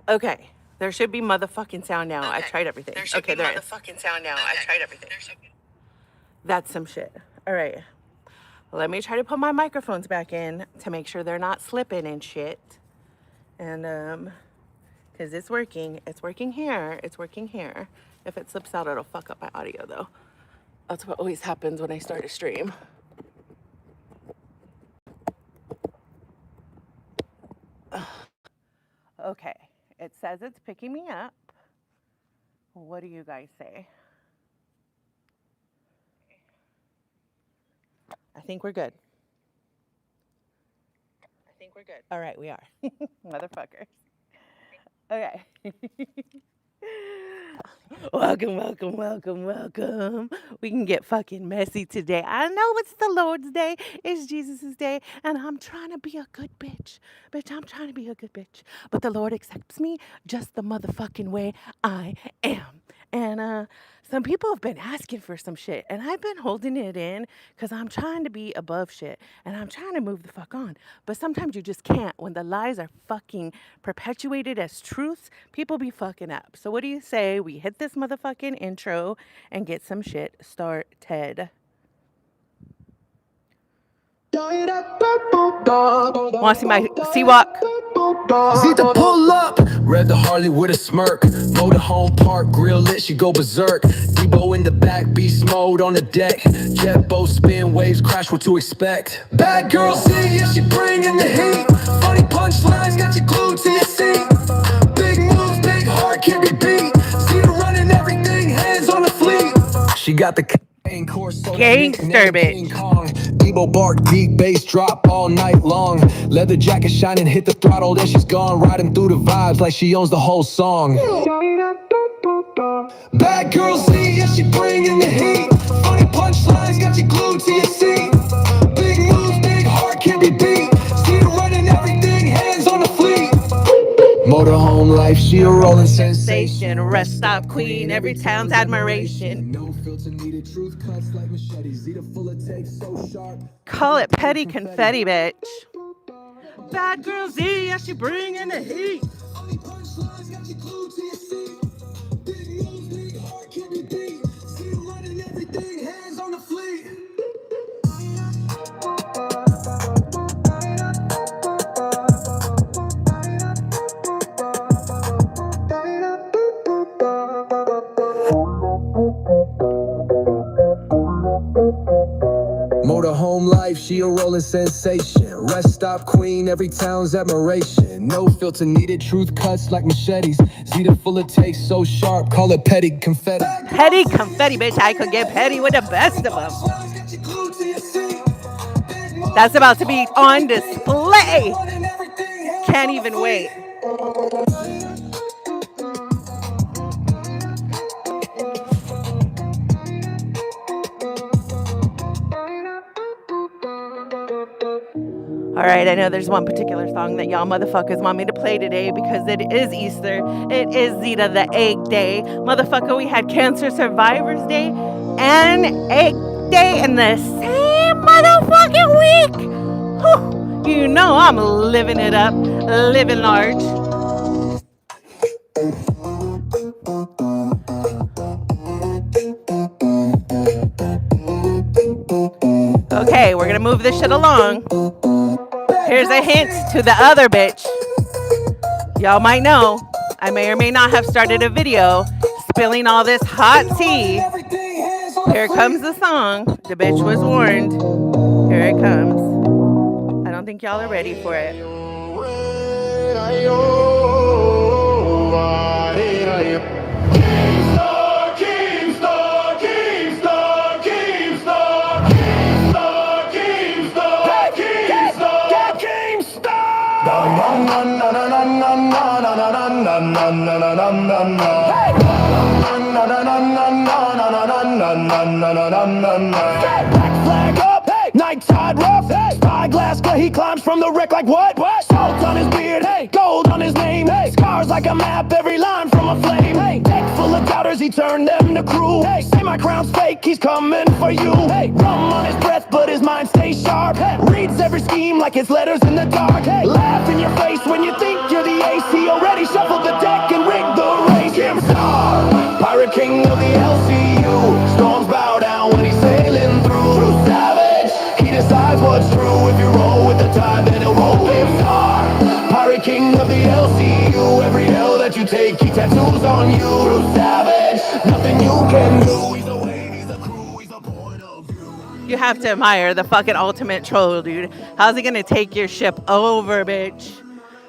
Okay, there should be motherfucking sound now. I tried everything. Okay, there is. Motherfucking sound now. I tried everything. That's some shit. All right. Let me try to put my microphones back in to make sure they're not slipping and shit. And, because it's working. It's working here. It's working here. If it slips out, it'll fuck up my audio, though. That's what always happens when I start a stream. Okay. It says it's picking me up. What do you guys say? I think we're good. All right, we are. Motherfuckers. Okay. Welcome. We can get fucking messy today. I know it's the Lord's day. It's Jesus' day. And I'm trying to be a good bitch. Bitch, I'm trying to be a good bitch. But the Lord accepts me just the motherfucking way I am. And some people have been asking for some shit. And I've been holding it in because I'm trying to be above shit. And I'm trying to move the fuck on. But sometimes you just can't. When the lies are fucking perpetuated as truths, people be fucking up. So what do you say we hit this motherfucking intro and get some shit started? Want to see my C-Walk? Zita pull up, rev the Harley with a smirk. Motorhome park, grill lit, she go berserk. Debo in the back, beast mode on the deck. Jet boat spin, waves crash, what to expect. Bad girl see, yeah, she bringing the heat. Funny punchlines, got you glued to your seat. Big moves, big heart, can't be beat. Zita running everything, hands on the fleet. She got the Gangster bitch. Debo bark, deep bass drop all night long. Leather jacket shining, hit the throttle, then she's gone. Riding through the vibes like she owns the whole song. Bad girl see, yeah, she bringing the heat. Funny punchlines, got you glued to your seat. Big moves, big heart, can't be beat. See her running everything, hands on the fleet. Motorhome life, she a rolling sensation. Rest stop queen, every town's admiration. No filter needed, truth cuts like machetes. Zita full of takes, so sharp. Call it petty confetti, bitch. Bad girl Z, yeah, she bringing the heat. Funny punchlines, got you glued to your seat. Big moves, big heart, can't be beat. See her running everything, hands on the fleet. Motorhome life, she a rolling sensation. Rest stop queen, every town's admiration. No filter needed, truth cuts like machetes. Zita full of taste, so sharp, call it petty confetti. Petty confetti, bitch. I could get petty with the best of them. That's about to be on display. Can't even wait. All right, I know there's one particular song that y'all motherfuckers want me to play today because it is Easter. It is Zita the Egg Day. Motherfucker, we had Cancer Survivors Day and Egg Day in the same motherfucking week. Whew. You know I'm living it up, living large. Okay, we're gonna move this shit along. Here's a hint to the other bitch. Y'all might know, I may or may not have started a video spilling all this hot tea. Here comes the song. The bitch was warned. Here it comes. I don't think y'all are ready for it. Flag up, night tide rough, spyglass, he climbs from the wreck like what? Salt on his beard, gold on his name, scars like a map, every line from a flame. Deck full of doubters, he turned them to crew. Hey, say my crown's fake, he's coming for you. Hey, rum on his breath, but his mind stays sharp. Hey, reads every scheme like it's letters in the dark. Hey, laugh in your face when you think you're the ace. He already shuffled the deck and rigged the race. Jim Star, pirate king of the LCU. Storms bow down when he's sailing through. True savage, he decides what's true. If you roll with the tide, then he'll roll him. Star, pirate king of the LCU. Every L that you take, he tattoos on you. True savage, nothing you can do. He's the way, he's the crew, he's the point of view. You have to admire the fucking ultimate troll, dude. How's he gonna take your ship over, bitch?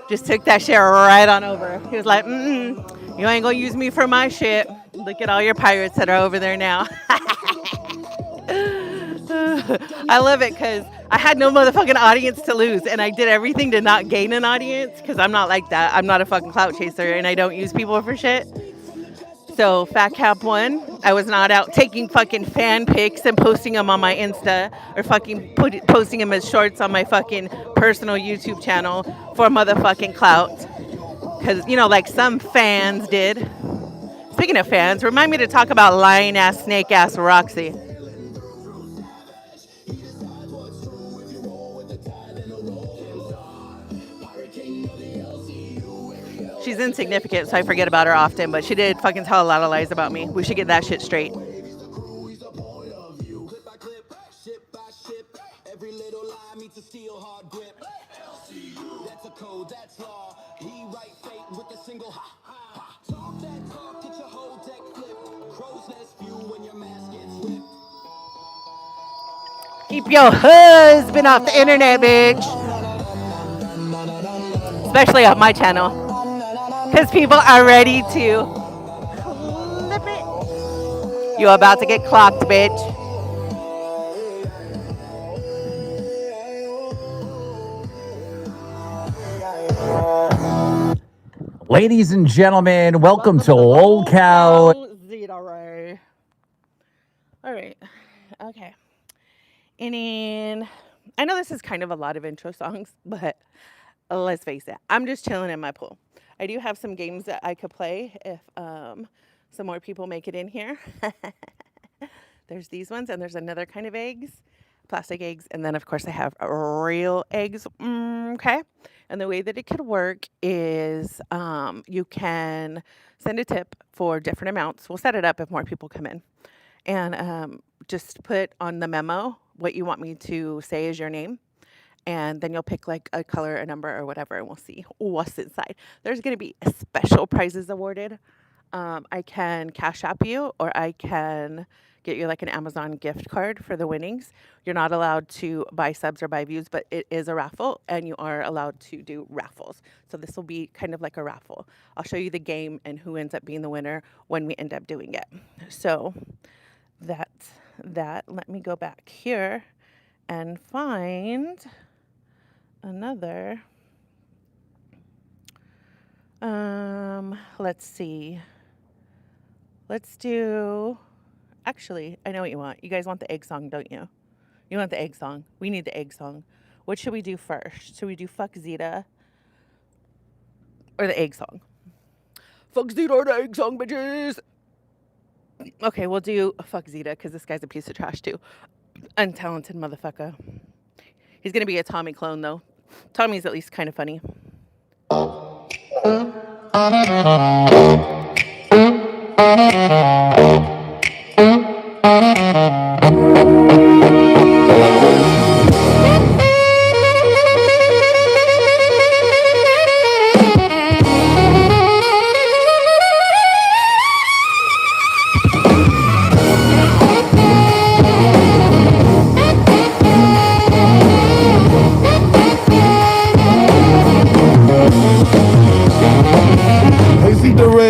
Just took that shit right on over. He was like, you ain't gonna use me for my shit. Look at all your pirates that are over there now. I love it because I had no motherfucking audience to lose, and I did everything to not gain an audience because I'm not like that. I'm not a fucking clout chaser, and I don't use people for shit. So Fat Cap won. I was not out taking fucking fan pics and posting them on my Insta or fucking posting them as shorts on my fucking personal YouTube channel for motherfucking clout. Because, you know, like some fans did. Speaking of fans, remind me to talk about lion-ass, snake-ass Roxy. She's insignificant, so I forget about her often, but she did fucking tell a lot of lies about me. We should get that shit straight. Keep your husband off the internet, bitch. Especially on my channel. Because people are ready to flip it. You're about to get clocked, bitch. Ladies and gentlemen, welcome to Old Cow Zita Ray. All right. Okay. And then, I know this is kind of a lot of intro songs, but let's face it. I'm just chilling in my pool. I do have some games that I could play if some more people make it in here. There's these ones, and there's another kind of eggs, plastic eggs, and then, of course, I have real eggs. Okay. And the way that it could work is you can send a tip for different amounts. We'll set it up if more people come in. And just put on the memo what you want me to say is your name. And then you'll pick like a color, a number, or whatever, and we'll see what's inside. There's going to be special prizes awarded. I can Cash App you, or I can get you like an Amazon gift card for the winnings. You're not allowed to buy subs or buy views, but it is a raffle, and you are allowed to do raffles. So this will be kind of like a raffle. I'll show you the game and who ends up being the winner when we end up doing it. So that's that. Let me go back here and find another. Let's see. Let's do, actually, I know what you want. You guys want the egg song, don't you? You want the egg song. We need the egg song. What should we do first? Should we do Fuck Zita or the egg song? Fuck Zita or the egg song, bitches. Okay, we'll do Fuck Zita because this guy's a piece of trash too. Untalented motherfucker. He's going to be a Tommy clone though. Tommy's at least kind of funny.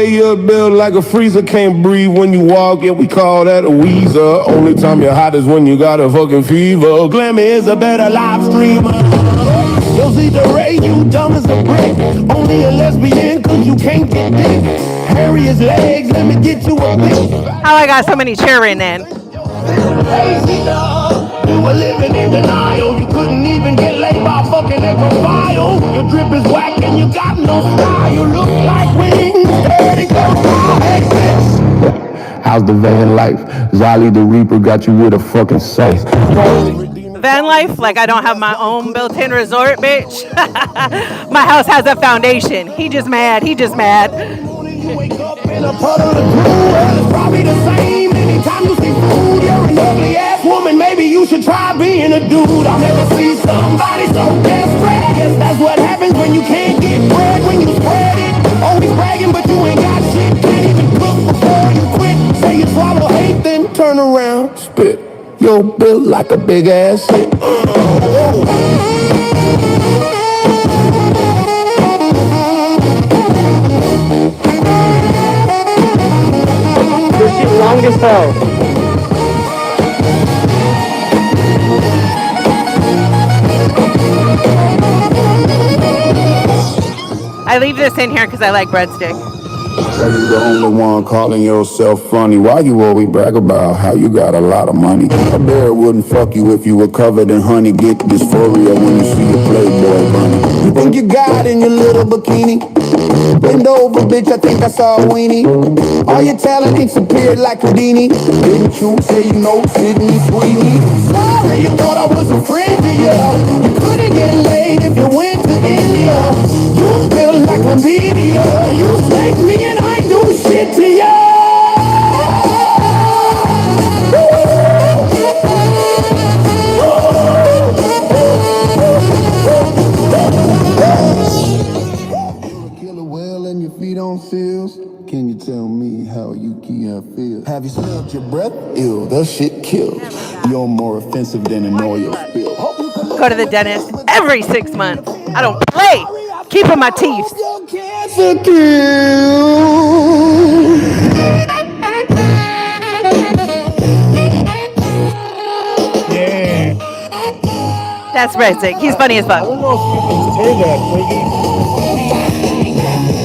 You're built like a freezer, can't breathe when you walk, yeah, we call that a wheezer. Only time you're hot is when you got a fucking fever. Glammy is a better live streamer. Yo, Zita Ray, you dumb as a brick. Only a lesbian cause you can't get dick. Hairy as legs, let me get you a bit. How I got so many cheering then. Hey, Zita, you were living in denial. You couldn't even get laid by fucking necrophile. Your drip is whack and you got no style. You look like wings, dirty go. Hey, bitch. how's the van life? Zolly the Reaper got you with a fucking scythe. Van life, like I don't have my own built-in resort, bitch. My house has a foundation. He just mad. You wake up in a puddle of drool. Well, it's probably the same anytime you see food. You're an ugly ass woman. Maybe you should try being a dude. I've never seen somebody so desperate. Guess that's what happens when you can't get bread. When you spread it, always bragging, but you ain't got shit. Can't even cook before you quit. Say you swallow hate, then turn around, spit. You're built like a big ass shit. This shit long as hell. I leave this in here because I like breadstick. That you the only one calling yourself funny. Why you always brag about how you got a lot of money? A bear wouldn't fuck you if you were covered in honey. Get dysphoria when you see a Playboy bunny. You think you got in your little bikini? Bend over, bitch, I think I saw a weenie. All your talent disappeared like Houdini. Didn't you say you know Sydney Sweeney? Sorry, you thought I was a friend to you. You couldn't get laid if you went to India. You feel like a media. You snaked me and I do shit to you. Kill a whale and your feet on seals. Can you tell me how you can feel? Have you smelled your breath? Ew, that shit kills. You're more offensive than an oil spill. Go to the dentist every 6 months. I don't play. Keeping my teeth. Cancer kills. That's breadstick. He's funny as fuck. I don't know if you can say that, Twiggy.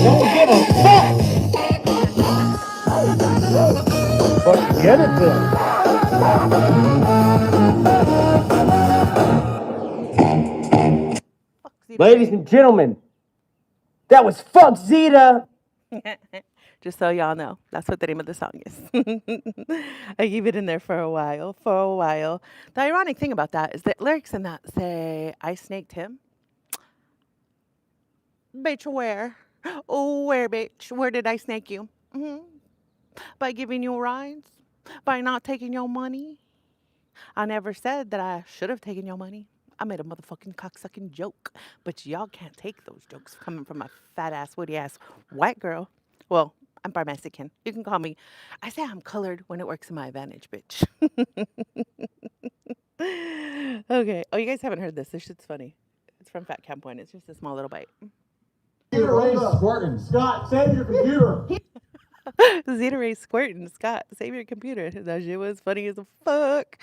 Don't give a fuck. Fucking get it then. Ladies and gentlemen, that was Fuck Zita. Just so y'all know, that's what the name of the song is. I keep it in there for a while. The ironic thing about that is that lyrics in that say, I snaked him. Bitch, where? Oh, where, bitch? Where did I snake you? By giving you rides? By not taking your money? I never said that I should have taken your money. I made a motherfucking cocksucking joke. But y'all can't take those jokes coming from a fat-ass, woody-ass white girl. Well, I'm part Mexican. You can call me. I say I'm colored when it works in my advantage, bitch. Okay. Oh, you guys haven't heard this. This shit's funny. It's from Fat Camp Point. It's just a small little bite. Zita Ray's squirting. Scott, save your computer. Zita Ray squirting. Scott, save your computer. That shit was funny as a fuck.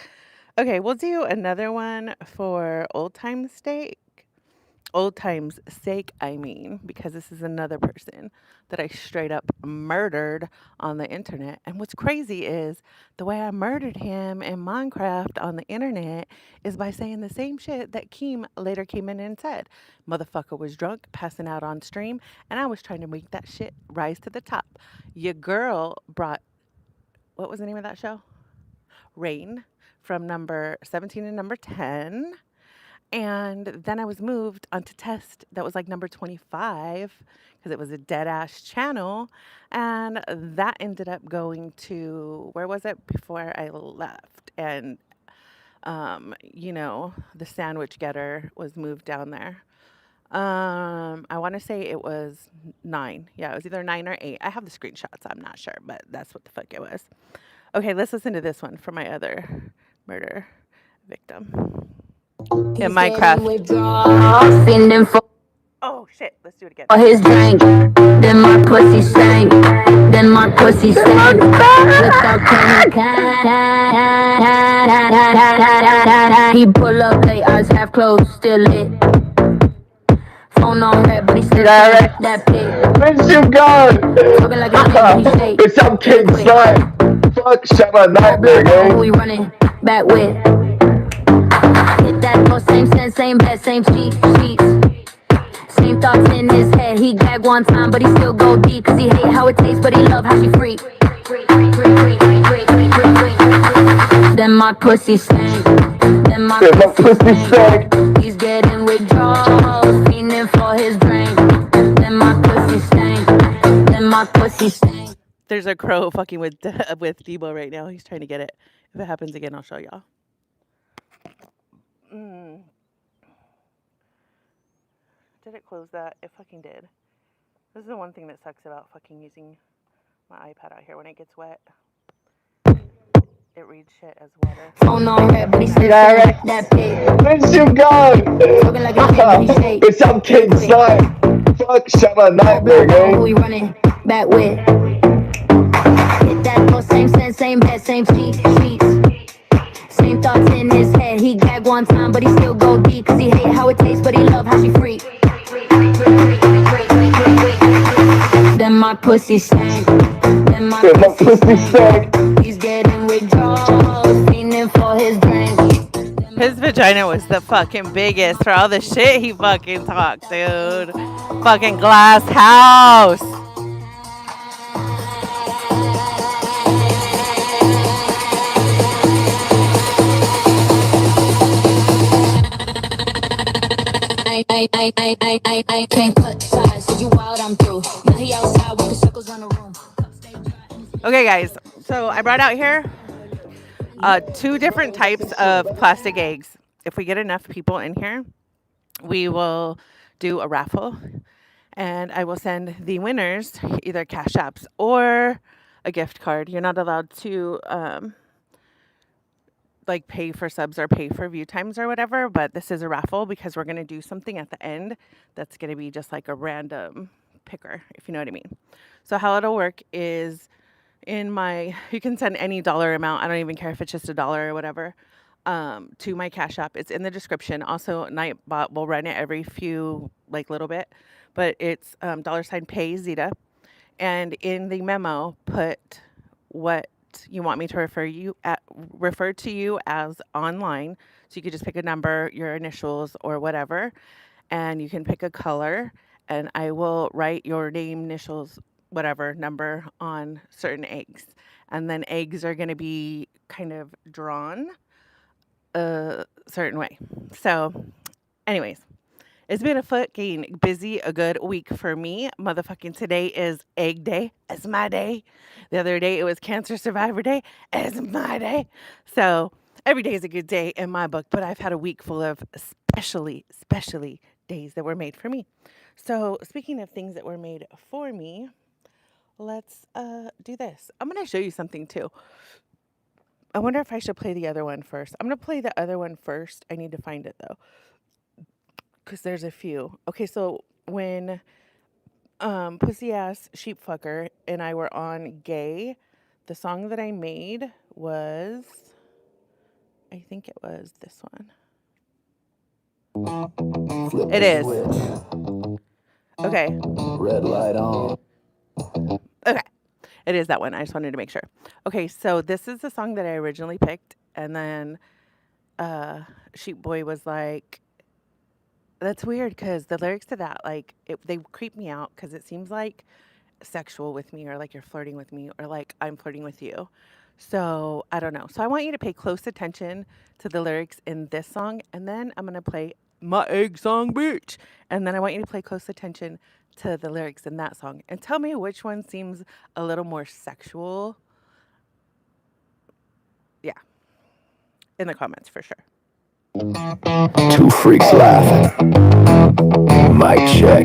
Okay, we'll do another one for old time's sake. Old time's sake, I mean, because this is another person that I straight up murdered on the internet. And what's crazy is the way I murdered him in Minecraft on the internet is by saying the same shit that Keem later came in and said. Motherfucker was drunk, passing out on stream, and I was trying to make that shit rise to the top. Your girl brought, what was the name of that show? Rain, from number 17 to number 10. And then I was moved onto test that was like number 25 because it was a dead ass channel. And that ended up going to, where was it before I left? And, the sandwich getter was moved down there. I want to say it was 9. Yeah, it was either 9 or 8. I have the screenshots. I'm not sure, but that's what the fuck it was. Okay, let's listen to this one for my other murder victim. In Minecraft. Oh shit, let's do it again. His drink, then my pussy stank, then my pussy stank. Look out, he pull up, they eyes half closed, still lit. Phone on red, but he still that pig. Where's you going? Talking like a shake. It's some kid's son. Fuck, shut my nightmare, gang. We running back with. Hit that no same sense, same bed, same sheets. Same thoughts in his head. He gag one time, but he still go deep. Cause he hate how it tastes, but he love how she freak. Then my pussy stank. Then my pussy stank. He's getting withdrawals, fiending for his drink. Then my pussy stank. Then my pussy stank. There's a crow fucking with Debo right now. He's trying to get it. If it happens again, I'll show y'all. Did it close that? It fucking did. This is the one thing that sucks about fucking using my iPad out here when it gets wet. It reads shit as water. Phone on red, but he still that pig. Where's you going? Talking like a kid, but he shake. It's some kid slime. Fuck, shut my nightmare, Who man. we running back with? Hit that floor, same sense, same bed, same sheets. Same thoughts in his head. He gagged one time, but he still go deep. Cause he hate how it tastes, but he love how she freak. Then my pussy stank. Then my pussy stank. He's getting withdrawals, fiending for his drink. His vagina was the fucking biggest for all the shit he fucking talked, dude. Fucking glass house. I can't cut ties, so you wild, I'm through. Now he outside with the circles on the room. Okay, guys. So I brought out here 2 different types of plastic eggs. If we get enough people in here, we will do a raffle. And I will send the winners either cash apps or a gift card. You're not allowed to like pay for subs or pay for view times or whatever, but this is a raffle because we're going to do something at the end that's going to be just like a random picker, if you know what I mean. So how it'll work is you can send any dollar amount. I don't even care if it's just $1 or whatever, to my Cash App. It's in the description. Also, Nightbot will run it every few, like, little bit, but it's $pay ZITA. And in the memo, put what you want me to refer to you as online. So you could just pick a number, your initials, or whatever, and you can pick a color, and I will write your name, initials, whatever number on certain eggs. And then eggs are going to be kind of drawn a certain way. So anyways, it's been a fucking a good week for me. Motherfucking today is egg day. It's my day. The other day it was cancer survivor day. It's my day. So every day is a good day in my book, but I've had a week full of especially days that were made for me. So speaking of things that were made for me, let's do this. I'm going to show you something too. I wonder if I should play the other one first. I'm going to play the other one first. I need to find it though, because there's a few. Okay, so when Pussy Ass Sheep Fucker and I were on Gay, the song that I made was, I think it was this one. It is. Okay. Red light on. Okay. It is that one. I just wanted to make sure. Okay, so this is the song that I originally picked, and then Sheep Boy was like, that's weird because the lyrics to that, like, they creep me out because it seems like sexual with me, or like you're flirting with me, or like I'm flirting with you. So I don't know. So I want you to pay close attention to the lyrics in this song, and then I'm going to play my egg song, bitch. And then I want you to pay close attention to the lyrics in that song and tell me which one seems a little more sexual. Yeah. In the comments for sure. Two freaks laughing. Mic check.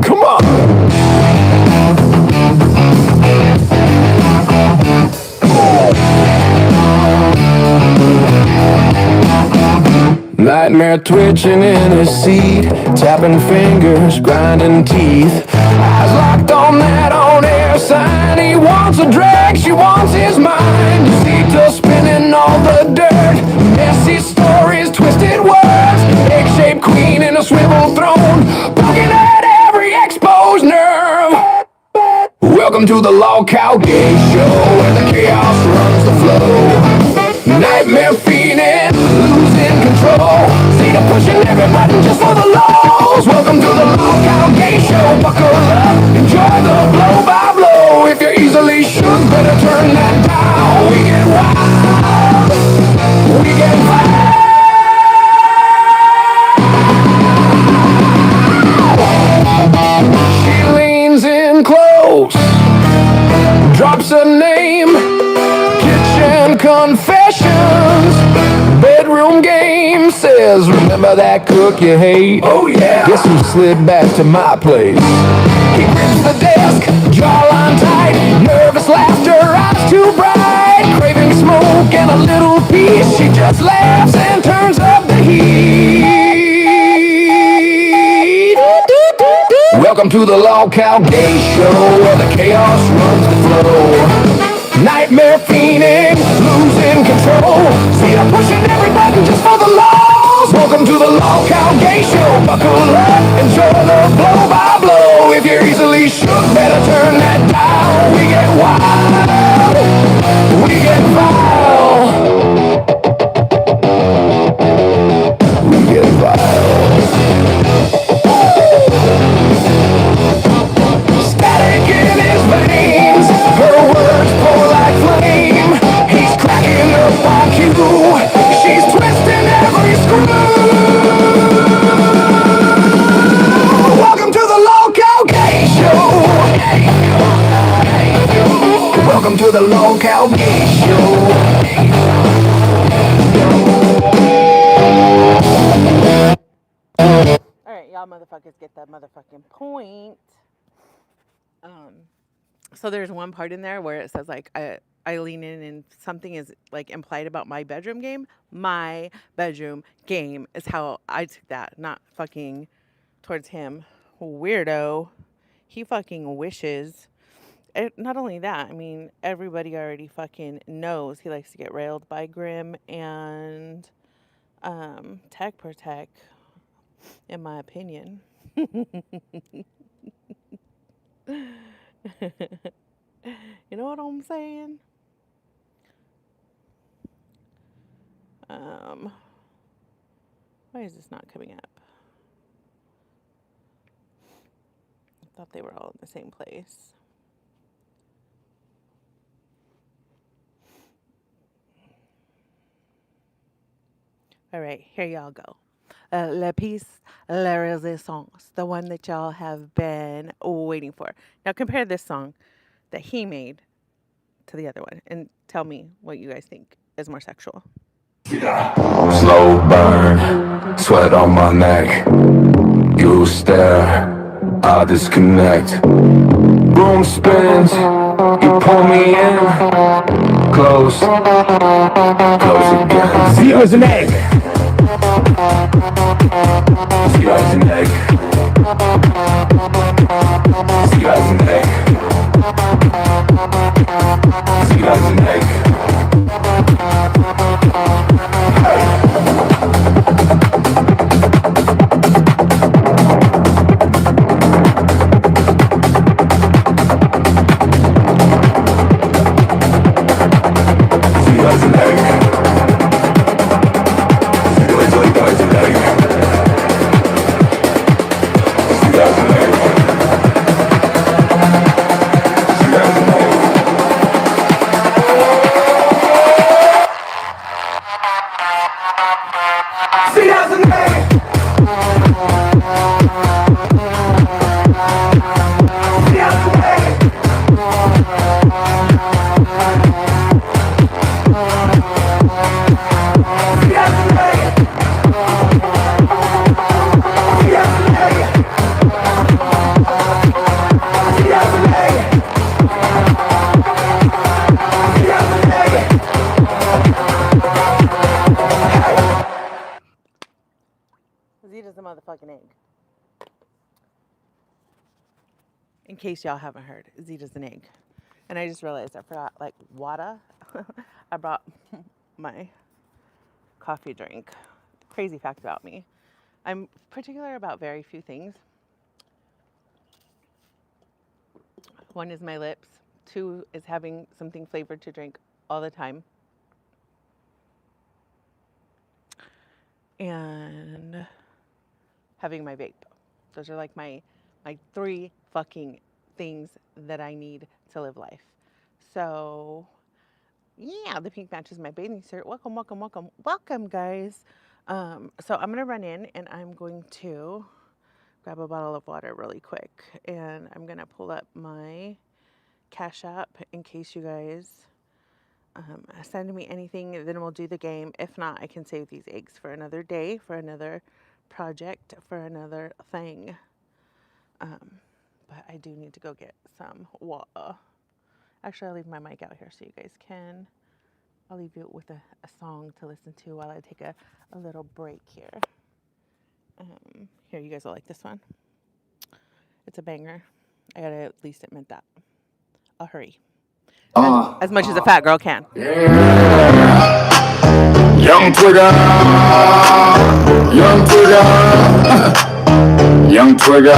Come on. Nightmare twitching in his seat, tapping fingers, grinding teeth. Eyes locked on that on-air sign. He wants a drag, she wants his mind. Zita spinning all the dirt, messy stories, twisted words. Egg-shaped queen in a swivel throne, poking at every exposed nerve. Welcome to the Log Cow Gay Show, where the chaos runs the flow. Nightmare fiending, losing control. Zeta pushing every button just for the lows. Welcome to the Log Cow Gay Show. Buckle up, enjoy the blow by blow. If you're easily shook, better turn that down. We get wild. a name. Kitchen confessions. Bedroom game says, remember that cook you hate? Oh yeah. Guess who slid back to my place? He grips the desk, jawline tight, nervous laughter, eyes too bright, craving smoke and a little peace. She just laughs and turns up the heat. Welcome to the Log Cow Gay Show, where the chaos runs the flow. Nightmare fiending, losing control. See, I'm pushing every button just for the laws. Welcome to the Log Cow Gay Show. Buckle up, enjoy the blow by blow. If you're easily shook, better turn that dial. We get wild, we get vile, we get vile. Static in his veins, her words pour like flame. He's cracking up on cue, she's twisting every screw. Welcome to the Low Cow Gay Show. Welcome to the Low Cow Gay Show. Alright, y'all motherfuckers get that motherfucking point. So there's one part in there where it says like I lean in and something is like implied about my bedroom game. My bedroom game is how I took that, not fucking towards him. Weirdo. He fucking wishes. Not only that, I mean, everybody already fucking knows he likes to get railed by Grimm and Tech Protect, in my opinion. You know what I'm saying? Why is this not coming up? I thought they were all in the same place. All right, here y'all go. La piece, la resistance, the one that y'all have been waiting for. Now compare this song that he made to the other one and tell me what you guys think is more sexual. Slow burn, sweat on my neck. You stare, I disconnect. Room spins, you pull me in. Close, close again. Zita is an egg. Zita is an egg. Zita is an egg. Zita is an egg. Zita's the motherfucking egg. In case y'all haven't heard, Zita's an egg. And I just realized I forgot, like, water. I brought my coffee drink. Crazy fact about me. I'm particular about very few things. One is my lips. Two is having something flavored to drink all the time. And having my vape. Those are like my three fucking things that I need to live life. So yeah, the pink matches my bathing suit. Welcome, welcome, welcome, welcome, guys. So I'm gonna run in and I'm going to grab a bottle of water really quick, and I'm gonna pull up my Cash App in case you guys send me anything. Then we'll do the game. If not, I can save these eggs for another day, for another project, for another thing. But I do need to go get some water. Actually, I'll leave my mic out here so you guys can. I'll leave you with a song to listen to while I take a little break here. Here, you guys will like this one. It's a banger. I gotta at least admit that. I'll hurry. As much as a fat girl can. Young Twigger, young Twigger, young Twigger.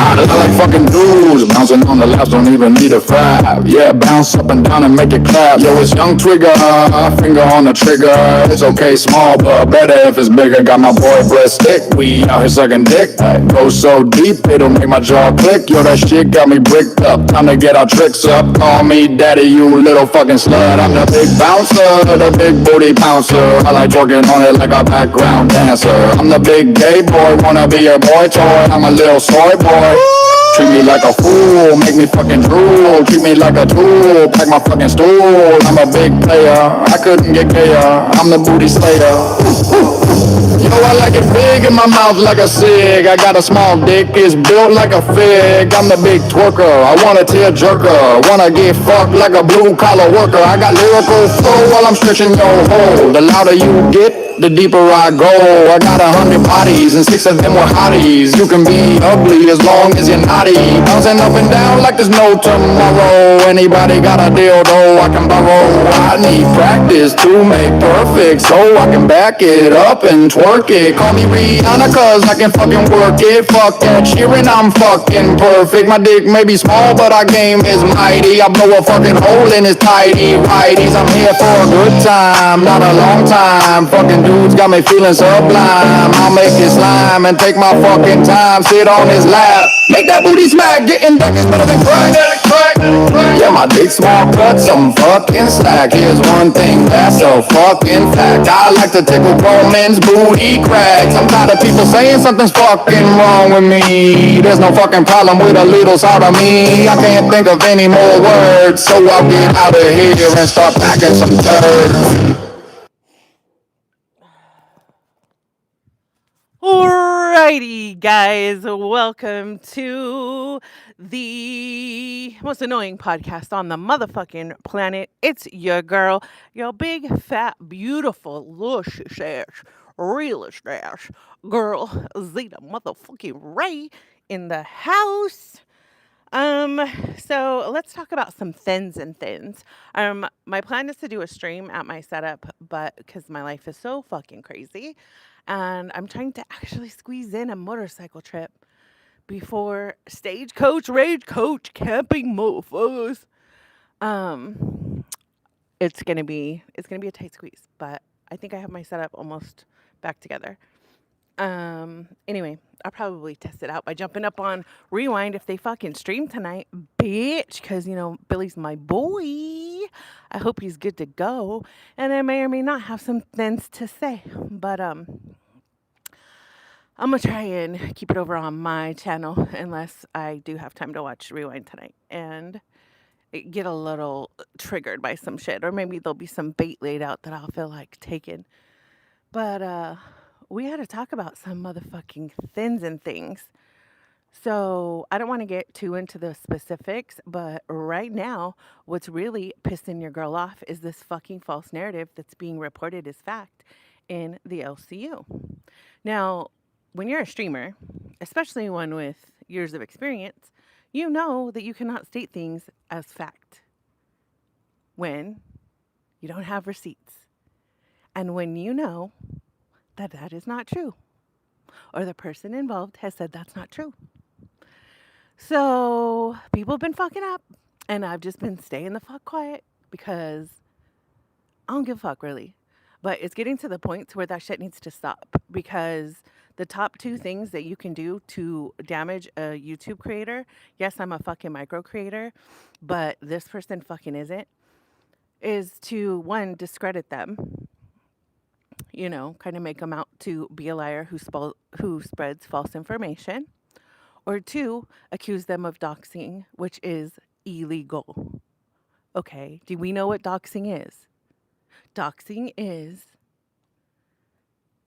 I like fucking dudes, bouncing on the laps, don't even need a fab. Yeah, bounce up and down and make it clap. Yo, it's young Twigger, finger on the trigger. It's okay, small, but better if it's bigger. Got my boy blessed stick, we out here sucking dick. Go so deep, it'll make my jaw click. Yo, that shit got me bricked up. Time to get our tricks up. Call me daddy, you little fucking slut. I'm the big bouncer, the big booty bouncer. I like twerking on it like a background dancer. I'm the big gay boy, wanna be your boy toy. I'm a little soy boy. Treat me like a fool, make me fucking drool. Treat me like a tool, pack my fucking stool. I'm a big player, I couldn't get gayer. I'm the booty slayer. You know I like it big in my mouth like a cig. I got a small dick, it's built like a fig. I'm the big twerker, I want a tear jerker. Wanna get fucked like a blue collar worker. I got lyrical flow while I'm stretching your hole. The louder you get, the deeper I go. I got 100 bodies and 6 of them were hotties. You can be ugly as long as you're naughty. Bouncing up and down like there's no tomorrow. Anybody got a dildo I can borrow? I need practice to make perfect, so I can back it up and twerk it. Call me Rihanna cause I can fucking work it. Fuck that cheering, I'm fucking perfect. My dick may be small but our game is mighty. I blow a fucking hole in his tidy whities. I'm here for a good time, not a long time. Fucking dudes got me feeling sublime. I'll make it slime and take my fucking time. Sit on his lap, make that booty smack. Getting back is better than crack. Yeah, my dick small, cut some fucking slack. Here's one thing that's a fucking fact. I like to tickle grown men's booty cracks. I'm tired of people saying something's fucking wrong with me. There's no fucking problem with a little side of me. I can't think of any more words, so I'll get out of here and start packing some turds. Alrighty, guys, welcome to the most annoying podcast on the motherfucking planet. It's your girl, your big, fat, beautiful, luscious ass, realish ass girl, Zita motherfucking Ray in the house. So let's talk about some thins and thins. My plan is to do a stream at my setup, but because my life is so fucking crazy, and I'm trying to actually squeeze in a motorcycle trip before stagecoach, rage coach, camping mofos. It's gonna be a tight squeeze, but I think I have my setup almost back together. Anyway, I'll probably test it out by jumping up on Rewind if they fucking stream tonight, bitch, because, Billy's my boy. I hope he's good to go, and I may or may not have some things to say, but, I'm gonna try and keep it over on my channel unless I do have time to watch Rewind tonight and get a little triggered by some shit, or maybe there'll be some bait laid out that I'll feel like taking. But, we had to talk about some motherfucking thins and things. So I don't want to get too into the specifics, but right now, what's really pissing your girl off is this fucking false narrative that's being reported as fact in the LCU. Now, when you're a streamer, especially one with years of experience, you know that you cannot state things as fact when you don't have receipts. And when you know that that is not true, or the person involved has said that's not true. So people have been fucking up, and I've just been staying the fuck quiet because I don't give a fuck, really. But it's getting to the point where that shit needs to stop, because the top 2 things that you can do to damage a YouTube creator, yes, I'm a fucking micro creator, but this person fucking isn't, is to, 1, discredit them, kind of make them out to be a liar who spreads false information, Or 2, accuse them of doxing, which is illegal. Okay, do we know what doxing is? Doxing is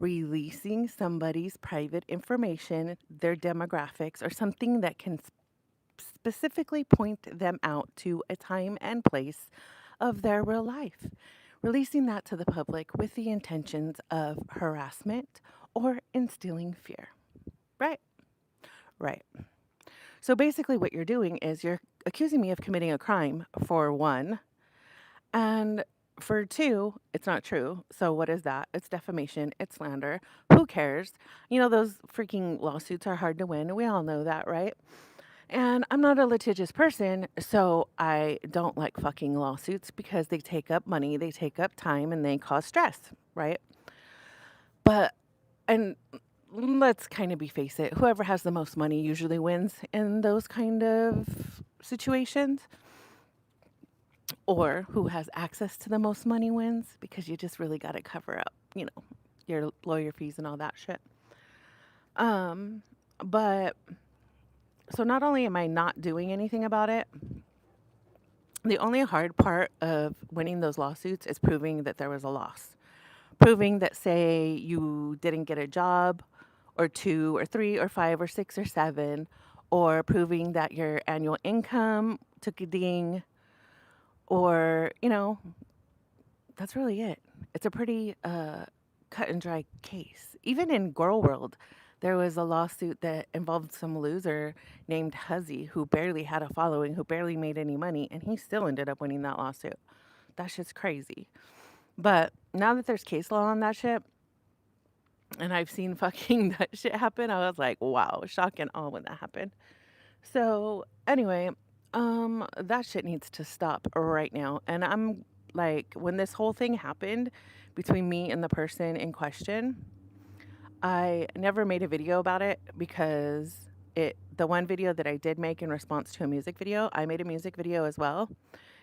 releasing somebody's private information, their demographics, or something that can specifically point them out to a time and place of their real life. Releasing that to the public with the intentions of harassment or instilling fear. Right? Right. So basically, what you're doing is you're accusing me of committing a crime, for 1. And for 2, it's not true. So what is that? It's defamation, it's slander. Who cares? You know, those freaking lawsuits are hard to win. We all know that, right? And I'm not a litigious person, so I don't like fucking lawsuits because they take up money, they take up time, and they cause stress, right? But, and let's kind of face it, whoever has the most money usually wins in those kind of situations. Or who has access to the most money wins, because you just really got to cover up, your lawyer fees and all that shit. But so not only am I not doing anything about it, the only hard part of winning those lawsuits is proving that there was a loss. Proving that, say, you didn't get a job, or 2 or 3 or 5 or 6 or 7, or proving that your annual income took a ding, or, that's really it. It's a pretty cut and dry case. Even in Girl World, there was a lawsuit that involved some loser named Huzzy who barely had a following, who barely made any money, and he still ended up winning that lawsuit. That shit's crazy. But now that there's case law on that shit, and I've seen fucking that shit happen, I was like, wow, shock and awe when that happened. So anyway, that shit needs to stop right now. And I'm like, when this whole thing happened between me and the person in question, I never made a video about it because the one video that I did make in response to a music video, I made a music video as well.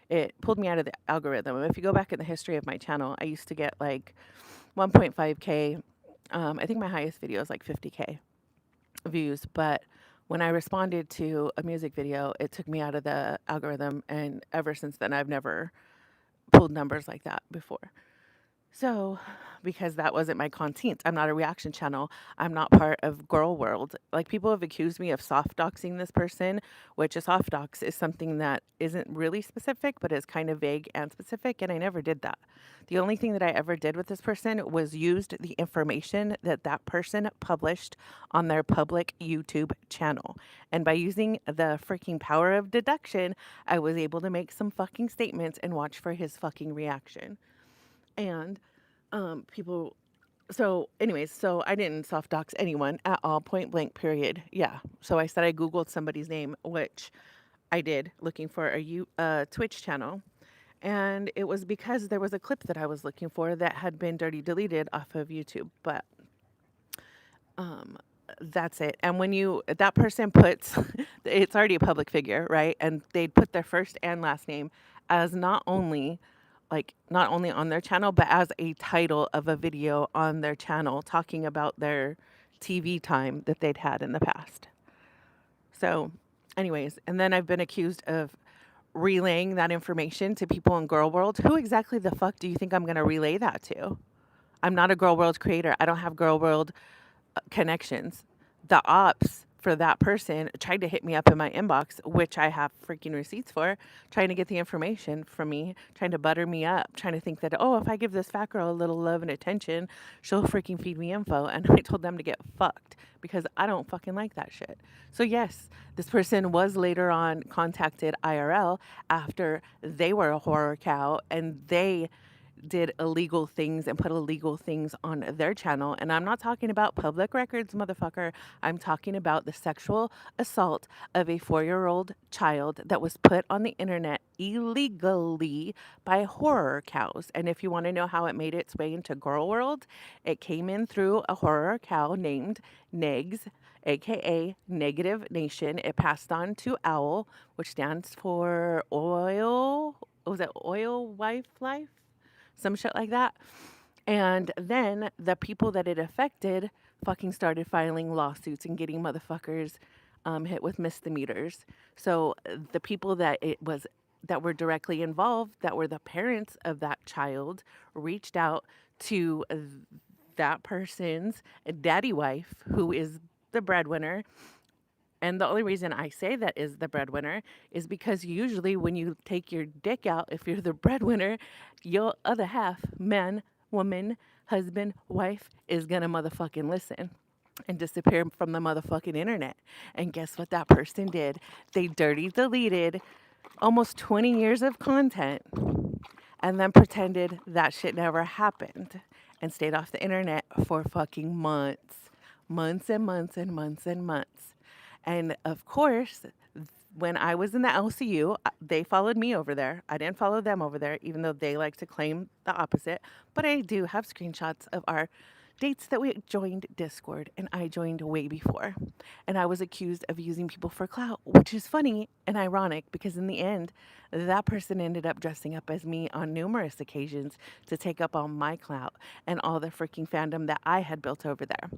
It pulled me out of the algorithm. If you go back in the history of my channel, I used to get like 1.5K. I think my highest video is like 50K views, but when I responded to a music video, it took me out of the algorithm, and ever since then, I've never pulled numbers like that before. So, because that wasn't my content, I'm not a reaction channel. I'm not part of Girl World. Like, people have accused me of soft doxing this person, which a soft dox is something that isn't really specific, but is kind of vague and specific, and I never did that. The only thing that I ever did with this person was used the information that that person published on their public YouTube channel. And by using the freaking power of deduction, I was able to make some fucking statements and watch for his fucking reaction. And people, so anyways, so I didn't soft dox anyone at all, point blank, period. Yeah. So I said I Googled somebody's name, which I did, looking for a Twitch channel. And it was because there was a clip that I was looking for that had been dirty deleted off of YouTube. But that's it. And when that person puts, it's already a public figure, right? And they'd put their first and last name as not only on their channel, but as a title of a video on their channel talking about their TV time that they'd had in the past. So anyways, and then I've been accused of relaying that information to people in Girl World. Who exactly the fuck do you think I'm going to relay that to? I'm not a Girl World creator. I don't have Girl World connections. The ops for that person tried to hit me up in my inbox, which I have freaking receipts for, trying to get the information from me, trying to butter me up, trying to think that, oh, if I give this fat girl a little love and attention, she'll freaking feed me info. And I told them to get fucked because I don't fucking like that shit. So yes, this person was later on contacted IRL after they were a horror cow and they did illegal things and put illegal things on their channel. And I'm not talking about public records, motherfucker. I'm talking about the sexual assault of a 4-year-old child that was put on the internet illegally by horror cows. And if you want to know how it made its way into Girl World, it came in through a horror cow named Negs, aka Negative Nation. It passed on to OWL, which stands for oil. Was it Oil Wife Life? Some shit like that. And then the people that it affected fucking started filing lawsuits and getting motherfuckers hit with misdemeanors. So the people that were directly involved, that were the parents of that child, reached out to that person's daddy wife, who is the breadwinner. And the only reason I say that is the breadwinner is because usually when you take your dick out, if you're the breadwinner, your other half, man, woman, husband, wife, is gonna motherfucking listen and disappear from the motherfucking internet. And guess what that person did? They dirty deleted almost 20 years of content and then pretended that shit never happened and stayed off the internet for fucking months. Months and months and months and months. And of course, when I was in the LCU, they followed me over there. I didn't follow them over there, even though they like to claim the opposite. But I do have screenshots of our dates that we joined Discord, and I joined way before. And I was accused of using people for clout, which is funny and ironic because in the end, that person ended up dressing up as me on numerous occasions to take up all my clout and all the freaking fandom that I had built over there.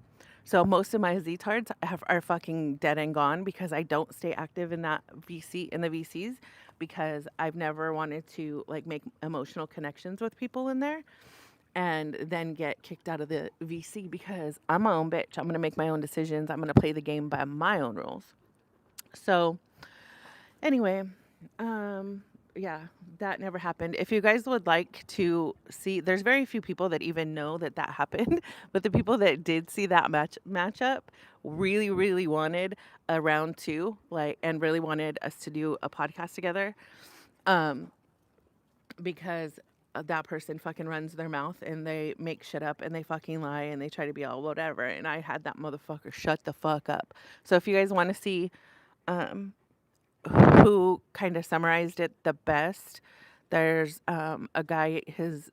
So most of my Z-tards are fucking dead and gone because I don't stay active in that in the VCs, because I've never wanted to like make emotional connections with people in there and then get kicked out of the VC because I'm my own bitch. I'm going to make my own decisions. I'm going to play the game by my own rules. So anyway, yeah, that never happened. If you guys would like to see, there's very few people that even know that that happened, but the people that did see that matchup really, really wanted a round two, like, and really wanted us to do a podcast together, because that person fucking runs their mouth and they make shit up and they fucking lie and they try to be all whatever. And I had that motherfucker shut the fuck up. So if you guys want to see, who kind of summarized it the best, there's a guy, his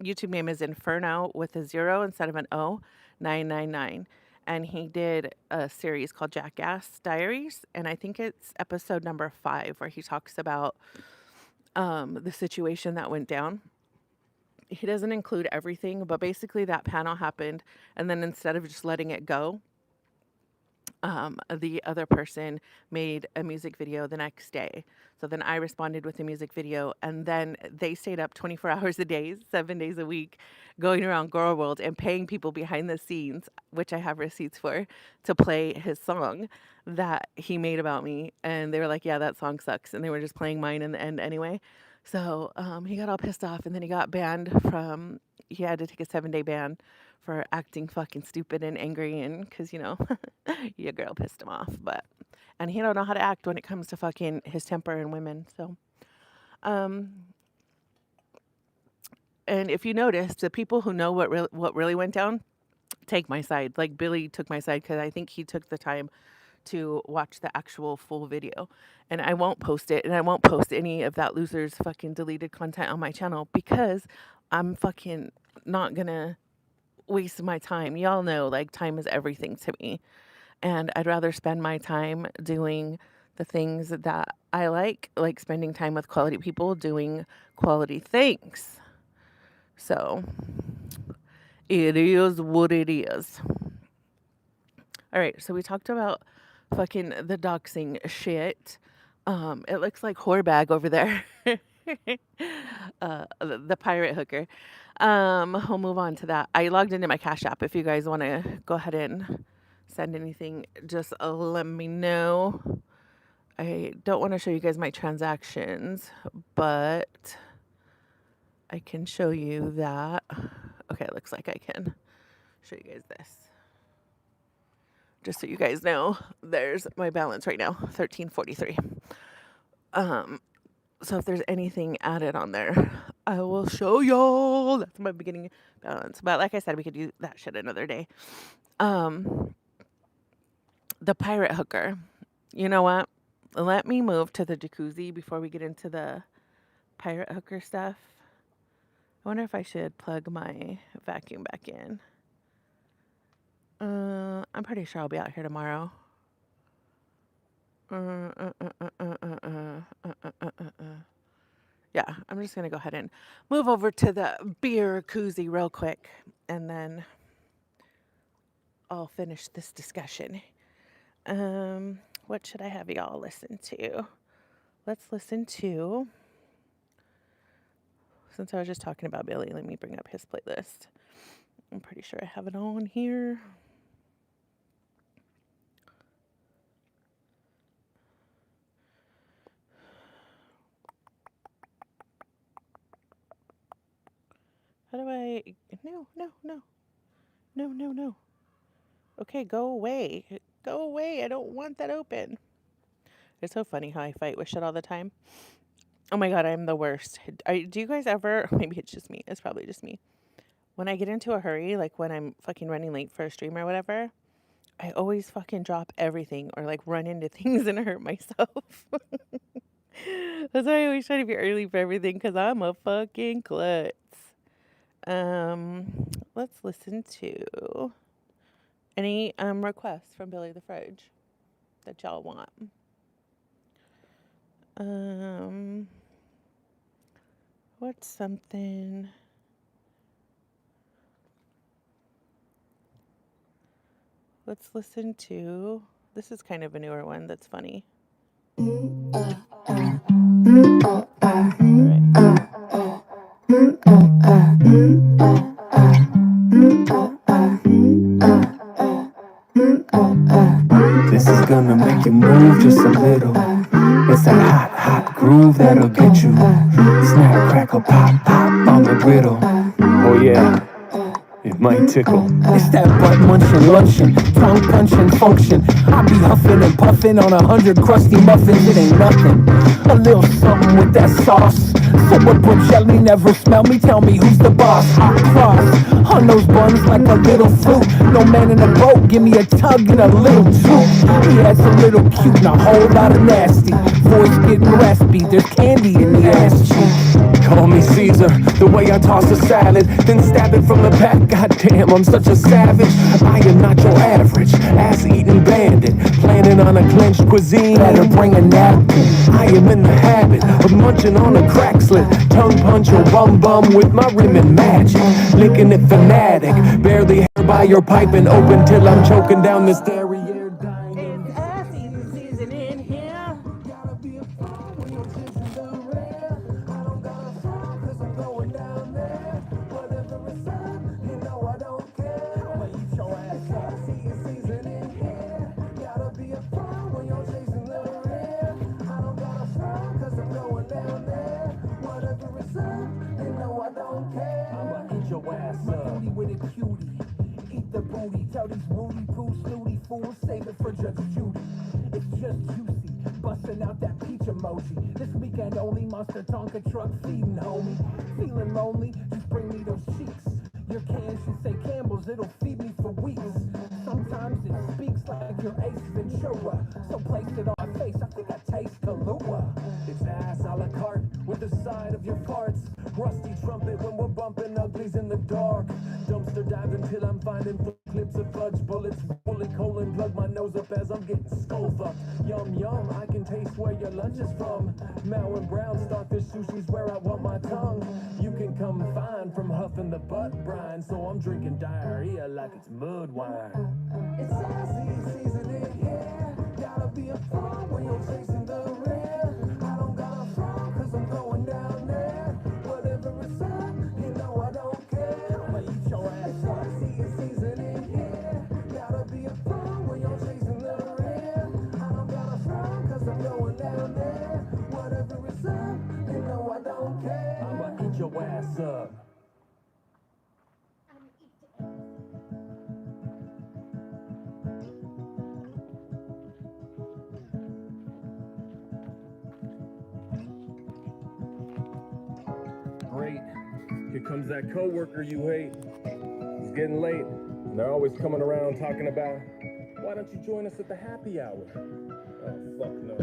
YouTube name is Inferno with a 0 instead of an O, 999. And he did a series called Jackass Diaries. And I think it's episode number 5 where he talks about the situation that went down. He doesn't include everything, but basically that panel happened. And then instead of just letting it go, the other person made a music video the next day. So then I responded with a music video, and then they stayed up 24 hours a day, 7 days a week, going around Girl World and paying people behind the scenes, which I have receipts for, to play his song that he made about me. And they were like, yeah, that song sucks. And they were just playing mine in the end anyway. So he got all pissed off, and then he got banned from, he had to take a 7-day ban for acting fucking stupid and angry, and because, you know, your girl pissed him off. But, and he don't know how to act when it comes to fucking his temper and women. So, and if you notice, the people who know what really went down take my side. Like Billy took my side because I think he took the time to watch the actual full video. And I won't post it, and I won't post any of that loser's fucking deleted content on my channel because I'm fucking not gonna waste my time. Y'all know, like, time is everything to me. And I'd rather spend my time doing the things that I like spending time with quality people, doing quality things. So, it is what it is. All right, so we talked about fucking the doxing shit. It looks like whorebag over there. The pirate hooker. We'll move on to that. I logged into my Cash App. If you guys want to go ahead and send anything, just let me know. I don't want to show you guys my transactions, but I can show you that. Okay, it looks like I can show you guys this. Just so you guys know, there's my balance right now, $13.43. So if there's anything added on there, I will show y'all. That's my beginning balance. But like I said, we could do that shit another day. The pirate hooker. You know what? Let me move to the jacuzzi before we get into the pirate hooker stuff. I wonder if I should plug my vacuum back in. I'm pretty sure I'll be out here tomorrow. Yeah, I'm just gonna go ahead and move over to the beer koozie real quick, and then I'll finish this discussion. what should I have y'all listen to? Let's listen to, since I was just talking about Billy, let me bring up his playlist. I'm pretty sure I have it on here. How do I, no. Okay, go away. Go away. I don't want that open. It's so funny how I fight with shit all the time. Oh my God, I'm the worst. Do you guys ever, maybe it's just me, it's probably just me. When I get into a hurry, like when I'm fucking running late for a stream or whatever, I always fucking drop everything or like run into things and hurt myself. That's why I always try to be early for everything, because I'm a fucking klutz. Let's listen to any requests from Billy the Fridge that y'all want. What's something? Let's listen to, this is kind of a newer one that's funny. This is gonna make you move just a little. It's that hot, hot groove that'll get you. Snap, crackle, pop, pop on the griddle. Oh yeah, it might tickle. It's that butt munching, luncheon, tongue punching function. I be huffing and puffing on 100 crusty muffins. It ain't nothing. A little something with that sauce. So what jelly never smell me? Tell me who's the boss? I cross on those buns like a little fruit. No man in a boat, give me a tug and a little toot. He has a little cute and a whole lot of nasty. Voice getting raspy, there's candy in the ass cheek. Call me Caesar, the way I toss a salad, then stab it from the back. Goddamn, I'm such a savage. I am not your average ass-eating bandit, planning on a clenched cuisine. Better bring a napkin. I am in the habit of munching on a crack slit, tongue punch your bum with my rimming magic, licking it fanatic. Barely hair by your pipe and open till I'm choking down this dairy. It's ass season in here. Gotta be a fan when you're chasing the rail. I don't gotta frown cause I'm going down there. Whatever it's up, you know I don't care. I'ma eat your ass up. Season in here. Gotta be a fan when you're chasing the rail. I don't gotta frown cause I'm going down there. Whatever it's up, you know I don't care. I'ma eat your ass up. My booty with a cutie. Eat the booty. Tell these Rudy poo snooty fools, save it for Judge Judy. It's just juicy, busting out that peach emoji. This weekend only, monster Tonka truck feeding, homie. Feeling lonely, just bring me those cheeks. Your cans should say Campbell's, it'll feed me for weeks. Sometimes it speaks like your Ace Ventura. So place it on my face, I think I taste Kahlua. It's ass a la carte with the side of your farts. Rusty trumpet when we're bumping uglies in the dark. Dumpster diving till I'm finding clips of fudge bullets. Fully colon, plug my nose up as I'm getting skull fucked. Yum yum, I can taste where your lunch is from. Mao and Brown, starfish sushi's where I want my tongue. You can come fine from huffing the butt brine, so I'm drinking diarrhea like it's mud wine. It's sassy season in here. Gotta be a fan when you're chasing the rail. I don't gotta frown cause I'm going down there. Whatever it's up, you know I don't care. I'ma eat your ass up. Season in here. Gotta be a fan when you're chasing the rail. I don't gotta frown cause I'm going down there. Whatever it's up, you know I don't care. I'ma eat your ass up. Great. Here comes that coworker you hate. It's getting late. And they're always coming around talking about, why don't you join us at the happy hour? Oh, fuck no.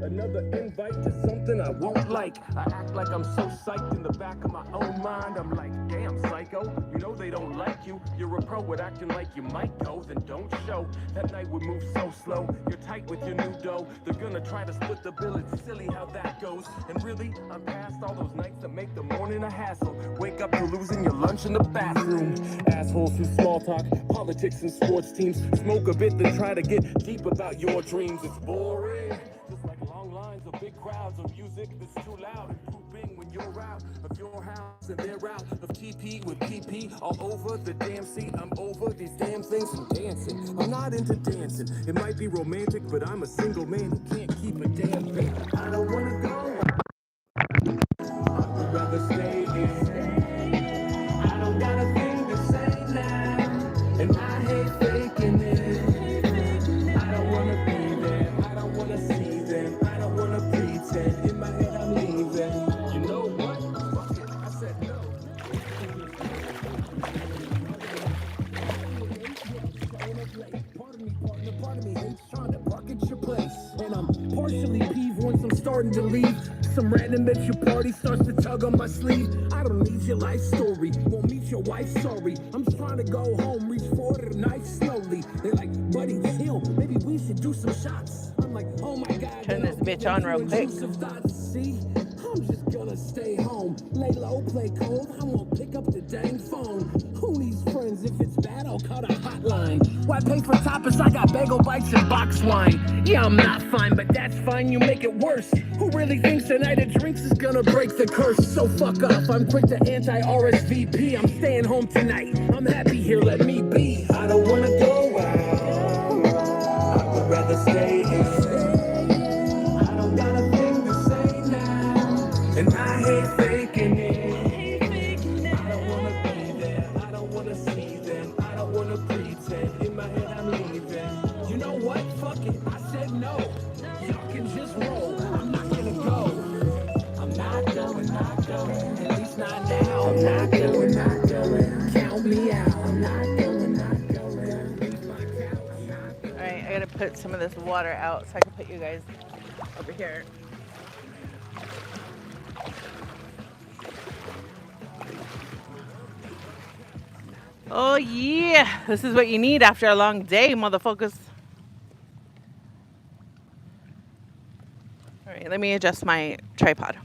Another invite to something I won't like. I act like I'm so psyched in the back of my own mind. I'm like, damn, psycho, you know they don't like you. You're a pro at acting like you might go, then don't show. That night would move so slow. You're tight with your new dough. They're gonna try to split the bill. It's silly how that goes. And really, I'm past all those nights that make the morning a hassle. Wake up to losing your lunch in the bathroom. Assholes who small talk, politics and sports teams. Smoke a bit, then try to get deep about your dreams. It's boring. Just like long lines of big crowds of music that's too loud and pooping when you're out of your house and they're out of TP with PP all over the damn seat. I'm over these damn things and dancing. I'm not into dancing. It might be romantic, but I'm a single man who can't keep a damn beat. I don't wanna go. I would rather stay here. I don't got a thing to say now, and I hate faking it. I don't wanna be there. I don't wanna see them. I don't wanna pretend. In my head I'm leaving. You know what? Fuck it. I said no. Part of me hates trying to bark at your place. And I'm partially peeved once I'm starting to leave. Some random at your party starts to tug on my sleeve. I don't need your life story. Won't meet your wife, sorry. I'm just trying to go home, reach for the knife slowly. They're like, buddy, chill. Maybe we should do some shots. I'm like, oh my god. Turn this bitch on real quick. See, I'm just gonna stay home. Lay low, play cold. I won't pick up the dang phone. Who needs friends? If it's bad, I'll cut a hotline. Why pay for tapas? I got bagel bites and box wine. Yeah, I'm not fine, but that's fine. You make it worse. Who really thinks a night of drinks is gonna break the curse? So fuck off. I'm quick to anti-RSVP. I'm staying home tonight. I'm happy here. Let me be. I don't wanna go out. I would rather stay here. I don't got a thing to say now, and I hate faking it. I don't wanna be there. I don't wanna see them. I don't wanna pretend. In my head I'm leaving. You know what? Fuck it. I said no. Y'all can just roll. I'm not gonna go. I'm not going, not going. At least not now. I'm not going, not going. Count me out. I'm not going, not going. Leave my couch. All right, I gotta put some of this water out so I can put you guys over here. Oh yeah, this is what you need after a long day, motherfuckers. All right, let me adjust my tripod.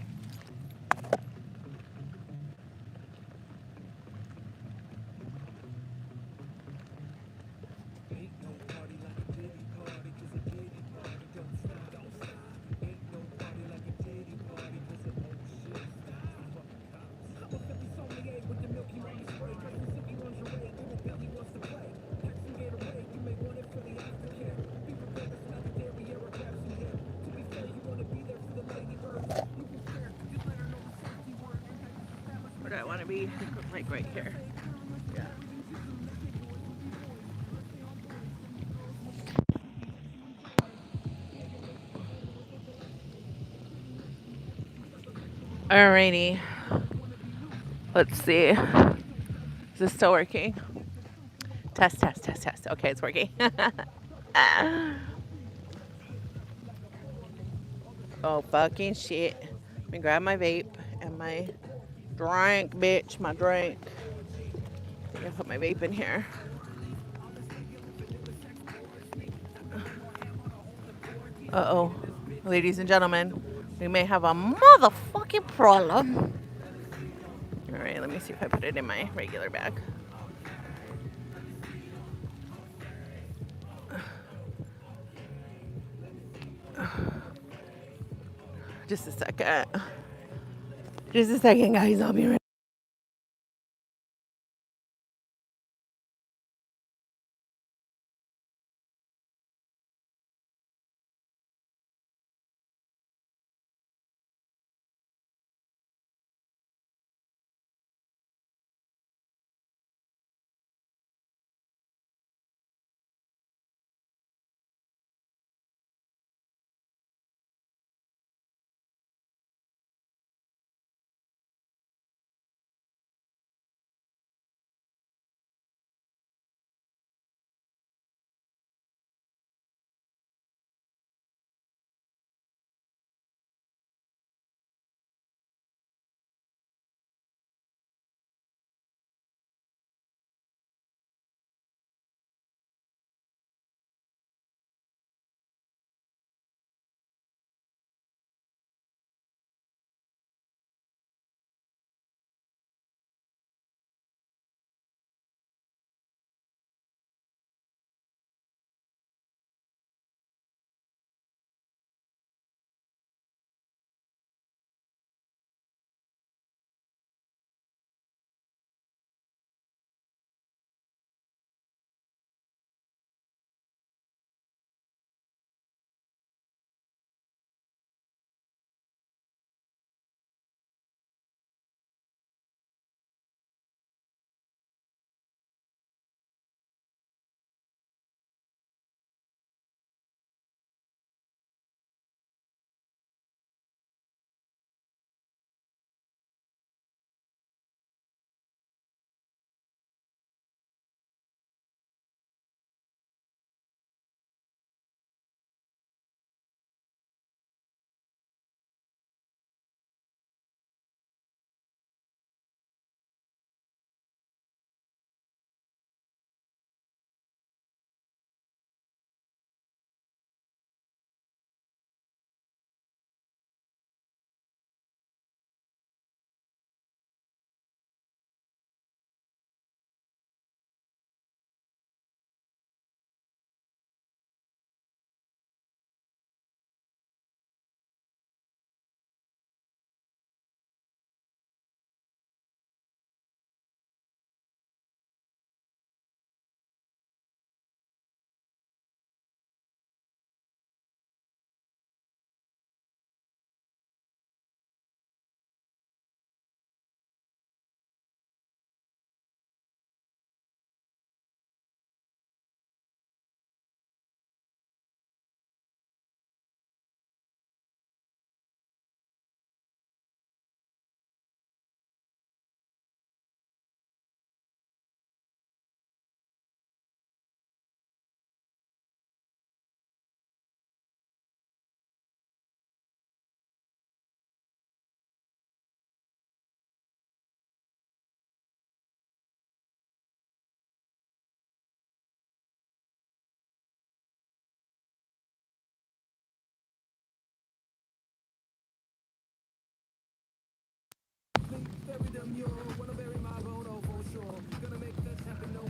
Where do I want to be? Like right here. Yeah. Alrighty. Let's see. Is this still working? Test, test, test, test. Okay, it's working. Oh, fucking shit. Let me grab my vape and my drink, bitch. My drink. I'm gonna put my vape in here. Uh-oh. Ladies and gentlemen, we may have a motherfucking problem. All right, let me see if I put it in my regular bag. Just a second. Just a second, guys. I'll be right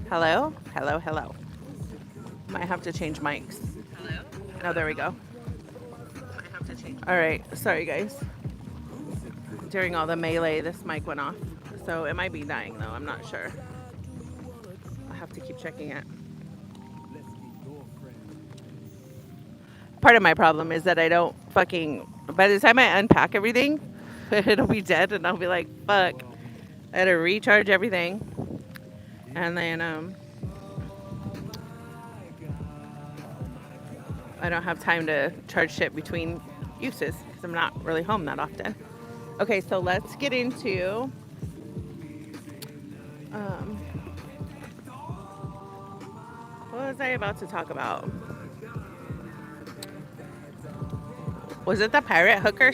Hello? Hello, hello. Might have to change mics. Hello? Oh, there we go. All right. Sorry, guys. During all the melee, this mic went off. So it might be dying, though. I'm not sure. I have to keep checking it. Part of my problem is that I don't fucking... By the time I unpack everything, it'll be dead, and I'll be like, fuck. I had to recharge everything. And then, I don't have time to charge shit between uses because I'm not really home that often. Okay, so let's get into what was I about to talk about? Was it the pirate hooker?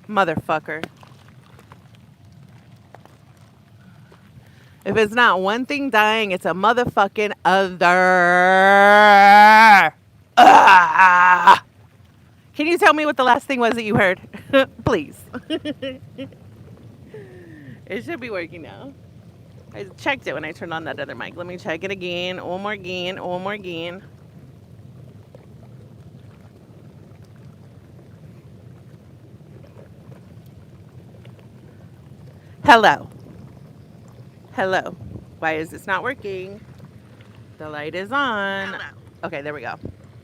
Motherfucker. If it's not one thing dying, it's a motherfucking other. Ah! Can you tell me what the last thing was that you heard? Please. It should be working now. I checked it when I turned on that other mic. Let me check it again. One more again. One more again. Hello. Hello. Why is this not working? The light is on. Hello. Okay, there we go.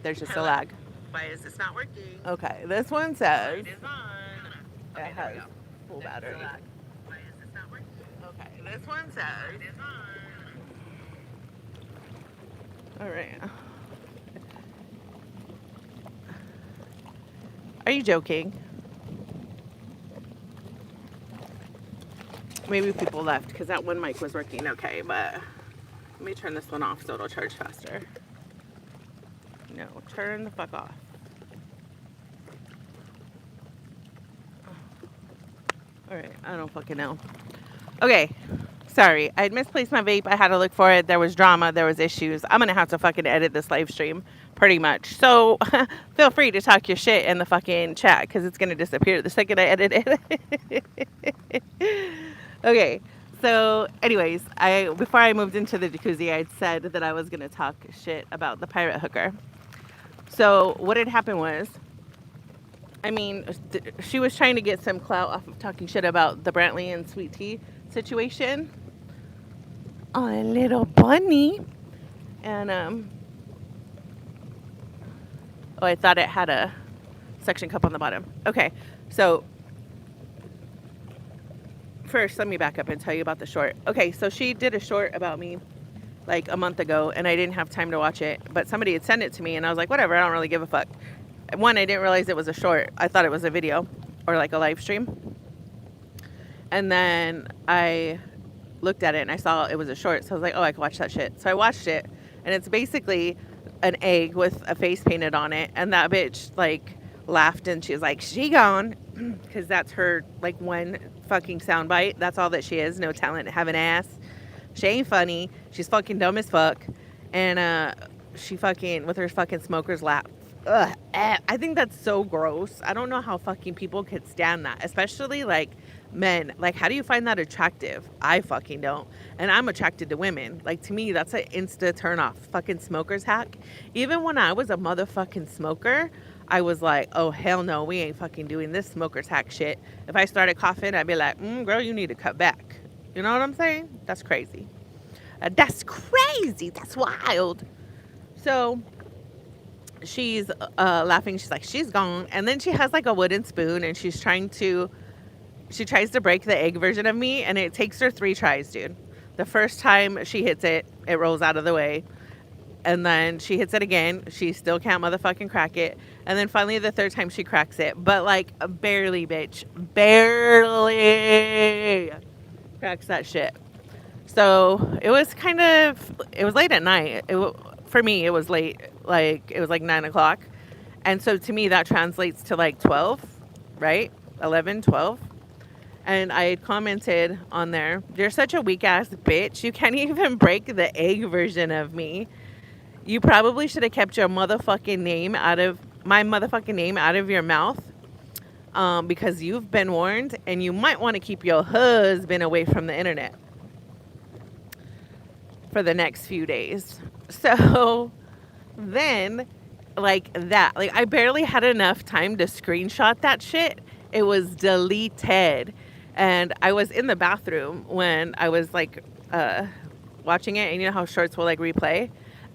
There's just a lag. Why is this not working? Okay, this one says it has full battery. Why is this not working? Okay, this one says All right. Are you joking? Maybe people left because that one mic was working okay, but let me turn this one off so it'll charge faster. No, turn the fuck off. All right, I don't fucking know. Okay, sorry. I had misplaced my vape. I had to look for it. There was drama. There was issues. I'm going to have to fucking edit this live stream pretty much. So feel free to talk your shit in the fucking chat because it's going to disappear the second I edit it. Okay, so anyways, before I moved into the jacuzzi, I'd said that I was going to talk shit about the pirate hooker. So what had happened was, I mean, she was trying to get some clout off of talking shit about the Brantley and Sweet Tea situation. Oh, a little bunny. And, oh, I thought it had a suction cup on the bottom. Okay, so first, let me back up and tell you about the short. Okay, so she did a short about me like a month ago, and I didn't have time to watch it, but somebody had sent it to me, and I was like, whatever, I don't really give a fuck. One, I didn't realize it was a short. I thought it was a video or like a live stream. And then I looked at it and I saw it was a short. So I was like, oh, I can watch that shit. So I watched it, and it's basically an egg with a face painted on it. And that bitch like laughed and she was like, she gone. Because that's her like one fucking soundbite. That's all that she is. No talent, have an ass. She ain't funny. She's fucking dumb as fuck. And she fucking, with her fucking smoker's laugh. Ugh, I think that's so gross. I don't know how fucking people could stand that, especially like men. Like, how do you find that attractive? I fucking don't. And I'm attracted to women. Like, to me, that's an insta turn off. Fucking smoker's hack. Even when I was a motherfucking smoker, I was like, oh, hell no, we ain't fucking doing this smoker's hack shit. If I started coughing, I'd be like, girl, you need to cut back. You know what I'm saying? That's crazy. That's crazy. That's wild. So she's laughing. She's like, she's gone. And then she has like a wooden spoon and she tries to break the egg version of me, and it takes her 3 tries, dude. The first time she hits it, it rolls out of the way. And then she hits it again. She still can't motherfucking crack it. And then finally the 3rd time she cracks it. But like barely, bitch. Barely cracks that shit. So it was late at night. For me, it was late. Like, it was like 9 o'clock. And so to me, that translates to like 12, right? 11, 12. And I had commented on there, you're such a weak ass bitch. You can't even break the egg version of me. You probably should have kept your motherfucking name out of your mouth. Because you've been warned, and you might want to keep your husband away from the internet for the next few days. So then, like I barely had enough time to screenshot that shit. It was deleted. And I was in the bathroom when I was like watching it, and you know how shorts will like replay?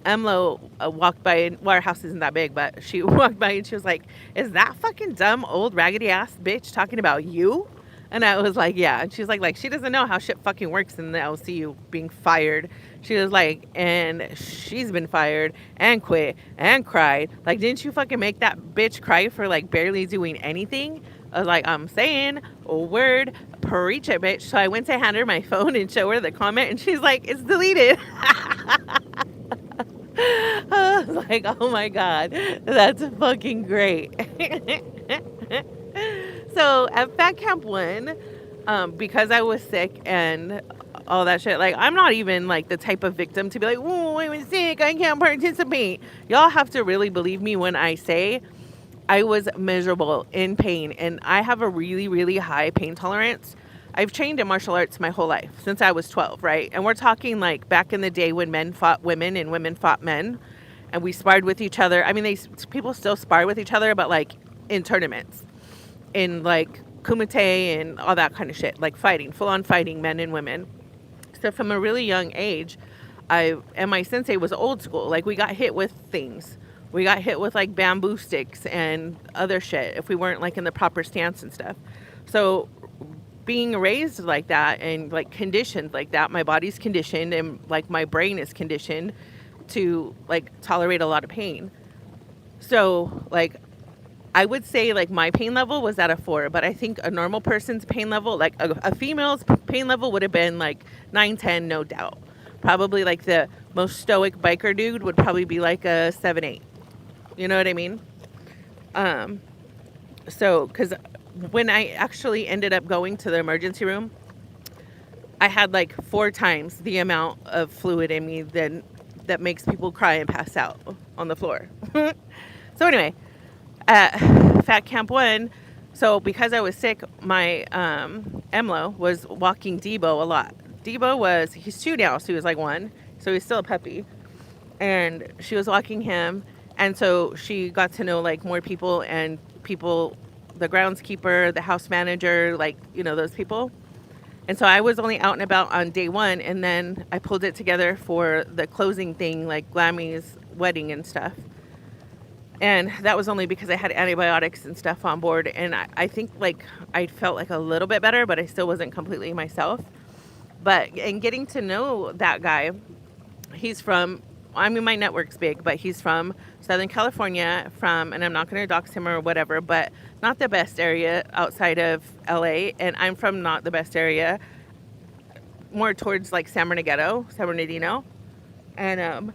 Emlo walked by, well, our house isn't that big, but she walked by and she was like, is that fucking dumb old raggedy ass bitch talking about you? And I was like, yeah. And she's like she doesn't know how shit fucking works in the LCU, being fired. She was like, and she's been fired and quit and cried. Like, didn't you fucking make that bitch cry for like barely doing anything? I was like, I'm saying a word, preach it, bitch. So I went to hand her my phone and show her the comment, and she's like, it's deleted. I was like, oh my God, that's fucking great. So at Fat Camp 1, because I was sick and all that shit, like, I'm not even like the type of victim to be like, oh, I was sick, I can't participate. Y'all have to really believe me when I say I was miserable, in pain, and I have a really, really high pain tolerance. I've trained in martial arts my whole life, since I was 12, right? And we're talking like back in the day when men fought women and women fought men, and we sparred with each other. I mean, people still spar with each other, but like in tournaments, in like kumite and all that kind of shit, like fighting, full-on fighting, men and women. So from a really young age, my sensei was old school. Like, we got hit with things. We got hit with like bamboo sticks and other shit if we weren't like in the proper stance and stuff. So being raised like that and like conditioned like that, my body's conditioned and like my brain is conditioned to like tolerate a lot of pain. So like I would say like my pain level was at a 4, but I think a normal person's pain level, like a female's pain level would have been like 9, 10, no doubt. Probably like the most stoic biker dude would probably be like a 7, 8. You know what I mean? So, because when I actually ended up going to the emergency room, I had like 4 times the amount of fluid in me that makes people cry and pass out on the floor. So anyway, at Fat Camp 1, so because I was sick, my Emlo was walking Debo a lot. Debo he's 2 now, so he was like 1, so he's still a puppy. And she was walking him, and so she got to know like more people, and people, the groundskeeper, the house manager, like, you know, those people. And so I was only out and about on day 1, and then I pulled it together for the closing thing, like Glammy's wedding and stuff. And that was only because I had antibiotics and stuff on board. And I think like I felt like a little bit better, but I still wasn't completely myself. But in getting to know that guy, he's from, I mean, my network's big, but he's from Southern California, and I'm not going to dox him or whatever, but not the best area outside of LA. And I'm from not the best area, more towards like San Bernardino. And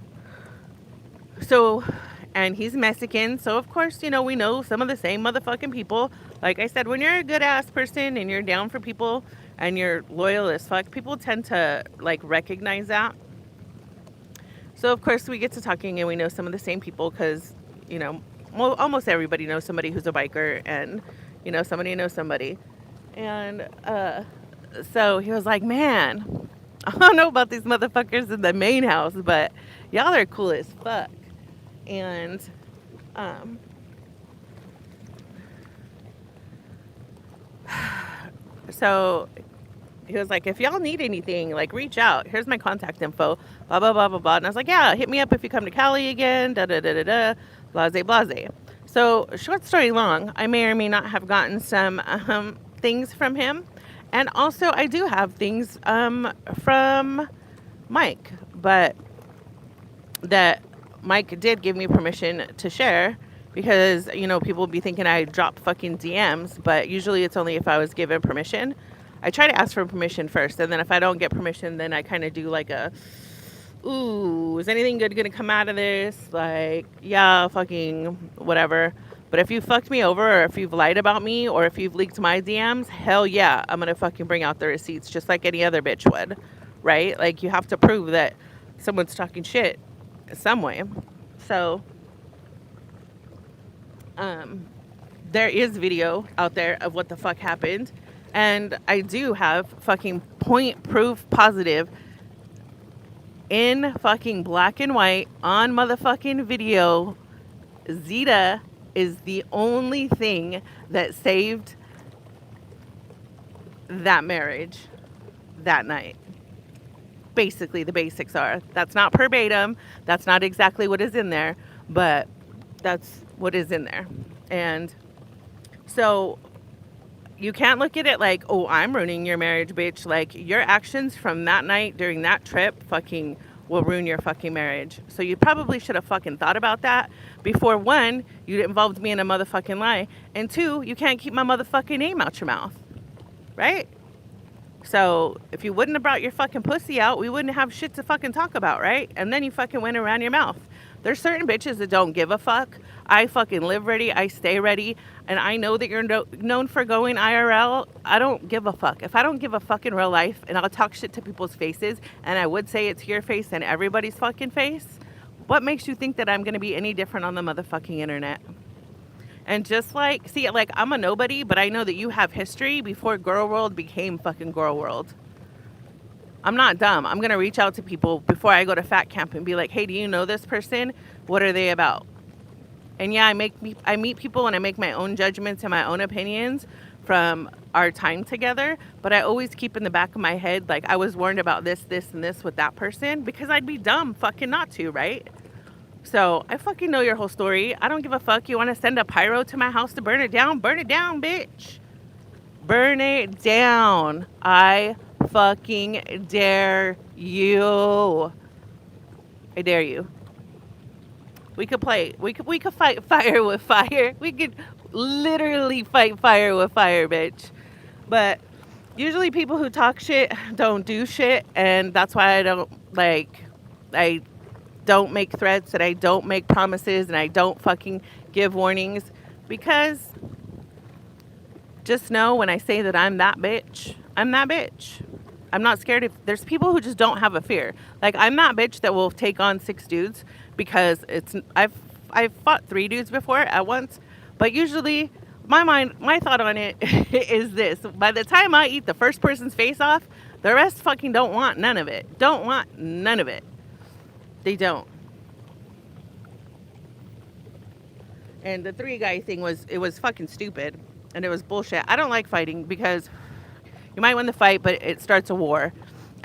and he's Mexican, so of course, you know, we know some of the same motherfucking people. Like I said, when you're a good ass person and you're down for people and you're loyal as fuck, people tend to like recognize that. So of course we get to talking and we know some of the same people because, you know, well, almost everybody knows somebody who's a biker, and, you know, somebody knows somebody. And so he was like, man, I don't know about these motherfuckers in the main house, but y'all are cool as fuck. And so he was like, if y'all need anything, like, reach out. Here's my contact info, blah, blah, blah, blah, blah. And I was like, yeah, hit me up if you come to Cali again, da-da-da-da-da, blase, blase. So short story long, I may or may not have gotten some things from him. And also I do have things from Mike, but that Mike did give me permission to share because, you know, people be thinking I drop fucking DMs, but usually it's only if I was given permission. I try to ask for permission first, and then if I don't get permission, then I kind of do like ooh, is anything good gonna come out of this? Like, yeah, fucking whatever. But if you fucked me over, or if you've lied about me, or if you've leaked my DMs, hell yeah, I'm gonna fucking bring out the receipts just like any other bitch would, right? Like, you have to prove that someone's talking shit some way. So there is video out there of what the fuck happened, and I do have fucking point proof positive in fucking black and white on motherfucking video. Zita is the only thing that saved that marriage that night. Basically, the basics are, that's not verbatim, that's not exactly what is in there, but that's what is in there. And so you can't look at it like, oh, I'm ruining your marriage, bitch. Like, your actions from that night during that trip fucking will ruin your fucking marriage. So you probably should have fucking thought about that before, 1, you involved me in a motherfucking lie, and 2, you can't keep my motherfucking name out your mouth, right? So if you wouldn't have brought your fucking pussy out, we wouldn't have shit to fucking talk about, right? And then you fucking went around your mouth. There's certain bitches that don't give a fuck. I fucking live ready. I stay ready. And I know that you're known for going IRL. I don't give a fuck. If I don't give a fuck in real life, and I'll talk shit to people's faces, and I would say it to your face and everybody's fucking face, what makes you think that I'm going to be any different on the motherfucking internet? And just like, see, like, I'm a nobody, but I know that you have history before Girl World became fucking Girl World. I'm not dumb. I'm going to reach out to people before I go to Fat Camp and be like, hey, do you know this person? What are they about? And yeah, I meet people and I make my own judgments and my own opinions from our time together. But I always keep in the back of my head, like, I was warned about this, this, and this with that person, because I'd be dumb fucking not to, right? So I fucking know your whole story. I don't give a fuck. You want to send a pyro to my house to burn it down? Burn it down, bitch. Burn it down. I fucking dare you. I dare you. We could play. We could fight fire with fire. We could literally fight fire with fire, bitch. But usually people who talk shit don't do shit, and that's why I don't make threats, and I don't make promises, and I don't fucking give warnings, because just know when I say that I'm that bitch, I'm that bitch. I'm not scared. If there's people who just don't have a fear, like I'm that bitch that will take on 6 dudes, because I've fought 3 dudes before at once, but usually my thought on it is this: by the time I eat the first person's face off, the rest fucking don't want none of it. Don't want none of it. They don't. And the 3 guy thing was fucking stupid, and it was bullshit. I don't like fighting, because you might win the fight, but it starts a war,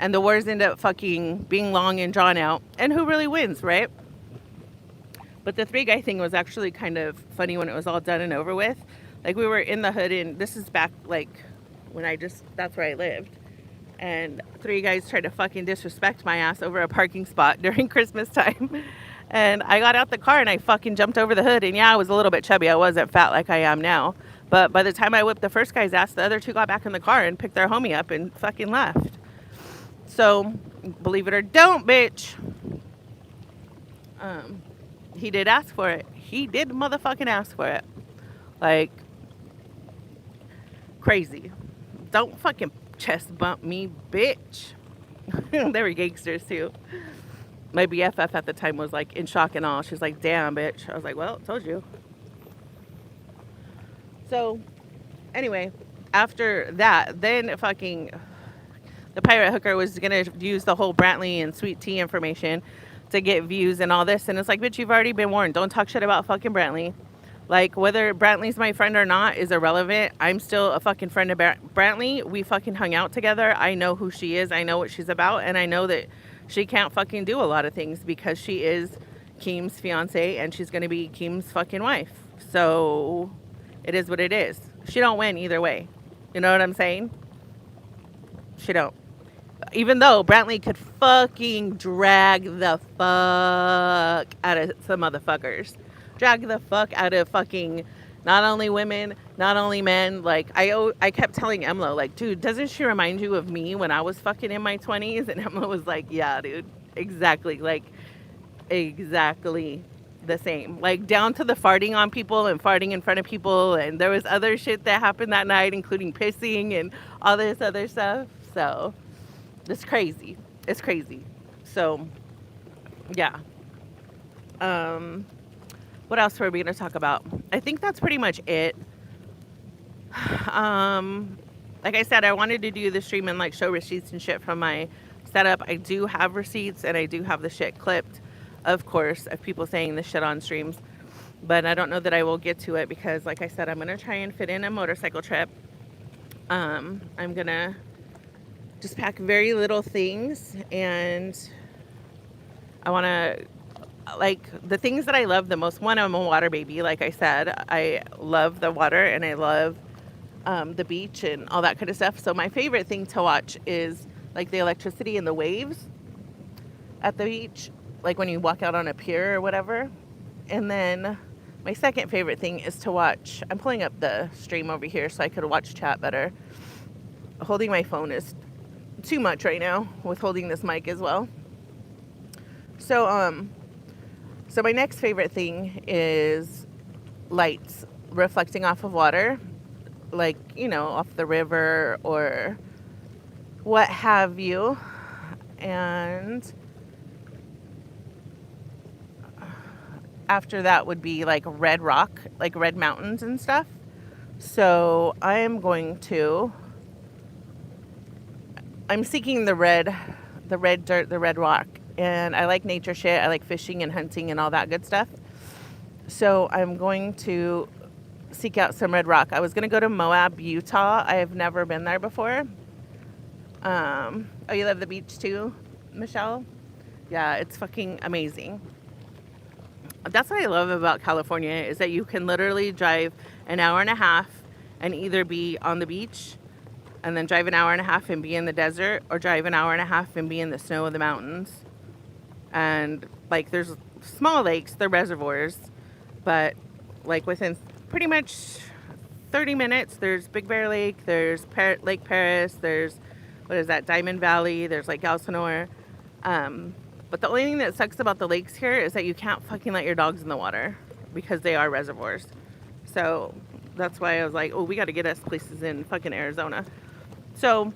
and the wars end up fucking being long and drawn out, and who really wins, right? But the 3 guy thing was actually kind of funny when it was all done and over with. Like, we were in the hood, and this is back like when that's where I lived, and 3 guys tried to fucking disrespect my ass over a parking spot during Christmas time. And I got out the car and I fucking jumped over the hood. And yeah, I was a little bit chubby. I wasn't fat like I am now. But by the time I whipped the first guy's ass, the other 2 got back in the car and picked their homie up and fucking left. So, believe it or don't, bitch. He did ask for it. He did motherfucking ask for it. Like, crazy. Don't fucking chest bump me, bitch. They were gangsters too. My BFF at the time was like in shock and awe. She's like, damn, bitch. I was like, well, told you. So, anyway, after that, then fucking the pirate hooker was going to use the whole Brantley and Sweet Tea information to get views and all this. And it's like, bitch, you've already been warned. Don't talk shit about fucking Brantley. Like, whether Brantley's my friend or not is irrelevant. I'm still a fucking friend of Brantley. We fucking hung out together. I know who she is. I know what she's about. And I know that she can't fucking do a lot of things, because she is Keem's fiance and she's going to be Keem's fucking wife. So it is what it is. She don't win either way. You know what I'm saying? She don't. Even though Brantley could fucking drag the fuck out of some motherfuckers. Drag the fuck out of fucking not only women, not only men. Like, I kept telling Emlo, like, dude, doesn't she remind you of me when I was fucking in my 20s? And Emlo was like, yeah, dude, exactly. Like, exactly the same. Like, down to the farting on people and farting in front of people. And there was other shit that happened that night, including pissing and all this other stuff. So, it's crazy. It's crazy. So, yeah. What else were we going to talk about? I think that's pretty much it. Like I said, I wanted to do the stream and like show receipts and shit from my setup. I do have receipts, and I do have the shit clipped, of course, of people saying this shit on streams. But I don't know that I will get to it, because like I said, I'm going to try and fit in a motorcycle trip. I'm going to just pack very little things, and I want to, like, the things that I love the most. One, I'm a water baby. Like I said, I love the water, and I love the beach and all that kind of stuff. So my favorite thing to watch is like the electricity and the waves at the beach, like when you walk out on a pier or whatever. And then my second favorite thing is to watch, I'm pulling up the stream over here so I could watch chat better. Holding my phone is too much right now with holding this mic as well. So so my next favorite thing is lights reflecting off of water, like, you know, off the river or what have you. And after that would be like red rock, like red mountains and stuff. So I'm seeking the red dirt, the red rock. And I like nature shit. I like fishing and hunting and all that good stuff. So I'm going to seek out some red rock. I was going to go to Moab, Utah. I have never been there before. Oh, you love the beach too, Michelle? Yeah, it's fucking amazing. That's what I love about California, is that you can literally drive an hour and a half and either be on the beach and then drive an hour and a half and be in the desert, or drive an hour and a half and be in the snow of the mountains. And like, there's small lakes, they're reservoirs, but like within pretty much 30 minutes, there's Big Bear Lake, there's Lake Paris, there's, what is that, Diamond Valley, there's Lake Elsinore. But the only thing that sucks about the lakes here is that you can't fucking let your dogs in the water because they are reservoirs. So that's why I was like, oh, we got to get us places in fucking Arizona. So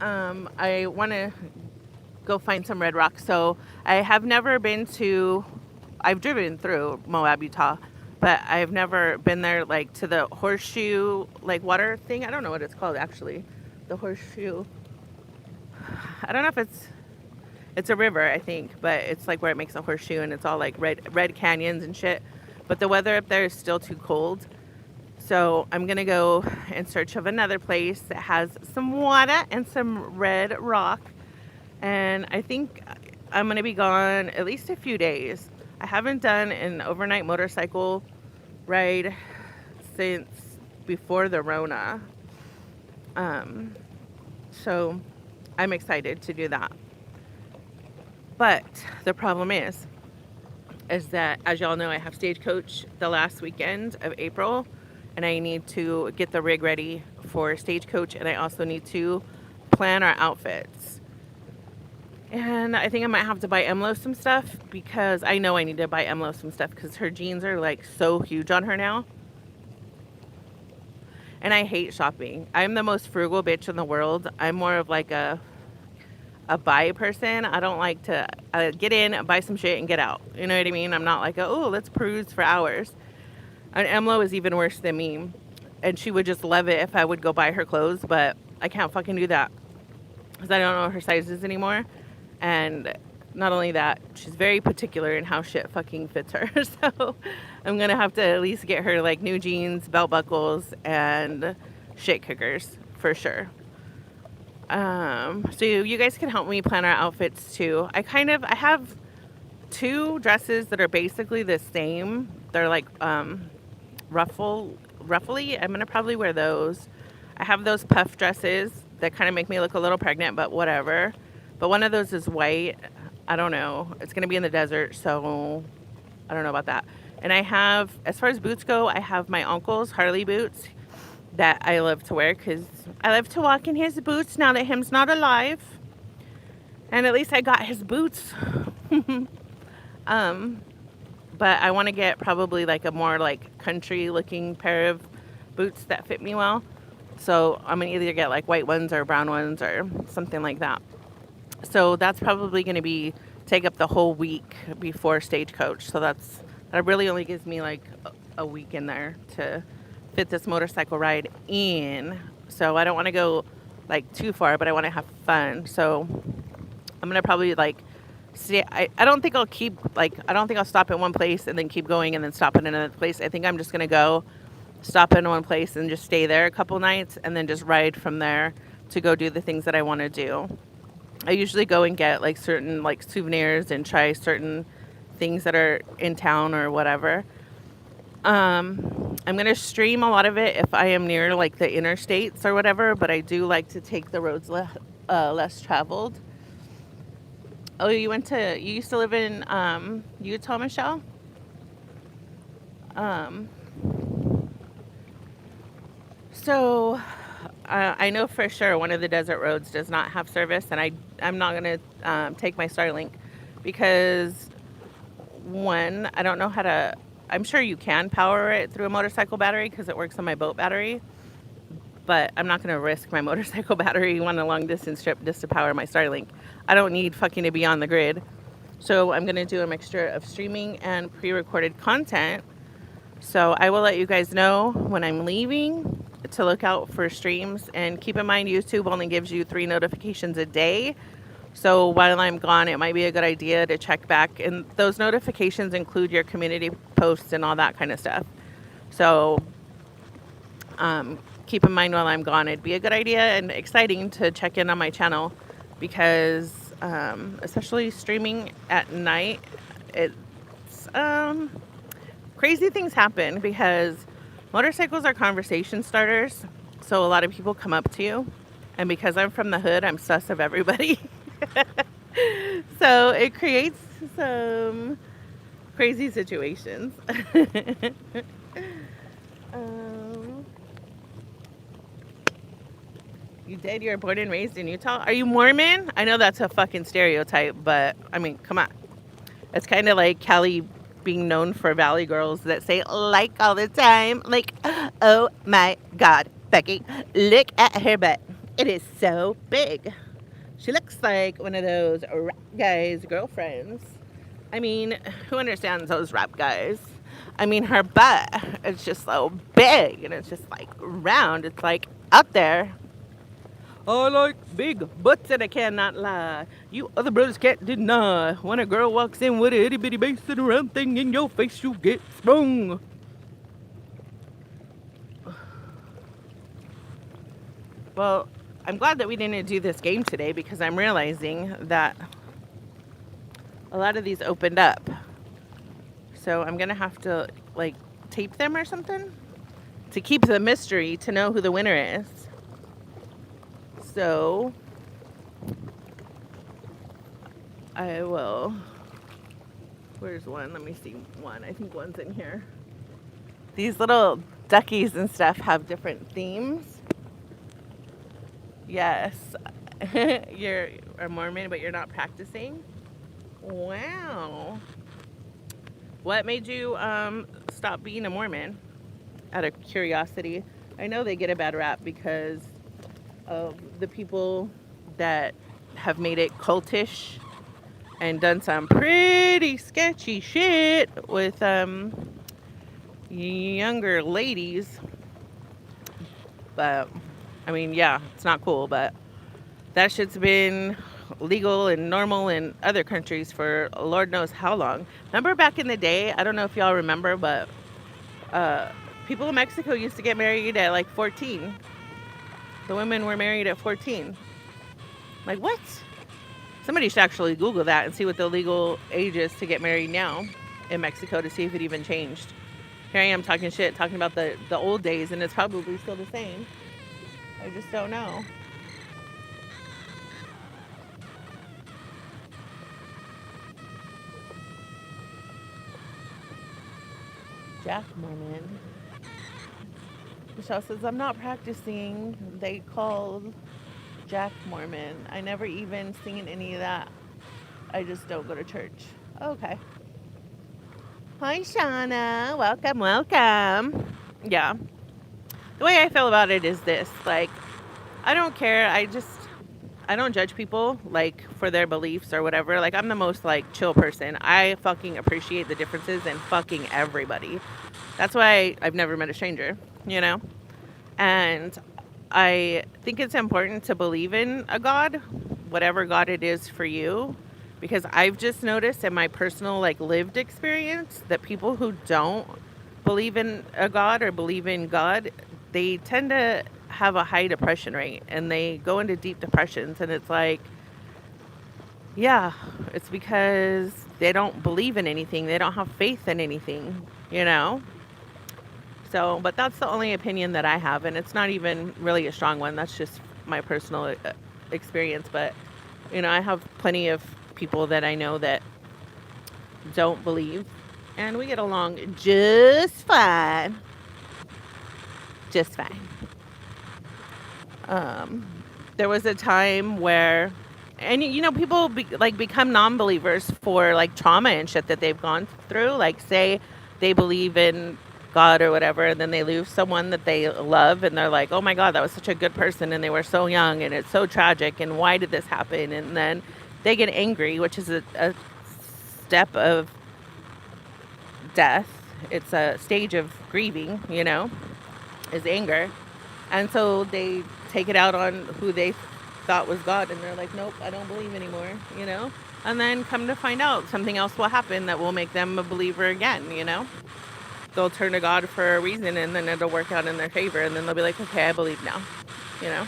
I want to go find some red rock. So I have never been to, I've driven through Moab, Utah, but I've never been there like to the horseshoe like water thing. I don't know what it's called actually. The horseshoe. I don't know if it's a river, I think, but it's like where it makes a horseshoe and it's all like red canyons and shit. But the weather up there is still too cold. So I'm going to go in search of another place that has some water and some red rock. And I think I'm going to be gone at least a few days. I haven't done an overnight motorcycle ride since before the Rona. So I'm excited to do that. But the problem is that, as y'all know, I have Stagecoach the last weekend of April, and I need to get the rig ready for Stagecoach, and I also need to plan our outfits. And I think I might have to buy Emlo some stuff, because I know I need to buy Emlo some stuff, because her jeans are like so huge on her now. And I hate shopping. I'm the most frugal bitch in the world. I'm more of like a buy person. I don't like to get in, buy some shit, and get out. You know what I mean? I'm not like, oh, let's peruse for hours. And Emlo is even worse than me. And she would just love it if I would go buy her clothes, but I can't fucking do that because I don't know her sizes anymore. And not only that, she's very particular in how shit fucking fits her. So I'm going to have to at least get her like new jeans, belt buckles, and shit kickers for sure. So you guys can help me plan our outfits too. I have two dresses that are basically the same. They're like ruffly. I'm gonna probably wear those. I have those puff dresses that kind of make me look a little pregnant, but whatever. But one of those is white. I don't know. It's gonna be in the desert, so I don't know about that. And I have, as far as boots go, I have my uncle's Harley boots that I love to wear because I love to walk in his boots now that him's not alive. And at least I got his boots. But I want to get probably like a more like country looking pair of boots that fit me well. So I'm going to either get like white ones or brown ones or something like that. So that's probably going to take up the whole week before Stagecoach. So that really only gives me like a week in there to fit this motorcycle ride in. So I don't want to go like too far, but I want to have fun. So I'm gonna probably like see. I don't think I'll stop at one place and then keep going and then stop at another place. I think I'm just gonna go stop in one place and just stay there a couple nights and then just ride from there to go do the things that I want to do. I usually go and get like certain like souvenirs and try certain things that are in town or whatever. I'm going to stream a lot of it if I am near like the interstates or whatever, but I do like to take the roads less traveled. Oh, you used to live in Utah, Michelle? So I know for sure one of the desert roads does not have service, and I'm not going to take my Starlink because, one, I don't know how to. I'm sure you can power it through a motorcycle battery because it works on my boat battery, but I'm not going to risk my motorcycle battery on a long distance trip just to power my Starlink. I don't need fucking to be on the grid. So I'm going to do a mixture of streaming and pre-recorded content. So I will let you guys know when I'm leaving to look out for streams, and keep in mind YouTube only gives you 3 notifications a day. So while I'm gone, it might be a good idea to check back. And those notifications include your community posts and all that kind of stuff. So keep in mind while I'm gone, it'd be a good idea and exciting to check in on my channel because especially streaming at night, it's crazy things happen because motorcycles are conversation starters. So a lot of people come up to you. And because I'm from the hood, I'm sus of everybody. So it creates some crazy situations. um, you did? You're born and raised in Utah? Are you Mormon? I know that's a fucking stereotype, but I mean, come on. It's kind of like Kelly being known for Valley girls that say like all the time. Like, oh my God, Becky, look at her butt. It is so big. She looks like one of those rap guys' girlfriends. I mean, who understands those rap guys? I mean, her butt, it's just so big and it's just like round. It's like out there. I like big butts and I cannot lie. You other brothers can't deny. When a girl walks in with a itty bitty bass and a round thing in your face, you get sprung. Well, I'm glad that we didn't do this game today because I'm realizing that a lot of these opened up. So I'm going to have to, like, tape them or something to keep the mystery to know who the winner is. So I will. Where's one? Let me see one. I think one's in here. These little duckies and stuff have different themes. Yes. You're a Mormon, but you're not practicing? Wow. What made you stop being a Mormon? Out of curiosity. I know they get a bad rap because of the people that have made it cultish and done some pretty sketchy shit with younger ladies. But I mean, yeah, it's not cool, but that shit's been legal and normal in other countries for Lord knows how long. Remember back in the day, I don't know if y'all remember, but people in Mexico used to get married at like 14. The women were married at 14. Like, what? Somebody should actually Google that and see what the legal age is to get married now in Mexico to see if it even changed. Here I am talking shit, talking about the old days, and it's probably still the same. I just don't know. Jack Mormon. Michelle says, I'm not practicing. They called Jack Mormon. I never even seen any of that. I just don't go to church. Okay. Hi, Shauna. Welcome, welcome. Yeah. The way I feel about it is this. Like, I don't care. I don't judge people, like, for their beliefs or whatever. Like, I'm the most, like, chill person. I fucking appreciate the differences in fucking everybody. That's why I've never met a stranger, you know? And I think it's important to believe in a God, whatever God it is for you. Because I've just noticed in my personal, like, lived experience that people who don't believe in a God or believe in God, they tend to have a high depression rate and they go into deep depressions. And it's like, yeah, it's because they don't believe in anything. They don't have faith in anything, you know? So, but that's the only opinion that I have. And it's not even really a strong one. That's just my personal experience. But, you know, I have plenty of people that I know that don't believe, and we get along just fine. Just fine. There was a time where, and you know, people become non-believers for like trauma and shit that they've gone through. Like, say they believe in God or whatever, and then they lose someone that they love, and they're like, oh my God, that was such a good person, and they were so young, and it's so tragic, and why did this happen? And then they get angry, which is a step of death. It's a stage of grieving, you know, is anger. And so they take it out on who they thought was God, and they're like, nope, I don't believe anymore, you know? And then come to find out something else will happen that will make them a believer again, you know? They'll turn to God for a reason, and then it'll work out in their favor, and then they'll be like, okay, I believe now, you know?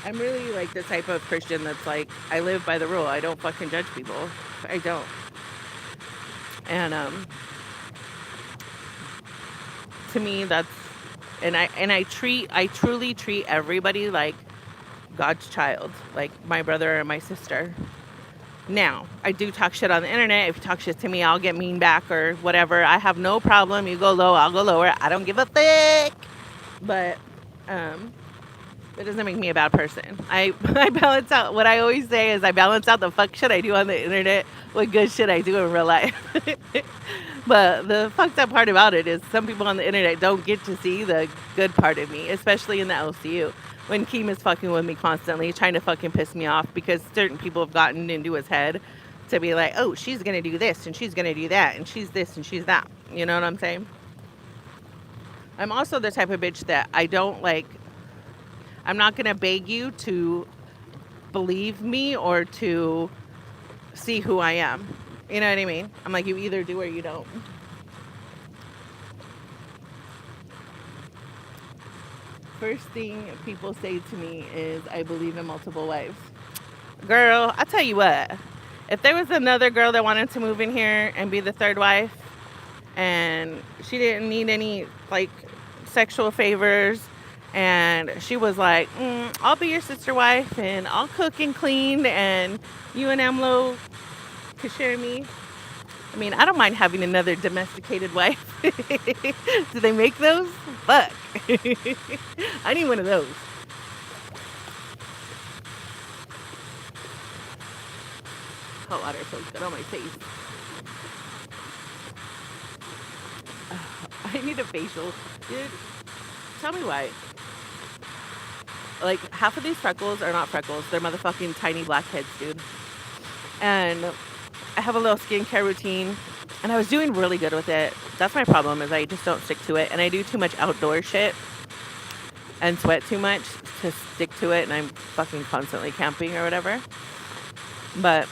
I'm really like the type of Christian that's like, I live by the rule. I don't fucking judge people. I don't. And to me, that's, and I truly treat everybody like God's child, like my brother and my sister. Now, I do talk shit on the internet. If you talk shit to me, I'll get mean back or whatever. I have no problem. You go low, I'll go lower. I don't give a fuck. But it doesn't make me a bad person. I balance out. What I always say is I balance out the fuck shit I do on the internet with good shit I do in real life. But the fucked up part about it is some people on the internet don't get to see the good part of me, especially in the LCU. When Keem is fucking with me constantly, trying to fucking piss me off because certain people have gotten into his head to be like, oh, she's going to do this and she's going to do that and she's this and she's that. You know what I'm saying? I'm also the type of bitch that I don't like. I'm not going to beg you to believe me or to see who I am. You know what I mean? I'm like, you either do or you don't. First thing people say to me is, I believe in multiple wives. Girl, I tell you what. If there was another girl that wanted to move in here and be the third wife, and she didn't need any, like, sexual favors, and she was like, I'll be your sister wife, and I'll cook and clean, and you and Amlo could share me. I mean, I don't mind having another domesticated wife. Do they make those? Fuck. I need one of those. Hot water feels good on my face. I need a facial. Dude, tell me why. Like, half of these freckles are not freckles. They're motherfucking tiny blackheads, dude. And I have a little skincare routine, and I was doing really good with it. That's my problem, is I just don't stick to it, and I do too much outdoor shit and sweat too much to stick to it, and I'm fucking constantly camping or whatever. But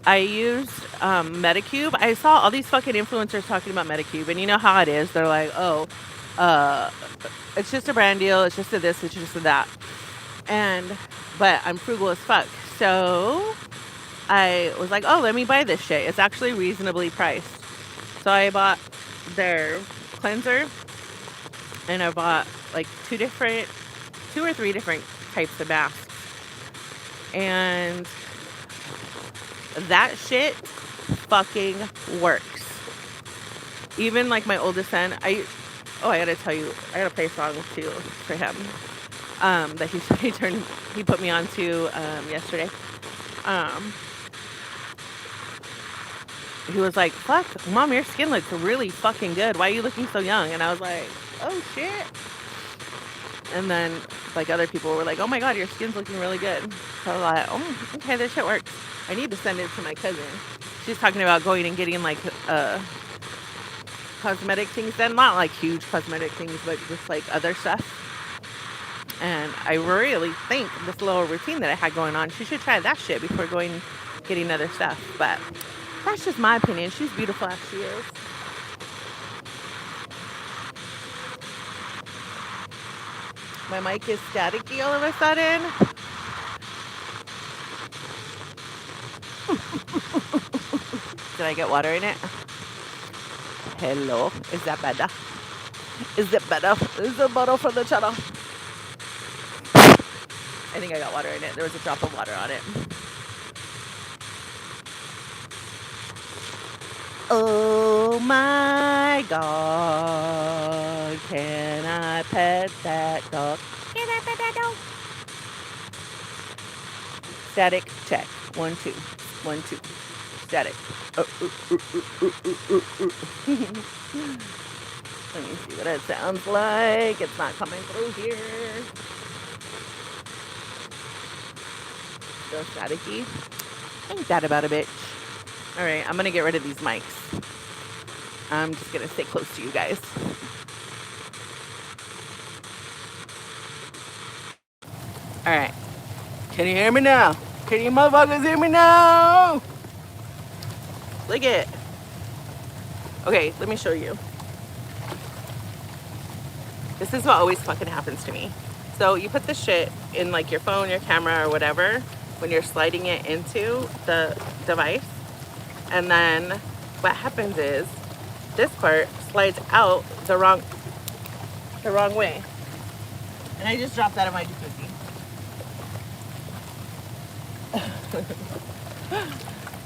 I used Medicube. I saw all these fucking influencers talking about Medicube, and you know how it is. They're like, oh, it's just a brand deal. It's just a this. It's just a that. But I'm frugal as fuck. So I was like, oh, let me buy this shit. It's actually reasonably priced. So I bought their cleanser, and I bought like two or three different types of masks. And that shit fucking works. Even like my oldest son, I gotta tell you, I gotta play a song too for him. That he put me on to yesterday. He was like, fuck, Mom, your skin looks really fucking good. Why are you looking so young? And I was like, oh shit. And then like other people were like, oh my God, your skin's looking really good. So I was like, oh, okay, this shit works. I need to send it to my cousin. She's talking about going and getting like cosmetic things done. Not like huge cosmetic things, but just like other stuff. And I really think this little routine that I had going on, she should try that shit before getting other stuff. But that's just my opinion. She's beautiful as she is. My mic is staticky all of a sudden. Did I get water in it? Hello. Is that better? Is it better? Is it better for the channel? I think I got water in it. There was a drop of water on it. Oh my God. Can I pet that dog? Can I pet that dog? Static check. 1, 2. 1, 2. Static. Let me see what it sounds like. It's not coming through here. Still staticky. Ain't that about a bitch? Alright, I'm going to get rid of these mics. I'm just going to stay close to you guys. Alright. Can you hear me now? Can you motherfuckers hear me now? Look it. Okay, let me show you. This is what always fucking happens to me. So you put the shit in like your phone, your camera, or whatever when you're sliding it into the device. And then what happens is this part slides out the wrong way. And I just dropped that in my jacuzzi.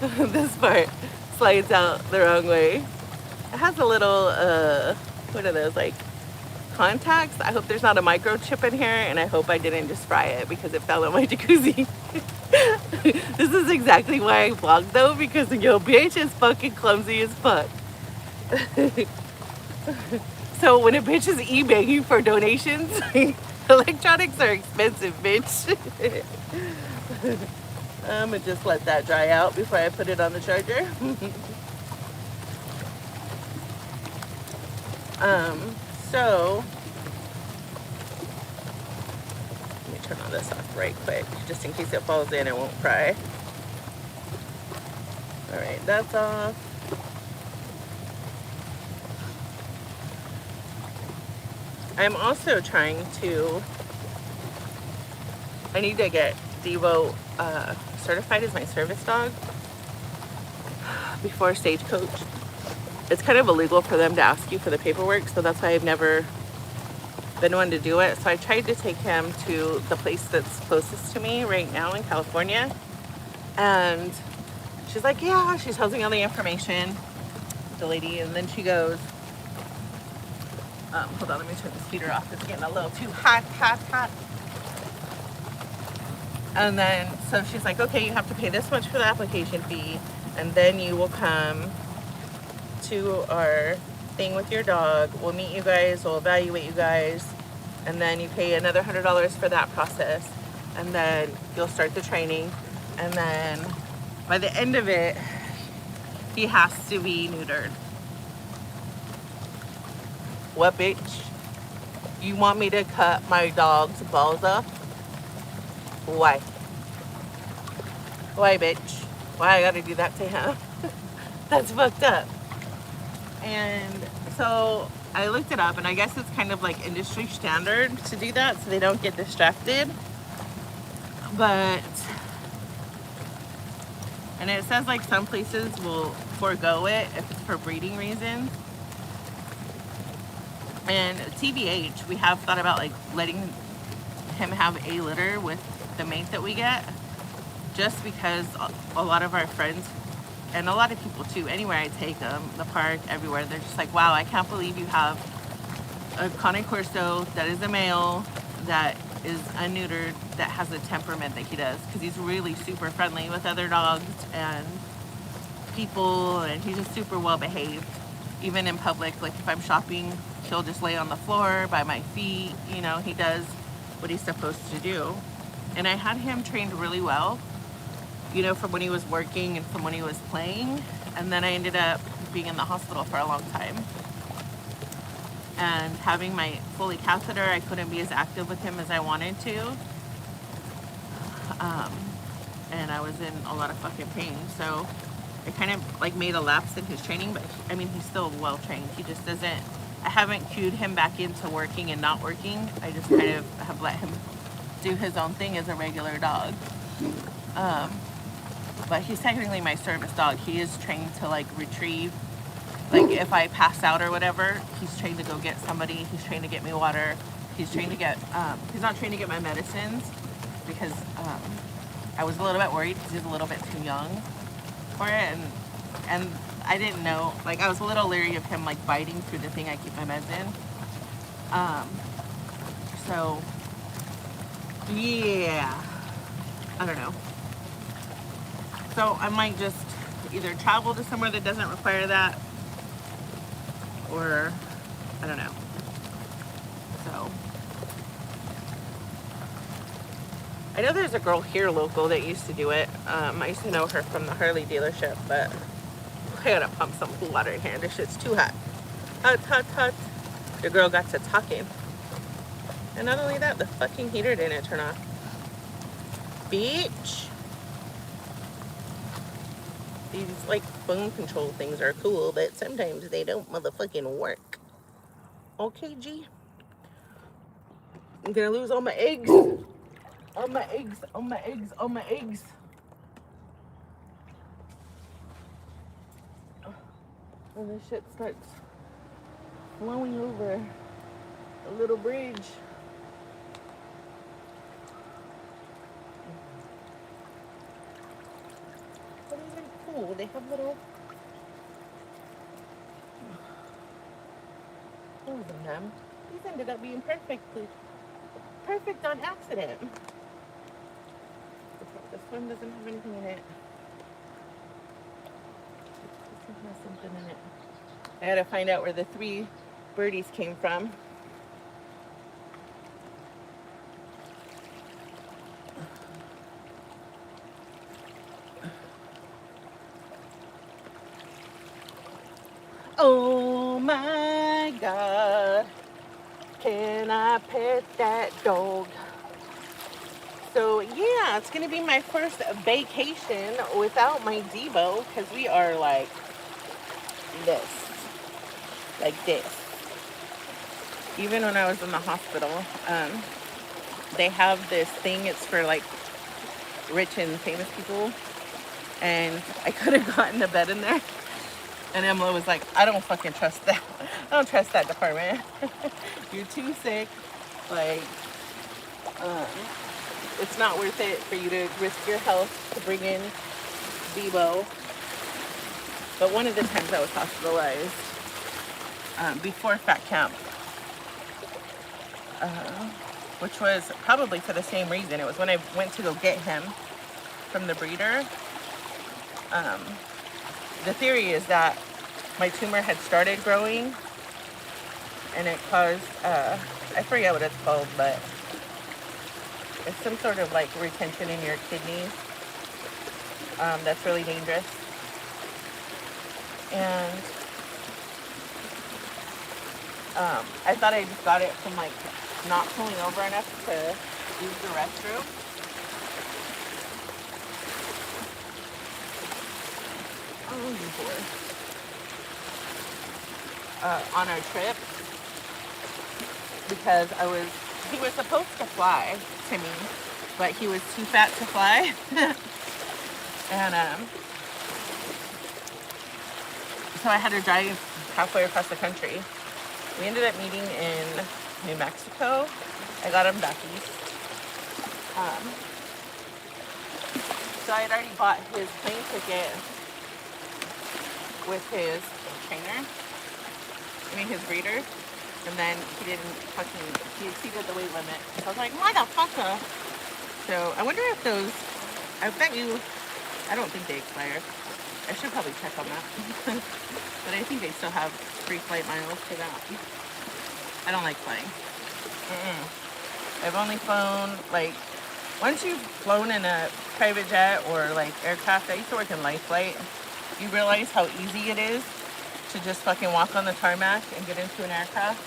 This part slides out the wrong way. It has a little, what are those, like, contacts? I hope there's not a microchip in here, and I hope I didn't just fry it because it fell in my jacuzzi. This is exactly why I vlog, though, because your bitch is fucking clumsy as fuck. So when a bitch is eBaying for donations, electronics are expensive, bitch. I'm gonna just let that dry out before I put it on the charger. So let me turn all this off right quick, just in case it falls in, it won't fry. All right, that's off. I'm also trying to, I need to get Devo certified as my service dog before Stagecoach. It's kind of illegal for them to ask you for the paperwork, so that's why I've never been one to do it. So I tried to take him to the place that's closest to me right now in California, and she's like, yeah, she tells me all the information, the lady, and then she goes, hold on, let me turn this heater off, it's getting a little too hot. And then, so she's like, okay, you have to pay this much for the application fee, and then you will come to our thing with your dog. We'll meet you guys, we'll evaluate you guys, and then you pay another $100 for that process, and then you'll start the training, and then by the end of it, he has to be neutered. What, bitch? You want me to cut my dog's balls off? Why? Why, bitch? Why I gotta do that to him? That's fucked up. And so I looked it up, and I guess it's kind of like industry standard to do that so they don't get distracted. But, and it says like some places will forego it if it's for breeding reasons. And TBH, we have thought about like letting him have a litter with the mate that we get, just because a lot of our friends and a lot of people too, anywhere I take them, the park, everywhere, they're just like, wow, I can't believe you have a Cane Corso that is a male, that is unneutered, that has the temperament that he does, because he's really super friendly with other dogs and people, and he's just super well behaved, even in public. Like if I'm shopping, he'll just lay on the floor by my feet, you know, he does what he's supposed to do. And I had him trained really well, you know, from when he was working and from when he was playing. And then I ended up being in the hospital for a long time. And having my Foley catheter, I couldn't be as active with him as I wanted to. And I was in a lot of fucking pain. So I kind of like made a lapse in his training, but I mean, he's still well trained. He just doesn't, I haven't cued him back into working and not working. I just kind of have let him do his own thing as a regular dog. But he's technically my service dog. He is trained to like retrieve, like if I pass out or whatever, he's trained to go get somebody. He's trained to get me water. He's trained to get, he's not trained to get my medicines because I was a little bit worried because he's a little bit too young for it. And I didn't know, like I was a little leery of him like biting through the thing I keep my meds in. So yeah, I don't know. So I might just either travel to somewhere that doesn't require that, or I don't know. So I know there's a girl here local that used to do it. I used to know her from the Harley dealership, but I gotta pump some cool water in here. This shit's too hot. Hot. The girl got to talking. And not only that, the fucking heater didn't turn off. Bitch. These like phone control things are cool, but sometimes they don't motherfucking work. Okay, G. I'm gonna lose all my eggs. All my eggs. When this shit starts flowing over a little bridge. What is it? Oh, they have little holes in them. These ended up being perfect on accident. This one doesn't have anything in it. This one has something in it. I had to find out where the 3 birdies came from. Oh my God, can I pet that dog? So yeah, it's gonna be my first vacation without my Debo, because we are like this. Even when I was in the hospital, they have this thing, it's for like rich and famous people, and I could have gotten a bed in there. And Emma was like, I don't fucking trust that. I don't trust that department. You're too sick. Like, it's not worth it for you to risk your health to bring in Debo. But one of the times I was hospitalized, before Fat Camp, which was probably for the same reason. It was when I went to go get him from the breeder. The theory is that my tumor had started growing, and it caused, I forget what it's called, but it's some sort of like retention in your kidneys that's really dangerous. And I thought I just got it from like not pulling over enough to use the restroom. Oh, you boy. On our trip, because he was supposed to fly to me, but he was too fat to fly. And so I had to drive halfway across the country. We ended up meeting in New Mexico. I got him back east. So I had already bought his plane ticket with his trainer. His breeder, and then he exceeded the weight limit. So I was like, motherfucker. So I wonder if those, I don't think they expire. I should probably check on that. But I think they still have free flight miles for that. I don't like flying. I've only flown, like, once you've flown in a private jet or like aircraft, I used to work in life flight, you realize how easy it is to just fucking walk on the tarmac and get into an aircraft.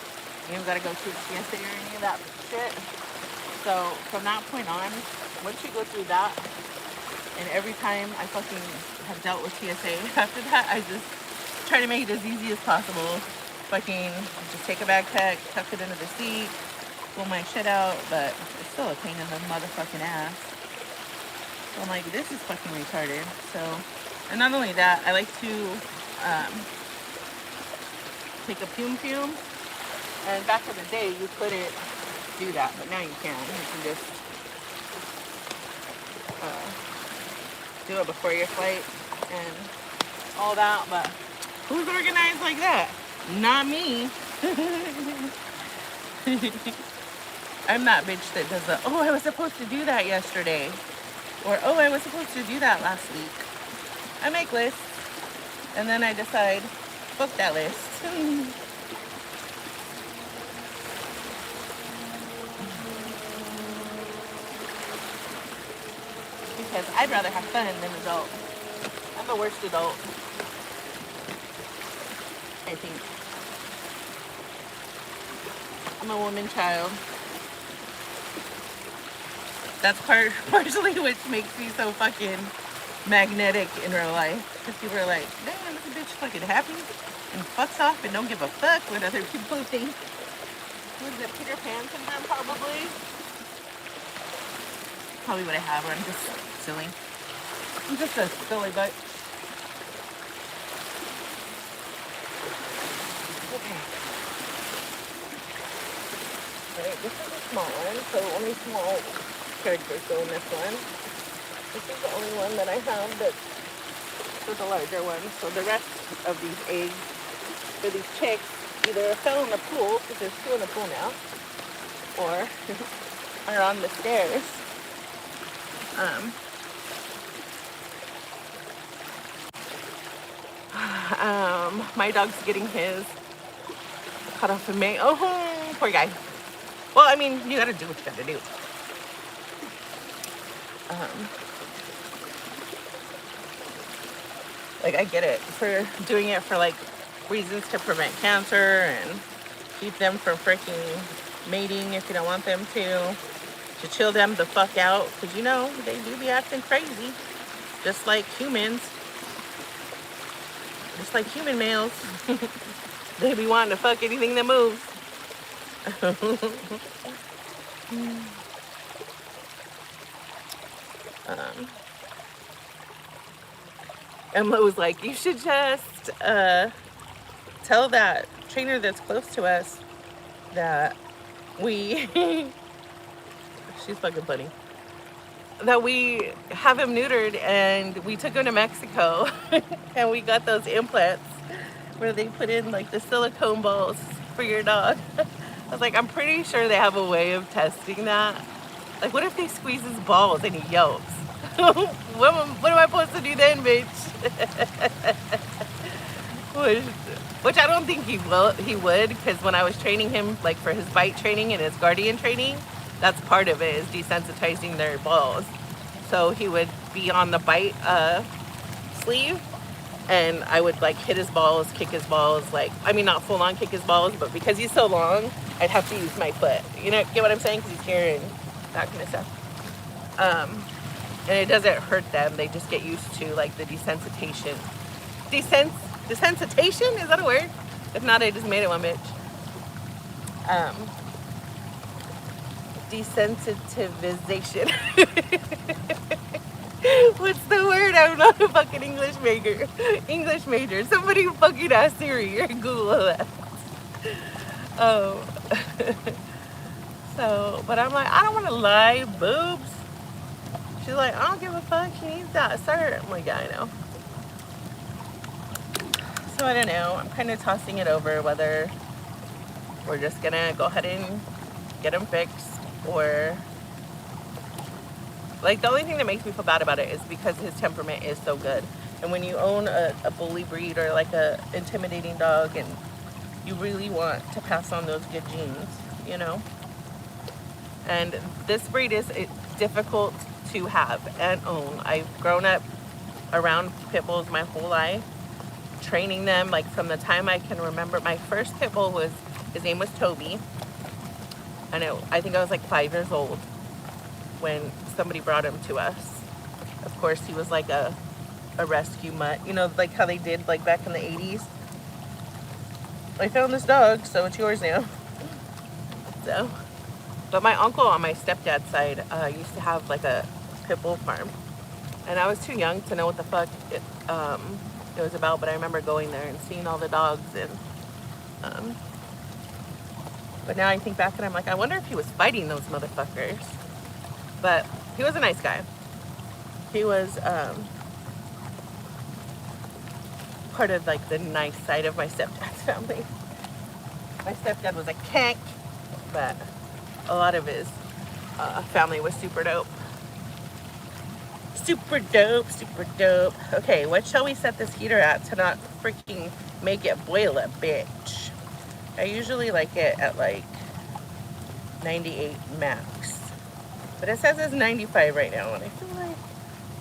You don't gotta go through TSA or any of that shit. So from that point on, once you go through that, and every time I fucking have dealt with TSA after that, I just try to make it as easy as possible. Fucking just take a backpack, tuck it into the seat, pull my shit out, but it's still a pain in the motherfucking ass. So I'm like, this is fucking retarded. So, and not only that, I like to take a fume, and back in the day you couldn't do that, but now you can. You can just do it before your flight and all that. But who's organized like that? Not me. I'm that bitch that does the, oh, I was supposed to do that yesterday, or oh, I was supposed to do that last week. I make lists and then I decide, fuck that list. Because I'd rather have fun than adult. I'm the worst adult, I think. I'm a woman child. That's partially which makes me so fucking magnetic in real life. Because people are like, damn, this bitch fucking happy and fucks off and don't give a fuck what other people think. Was it Peter Pan syndrome, probably? Probably what I have, or I'm just silly. I'm just a silly butt. Okay. Alright, this is a small one, so only small characters go in this one. This is the only one that I have that's for the larger ones. So the rest of these eggs for these chicks either fell in the pool, because there's 2 in the pool now, or are on the stairs. My dog's getting his cut off in May. Oh, poor guy. Well, I mean, you gotta do what you gotta do. Like, I get it for doing it for like reasons to prevent cancer and keep them from freaking mating if you don't want them to chill them the fuck out, because you know they do be acting crazy, just like humans, just like human males. They be wanting to fuck anything that moves. Emma was like, you should just tell that trainer that's close to us that we she's fucking funny, that we have him neutered, and we took him to Mexico and we got those implants where they put in like the silicone balls for your dog. I was like, I'm pretty sure they have a way of testing that. Like, what if they squeeze his balls and he yelps? what am I supposed to do then, bitch? Which I don't think he would, because when I was training him, like for his bite training and his guardian training, that's part of it, is desensitizing their balls. So he would be on the bite sleeve, and I would like hit his balls, kick his balls, like, I mean, not full on kick his balls, but because he's so long, I'd have to use my foot. You know, get what I'm saying? Because he's here and that kind of stuff. And it doesn't hurt them. They just get used to like the desensitization. Desensitization? Is that a word? If not, I just made it one, bitch. Desensitization. What's the word? I'm not a fucking English major. Somebody fucking ask Siri or Google that. Oh. So, but I'm like, I don't want to lie, boobs. She's like, I don't give a fuck, he needs that, sir. I'm like, yeah, I know. So I don't know. I'm kind of tossing it over whether we're just gonna go ahead and get him fixed, or like, the only thing that makes me feel bad about it is because his temperament is so good. And when you own a bully breed or like a intimidating dog, and you really want to pass on those good genes, you know. And this breed is difficult to have and own. I've grown up around pit bulls my whole life, training them like from the time I can remember. My first pit bull was, his name was Toby, and I think I was like 5 years old when somebody brought him to us. Of course, he was like a rescue mutt, you know, like how they did like back in the 80s. I found this dog, so it's yours now. So, but my uncle on my stepdad's side used to have like a pit bull farm, and I was too young to know what the fuck it was about, but I remember going there and seeing all the dogs, and but now I think back and I'm like, I wonder if he was fighting those motherfuckers. But he was a nice guy. He was part of like the nice side of my stepdad's family. My stepdad was a kank, but a lot of his family was super dope. Super dope, super dope. Okay, what shall we set this heater at to not freaking make it boil a bitch? I usually like it at like 98 max. But it says it's 95 right now, and I feel like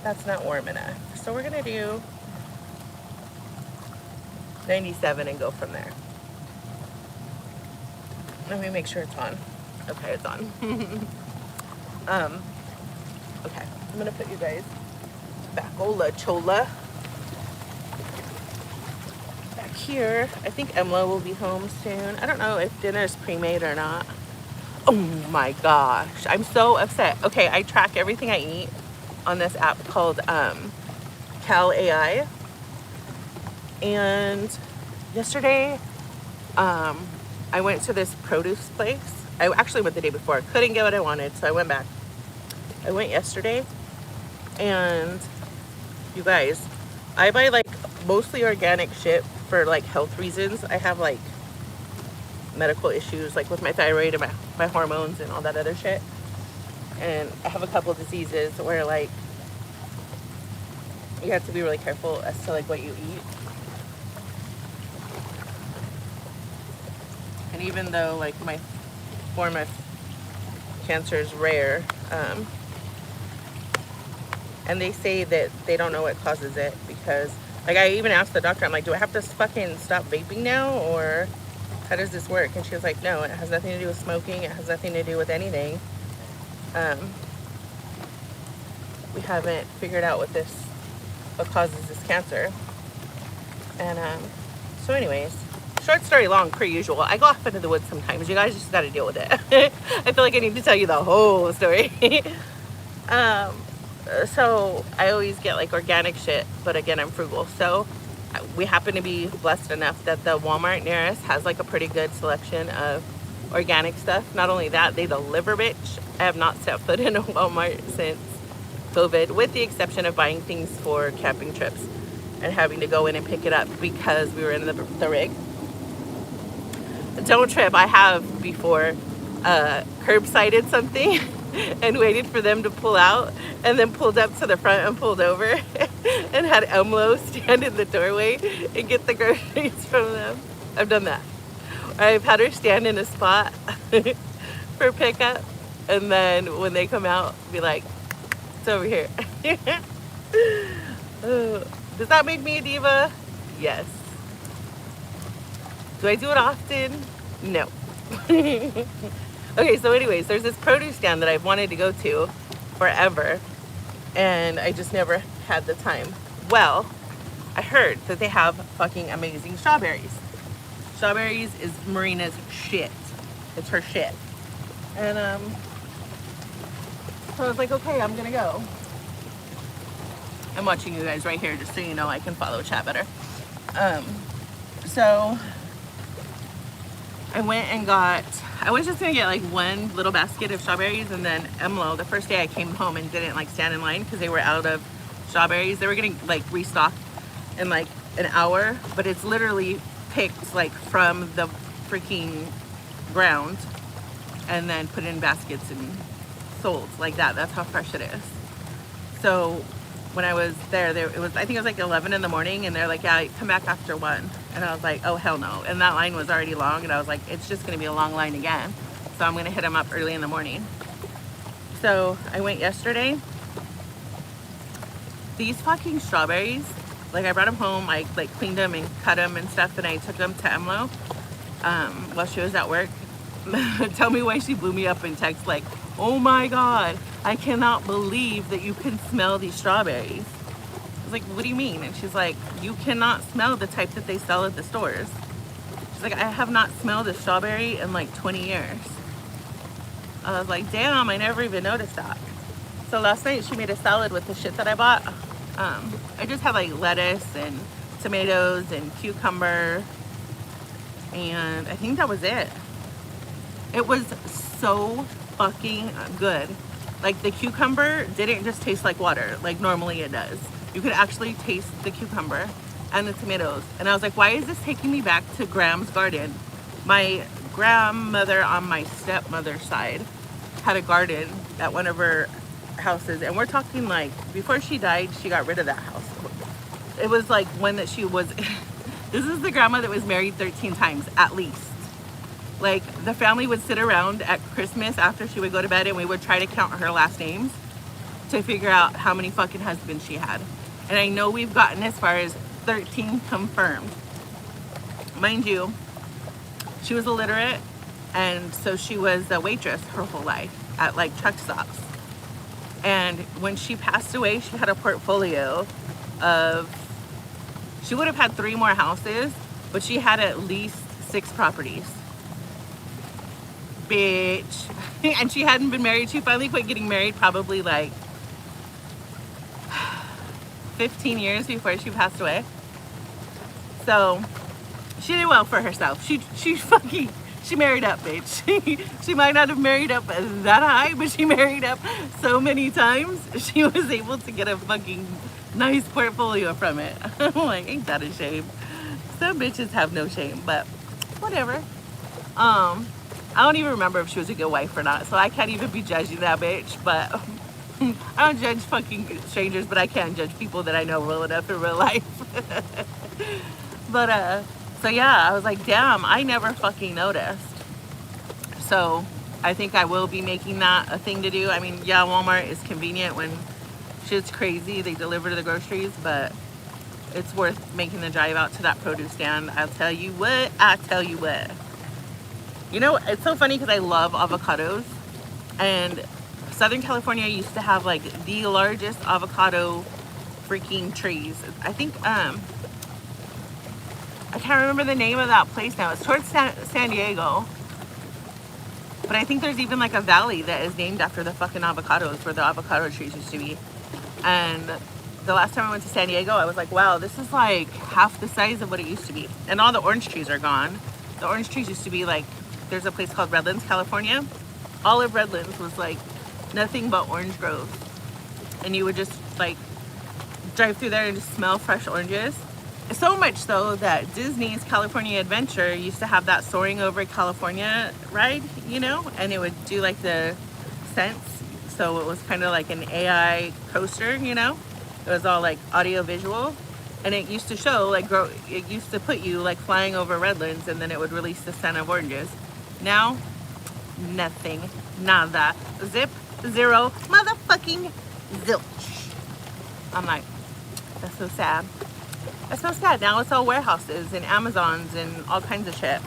that's not warm enough. So we're gonna do 97 and go from there. Let me make sure it's on. Okay, it's on. Okay, I'm gonna put you guys back, Ola Chola, back here. I think Emma will be home soon. I don't know if dinner's pre-made or not. Oh my gosh, I'm so upset. Okay, I track everything I eat on this app called Cal AI. And yesterday, I went to this produce place. I actually went the day before. I couldn't get what I wanted, so I went back. I went yesterday, and you guys, I buy like mostly organic shit for like health reasons. I have like medical issues like with my thyroid and my hormones and all that other shit. And I have a couple diseases where like you have to be really careful as to like what you eat. And even though like my form of cancer is rare, and they say that they don't know what causes it because like I even asked the doctor, I'm like, do I have to fucking stop vaping now or how does this work? And she was like, no, it has nothing to do with smoking. It has nothing to do with anything. We haven't figured out what causes this cancer. And so anyways, short story long per usual. I go off into the woods sometimes. You guys just got to deal with it. I feel like I need to tell you the whole story. So I always get like organic shit, but again, I'm frugal. So we happen to be blessed enough that the Walmart near us has like a pretty good selection of organic stuff. Not only that, they deliver, bitch. I have not stepped foot in a Walmart since COVID, with the exception of buying things for camping trips and having to go in and pick it up because we were in the rig. Don't trip. I have before curbsided something and waited for them to pull out and then pulled up to the front and pulled over and had Emlo stand in the doorway and get the groceries from them. I've done that. Or I've had her stand in a spot for pickup and then when they come out, be like, it's over here. Does that make me a diva? Yes. Do I do it often? No. Okay, so anyways, there's this produce stand that I've wanted to go to forever, and I just never had the time. Well, I heard that they have fucking amazing strawberries. Strawberries is Marina's shit. It's her shit. And so I was like, okay, I'm gonna go. I'm watching you guys right here just so you know I can follow chat better. So I was just gonna get like one little basket of strawberries, and then Emlo, the first day I came home and didn't like stand in line because they were out of strawberries. They were getting like restocked in like an hour, but it's literally picked like from the freaking ground and then put in baskets and sold like that. That's how fresh it is. So when I was there, I think it was like 11 in the morning, and they're like, yeah, come back after 1. And I was like, oh, hell no. And that line was already long, and I was like, it's just gonna be a long line again. So I'm gonna hit them up early in the morning. So I went yesterday. These fucking strawberries, like I brought them home, I like cleaned them and cut them and stuff, and I took them to Emlo while she was at work. Tell me why she blew me up in text like, oh my God, I cannot believe that you can smell these strawberries. I was like, what do you mean? And she's like, you cannot smell the type that they sell at the stores. She's like, I have not smelled a strawberry in like 20 years. I was like, damn, I never even noticed that. So last night she made a salad with the shit that I bought. I just had like lettuce and tomatoes and cucumber, and I think that was it. It was so fucking good. Like the cucumber didn't just taste like water like normally it does. You could actually taste the cucumber and the tomatoes. And I was like, why is this taking me back to Graham's garden? My grandmother on my stepmother's side had a garden at one of her houses, and we're talking like before she died, she got rid of that house. It was like one that she was this is the grandma that was married 13 times at least. Like the family would sit around at Christmas after she would go to bed, and we would try to count her last names to figure out how many fucking husbands she had. And I know we've gotten as far as 13 confirmed. Mind you, she was illiterate, and so she was a waitress her whole life at like truck stops. And when she passed away, she had a portfolio of, she would have had 3 more houses, but she had at least 6 properties. Bitch. And she hadn't been married. She finally quit getting married probably like 15 years before she passed away. So she did well for herself. She married up, bitch. She might not have married up that high, but she married up so many times. She was able to get a fucking nice portfolio from it. I'm like, ain't that a shame? Some bitches have no shame, but whatever. I don't even remember if she was a good wife or not, so I can't even be judging that bitch. But I don't judge fucking strangers, but I can judge people that I know well enough in real life. But so yeah, I was like, damn, I never fucking noticed. So I think I will be making that a thing to do. I mean, yeah, Walmart is convenient when shit's crazy. They deliver to the groceries, but it's worth making the drive out to that produce stand. I'll tell you what, I tell you what. You know, it's so funny because I love avocados, and Southern California used to have like the largest avocado freaking trees. I think I can't remember the name of that place now. It's towards San Diego. But I think there's even like a valley that is named after the fucking avocados where the avocado trees used to be. And the last time I went to San Diego, I was like, wow, this is like half the size of what it used to be. And all the orange trees are gone. The orange trees used to be like, there's a place called Redlands, California. All of Redlands was like nothing but orange groves. And you would just like drive through there and just smell fresh oranges. So much so that Disney's California Adventure used to have that soaring over California ride, you know, and it would do like the scents. So it was kind of like an AI coaster, you know. It was all like audio visual, and it used to show like it used to put you like flying over Redlands, and then it would release the scent of oranges. Now, nothing, nada, zip, zero, motherfucking zilch. I'm like, that's so sad. That's so sad. Now it's all warehouses and Amazons and all kinds of shit.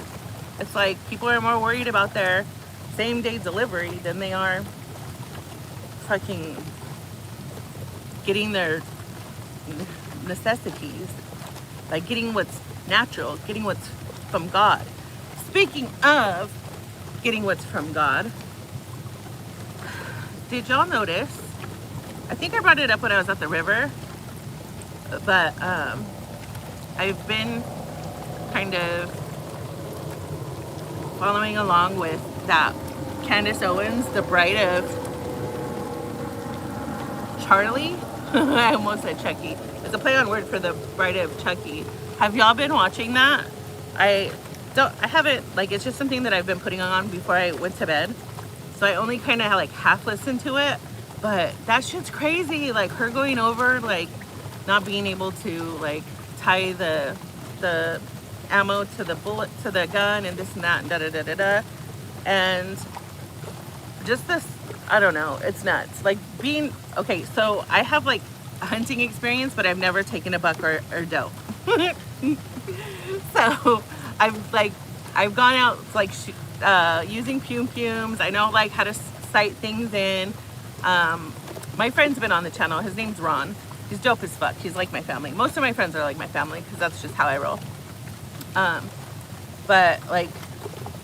It's like people are more worried about their same day delivery than they are fucking getting their necessities. Like getting what's natural, getting what's from God. Speaking of getting what's from God, did y'all notice? I think I brought it up when I was at the river, but I've been kind of following along with that Candace Owens, the bride of Charlie. I almost said Chucky. It's a play on word for the bride of Chucky. Have y'all been watching that? I haven't, like, it's just something that I've been putting on before I went to bed. So I only kind of like half listened to it, but that shit's crazy. Like her going over, like not being able to like tie the ammo to the bullet to the gun and this and that and da da da da da, and just this, I don't know, it's nuts. Like being okay, so I have like a hunting experience, but I've never taken a buck or doe. So I've gone out like using fumes. I know like how to sight things in. My friend's been on the channel. His name's Ron. He's dope as fuck. He's like my family. Most of my friends are like my family because that's just how I roll. But like,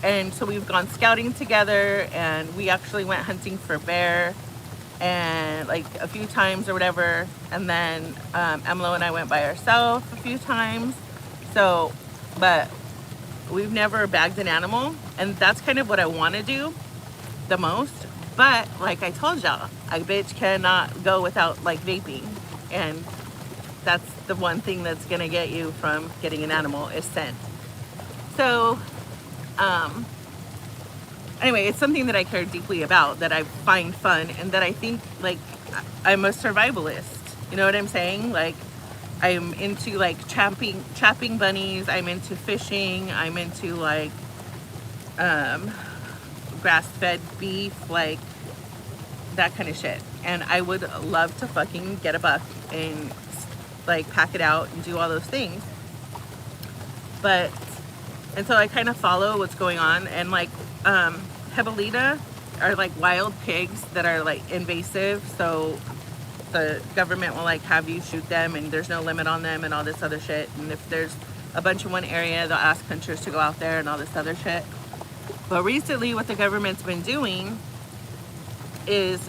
and so we've gone scouting together, and we actually went hunting for bear and like a few times or whatever. And then Emlo and I went by ourselves a few times. So, but we've never bagged an animal, and that's kind of what I want to do the most. But like I told y'all, a bitch cannot go without like vaping, and that's the one thing that's gonna get you from getting an animal is scent. So anyway, it's something that I care deeply about, that I find fun, and that I think like I'm a survivalist, you know what I'm saying? Like I'm into like trapping bunnies, I'm into fishing, I'm into like grass-fed beef, like that kind of shit. And I would love to fucking get a buck and like pack it out and do all those things. But, and so I kind of follow what's going on, and like Hebelita are like wild pigs that are like invasive, so the government will like have you shoot them, and there's no limit on them and all this other shit. And if there's a bunch in one area, they'll ask hunters to go out there and all this other shit. But recently what the government's been doing is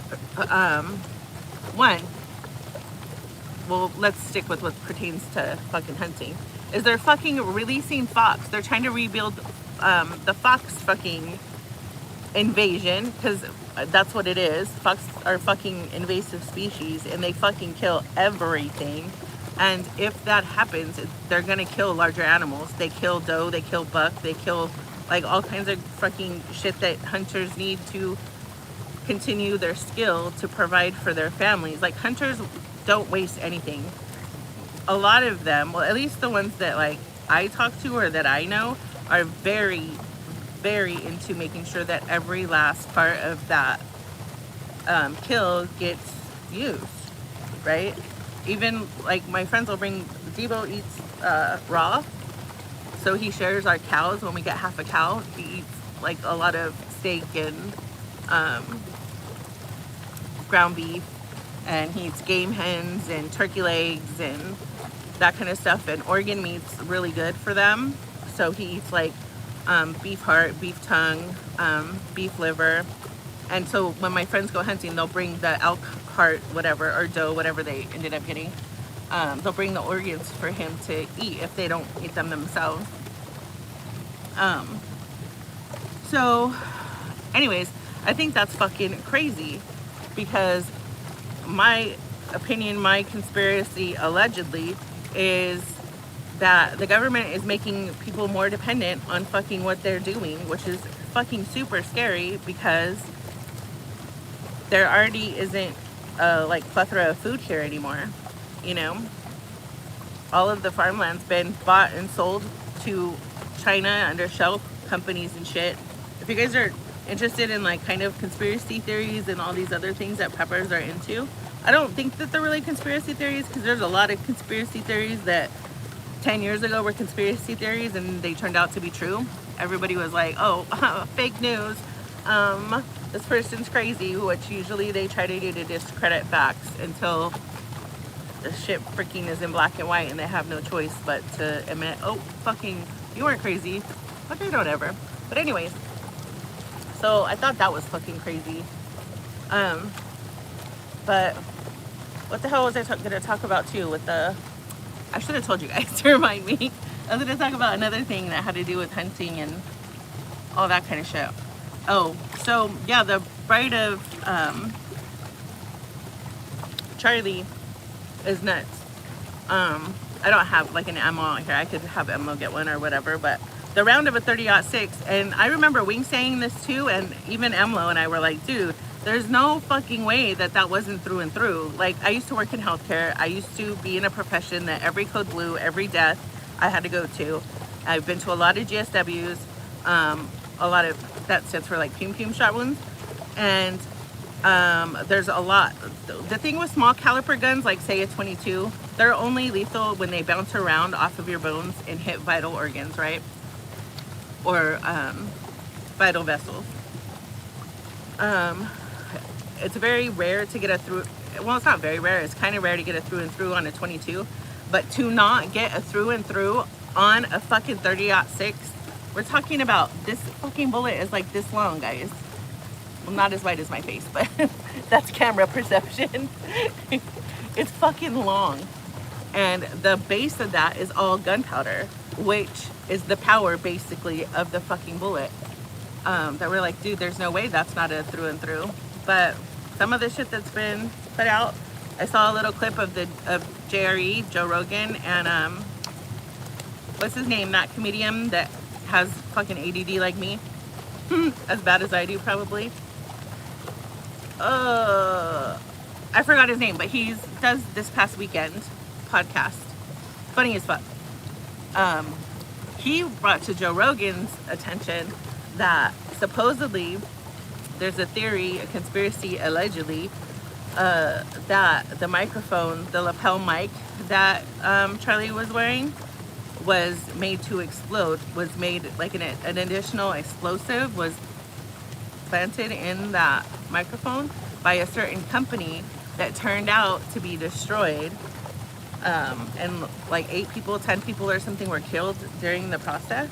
one, well, let's stick with what pertains to fucking hunting, is they're fucking releasing fox. They're trying to rebuild the fox fucking invasion, because that's what it is. Fox are fucking invasive species, and they fucking kill everything. And if that happens, they're gonna kill larger animals. They kill doe, they kill buck, they kill like all kinds of fucking shit that hunters need to continue their skill to provide for their families. Like, hunters don't waste anything. A lot of them, well, at least the ones that like I talk to or that I know, are very, very into making sure that every last part of that kill gets used, right? Even like my friends will bring, Debo eats raw, so he shares our cows. When we get half a cow, he eats like a lot of steak and ground beef, and he eats game hens and turkey legs and that kind of stuff. And organ meat's really good for them, so he eats like beef heart, beef tongue, beef liver. And so when my friends go hunting, they'll bring the elk heart, whatever, or doe, whatever they ended up getting. They'll bring the organs for him to eat if they don't eat them themselves. So anyways, I think that's fucking crazy, because my opinion, my conspiracy allegedly, is that the government is making people more dependent on fucking what they're doing, which is fucking super scary, because there already isn't a like plethora of food here anymore. You know, all of the farmland's been bought and sold to China under shell companies and shit. If you guys are interested in like kind of conspiracy theories and all these other things that preppers are into, I don't think that they're really conspiracy theories, because there's a lot of conspiracy theories that 10 years ago were conspiracy theories and they turned out to be true. Everybody was like, oh, fake news, this person's crazy, which usually they try to do to discredit facts until the shit freaking is in black and white and they have no choice but to admit, oh, fucking, you weren't crazy. Okay, don't ever. But anyways, so I thought that was fucking crazy. But what the hell was I gonna talk about too with the, I should have told you guys to remind me. I was gonna talk about another thing that had to do with hunting and all that kind of shit. Oh, so yeah, the bride of Charlie is nuts. I don't have like an ammo out here. I could have ammo get one or whatever, but the round of a 30-06, and I remember Wing saying this too, and even Emlo and I were like, dude, there's no fucking way that that wasn't through and through. Like, I used to work in healthcare. I used to be in a profession that every code blue, every death I had to go to. I've been to a lot of GSWs, a lot of, that stands for like pum shot wounds. And there's a lot. The thing with small caliber guns, like say a 22, they're only lethal when they bounce around off of your bones and hit vital organs, right? Or vital vessels. It's very rare to get a through, well, it's not very rare, it's kind of rare to get a through and through on a 22, but to not get a through and through on a fucking 30-06, we're talking about, this fucking bullet is like this long, guys. Well, not as wide as my face, but that's camera perception. It's fucking long. And the base of that is all gunpowder, which is the power basically of the fucking bullet. That we're like, dude, there's no way that's not a through and through. But some of the shit that's been put out, I saw a little clip of JRE, Joe Rogan, and what's his name, that comedian that has fucking ADD like me, as bad as I do probably. I forgot his name, but he does This Past Weekend podcast. Funny as fuck. He brought to Joe Rogan's attention that supposedly there's a theory, a conspiracy allegedly, that the microphone, the lapel mic that Charlie was wearing was made to explode, was made like an additional explosive was planted in that microphone by a certain company that turned out to be destroyed. And like 8 people, 10 people or something were killed during the process.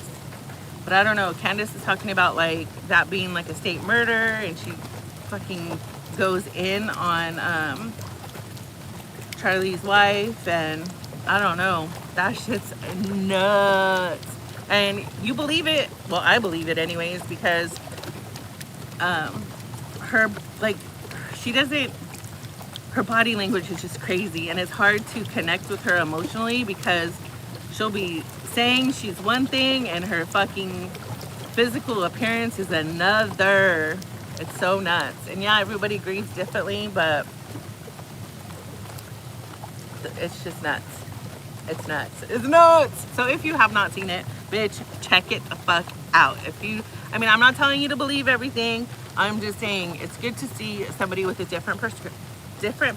But I don't know, Candace is talking about like that being like a state murder, and she fucking goes in on Charlie's wife, and I don't know, that shit's nuts. And you believe it, well, I believe it anyways, because her, like, she doesn't, her body language is just crazy, and it's hard to connect with her emotionally because she'll be saying she's one thing and her fucking physical appearance is another. It's so nuts. And yeah, everybody grieves differently, but it's just nuts. It's nuts. It's nuts. So if you have not seen it, bitch, check it the fuck out. If you, I mean, I'm not telling you to believe everything. I'm just saying it's good to see somebody with a different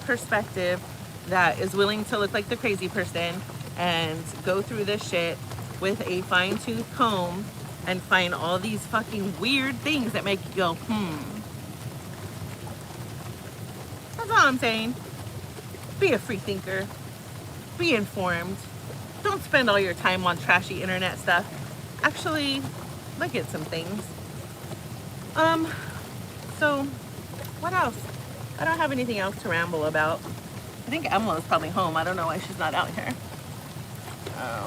perspective that is willing to look like the crazy person and go through this shit with a fine-tooth comb and find all these fucking weird things that make you go, That's all I'm saying. Be a free thinker. Be informed. Don't spend all your time on trashy internet stuff. Actually, look at some things. So what else? I don't have anything else to ramble about. I think Emma is probably home. I don't know why she's not out here.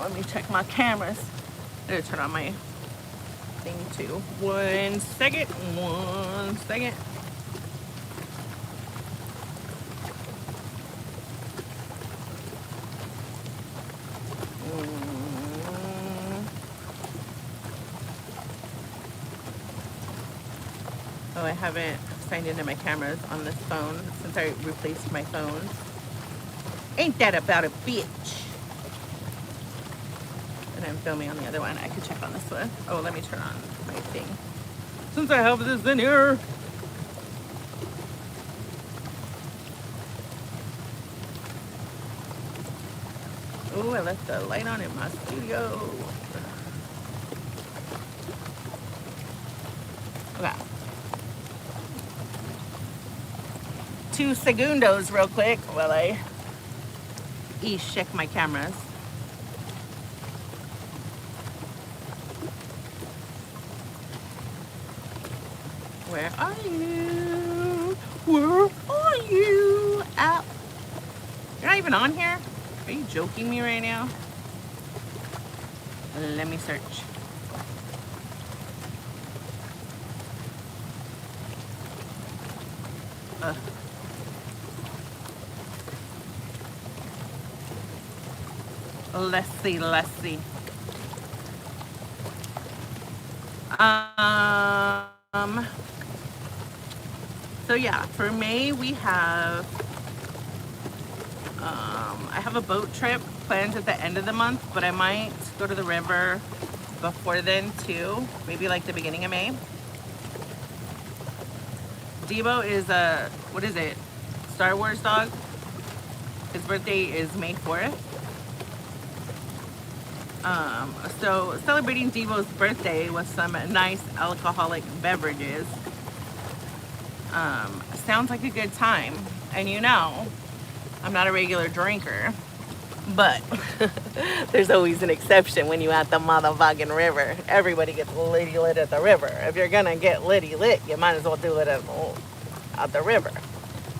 Let me check my cameras. I gotta turn on my thing too. 1 second. 1 second. Oh, I haven't signed into my cameras on this phone since I replaced my phone. Ain't that about a bitch? And I'm filming on the other one. I could check on this one. Oh, let me turn on my thing. Since I have this in here. Oh, I left the light on in my studio. Okay. 2 segundos real quick while I check my cameras. Where are you? Where are you? Out. You're not even on here? Are you joking me right now? Let me search. Let's see. So yeah, for May we have I have a boat trip planned at the end of the month, but I might go to the river before then too, maybe like the beginning of May. Debo is a, what is it, Star Wars dog. His birthday is May 4th. So celebrating Debo's birthday with some nice alcoholic beverages sounds like a good time. And you know, I'm not a regular drinker, but there's always an exception when you at the motherfucking river. Everybody gets litty lit at the river. If you're gonna get litty lit, you might as well do it at the river.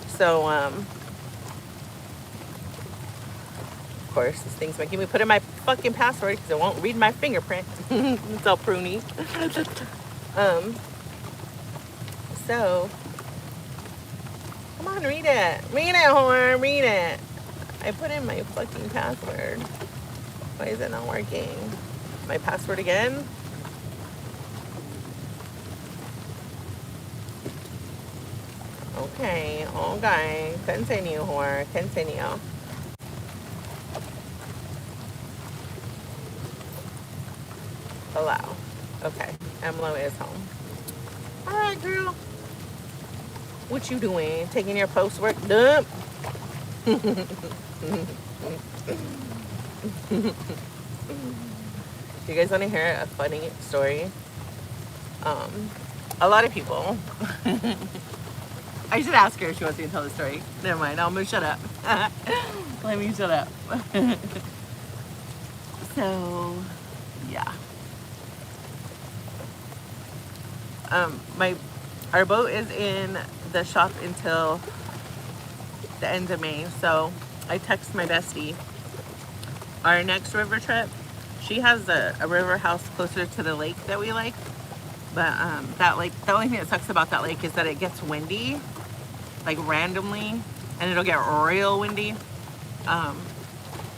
So, of course, this thing's making me put in my fucking password because it won't read my fingerprint. It's all pruny. So, come on, read it. Read it, whore. Read it. I put in my fucking password. Why is it not working? My password again? Okay. Continue, whore. Continue. Allow. Okay. Emlo is home. Alright, girl. What you doing? Taking your post-work dump? You guys want to hear a funny story? A lot of people. I should ask her if she wants me to tell the story. Never mind. I'm gonna shut up. Let me shut up. So, yeah. Our boat is in the shop until the end of May, so I text my bestie. Our next river trip, she has a river house closer to the lake that we like, But that lake, the only thing that sucks about that lake is that it gets windy, like randomly, and it'll get real windy.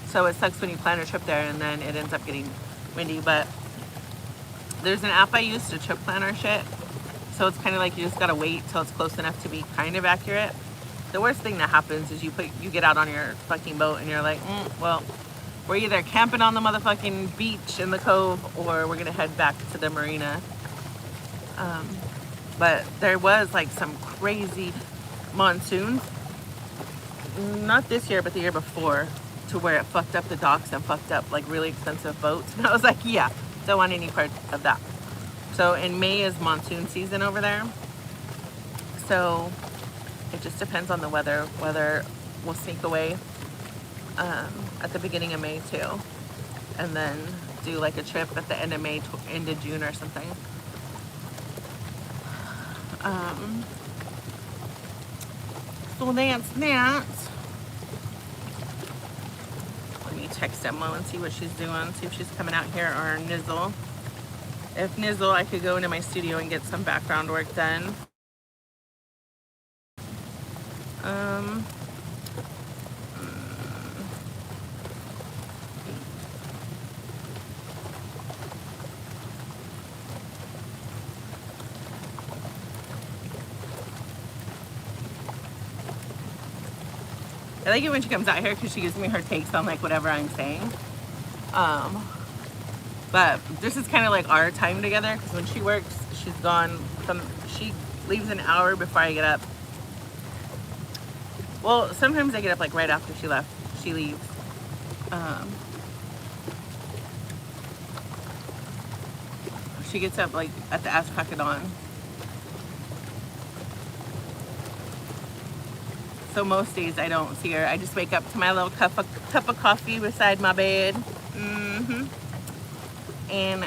So it sucks when you plan a trip there and then it ends up getting windy. But there's an app I use to trip plan our shit. So it's kind of like you just gotta wait till it's close enough to be kind of accurate. The worst thing that happens is you get out on your fucking boat and you're like, well, we're either camping on the motherfucking beach in the cove or we're gonna head back to the marina. But there was like some crazy monsoons, not this year, but the year before, to where it fucked up the docks and fucked up like really expensive boats. And I was like, yeah, don't want any part of that. So in May is monsoon season over there. So it just depends on the weather. Weather will sneak away at the beginning of May too. And then do like a trip at the end of May, end of June or something. So that's that. Let me text Emma and see what she's doing. See if she's coming out here or Nizzle. If Nizzle, I could go into my studio and get some background work done. I like it when she comes out here because she gives me her takes on like whatever I'm saying. But this is kind of like our time together because when she works, she's gone from, she leaves an hour before I get up. Well, sometimes I get up like right after she leaves. She gets up like at the ass crack of dawn. So most days I don't see her. I just wake up to my little cup of coffee beside my bed. And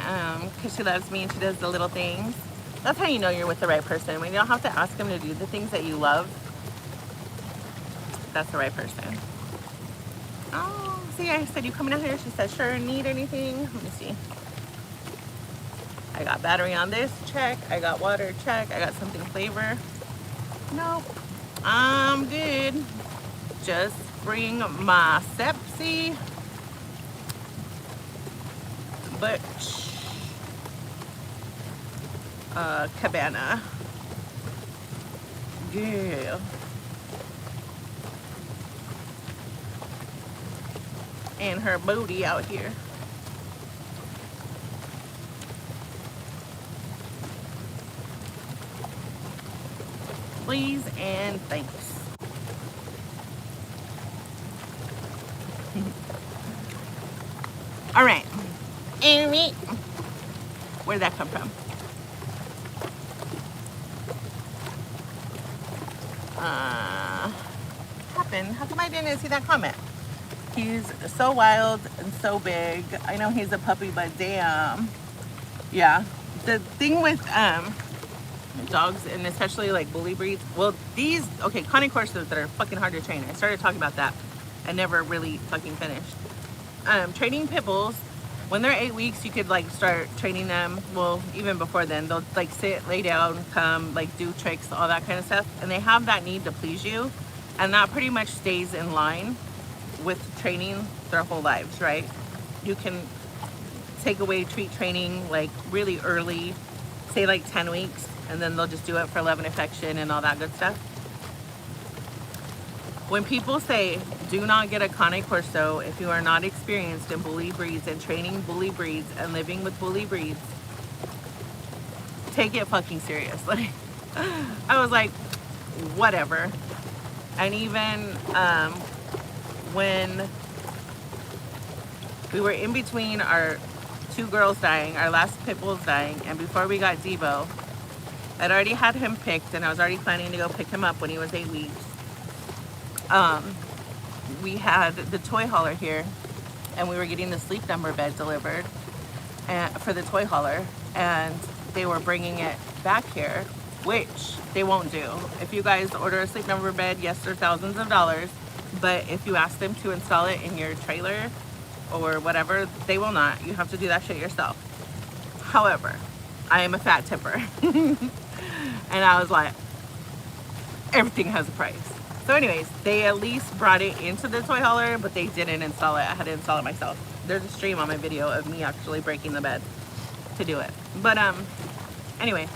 because she loves me and she does the little things. That's how you know you're with the right person. When you don't have to ask them to do the things that you love, that's the right person. Oh, see, I said, you coming out here? She said, sure, need anything? Let me see. I got battery on this, check. I got water, check. I got something flavor. Nope. I'm good. Just bring my Sepsi Butch cabana. Yeah. And her booty out here. Please and thanks. All right. Where did that come from? Happened. How come I didn't see that comment? He's so wild and so big. I know he's a puppy, but damn. Yeah. The thing with dogs, and especially like bully breeds, well, these, okay, Connie Corsas that are fucking hard to train. I started talking about that and never really fucking finished. Training pit bulls, when they're 8 weeks, you could like start training them. Well, even before then, they'll like sit, lay down, come, like do tricks, all that kind of stuff. And they have that need to please you. And that pretty much stays in line with training their whole lives, right? You can take away treat training like really early, say like 10 weeks, and then they'll just do it for love and affection and all that good stuff. When people say, do not get a Cane Corso if you are not experienced in bully breeds and training bully breeds and living with bully breeds, take it fucking serious. Like, I was like, whatever. And even when we were in between our two girls dying, our last pit bulls dying, and before we got Debo, I'd already had him picked and I was already planning to go pick him up when he was 8 weeks. We had the toy hauler here and we were getting the sleep number bed delivered for the toy hauler, and they were bringing it back here, which they won't do. If you guys order a sleep number bed, yes, they're thousands of dollars, but if you ask them to install it in your trailer or whatever, they will not. You have to do that shit yourself. However, I am a fat tipper. And I was like, everything has a price. So anyways, they at least brought it into the toy hauler, but they didn't install it. I had to install it myself. There's a stream on my video of me actually breaking the bed to do it. But anyway,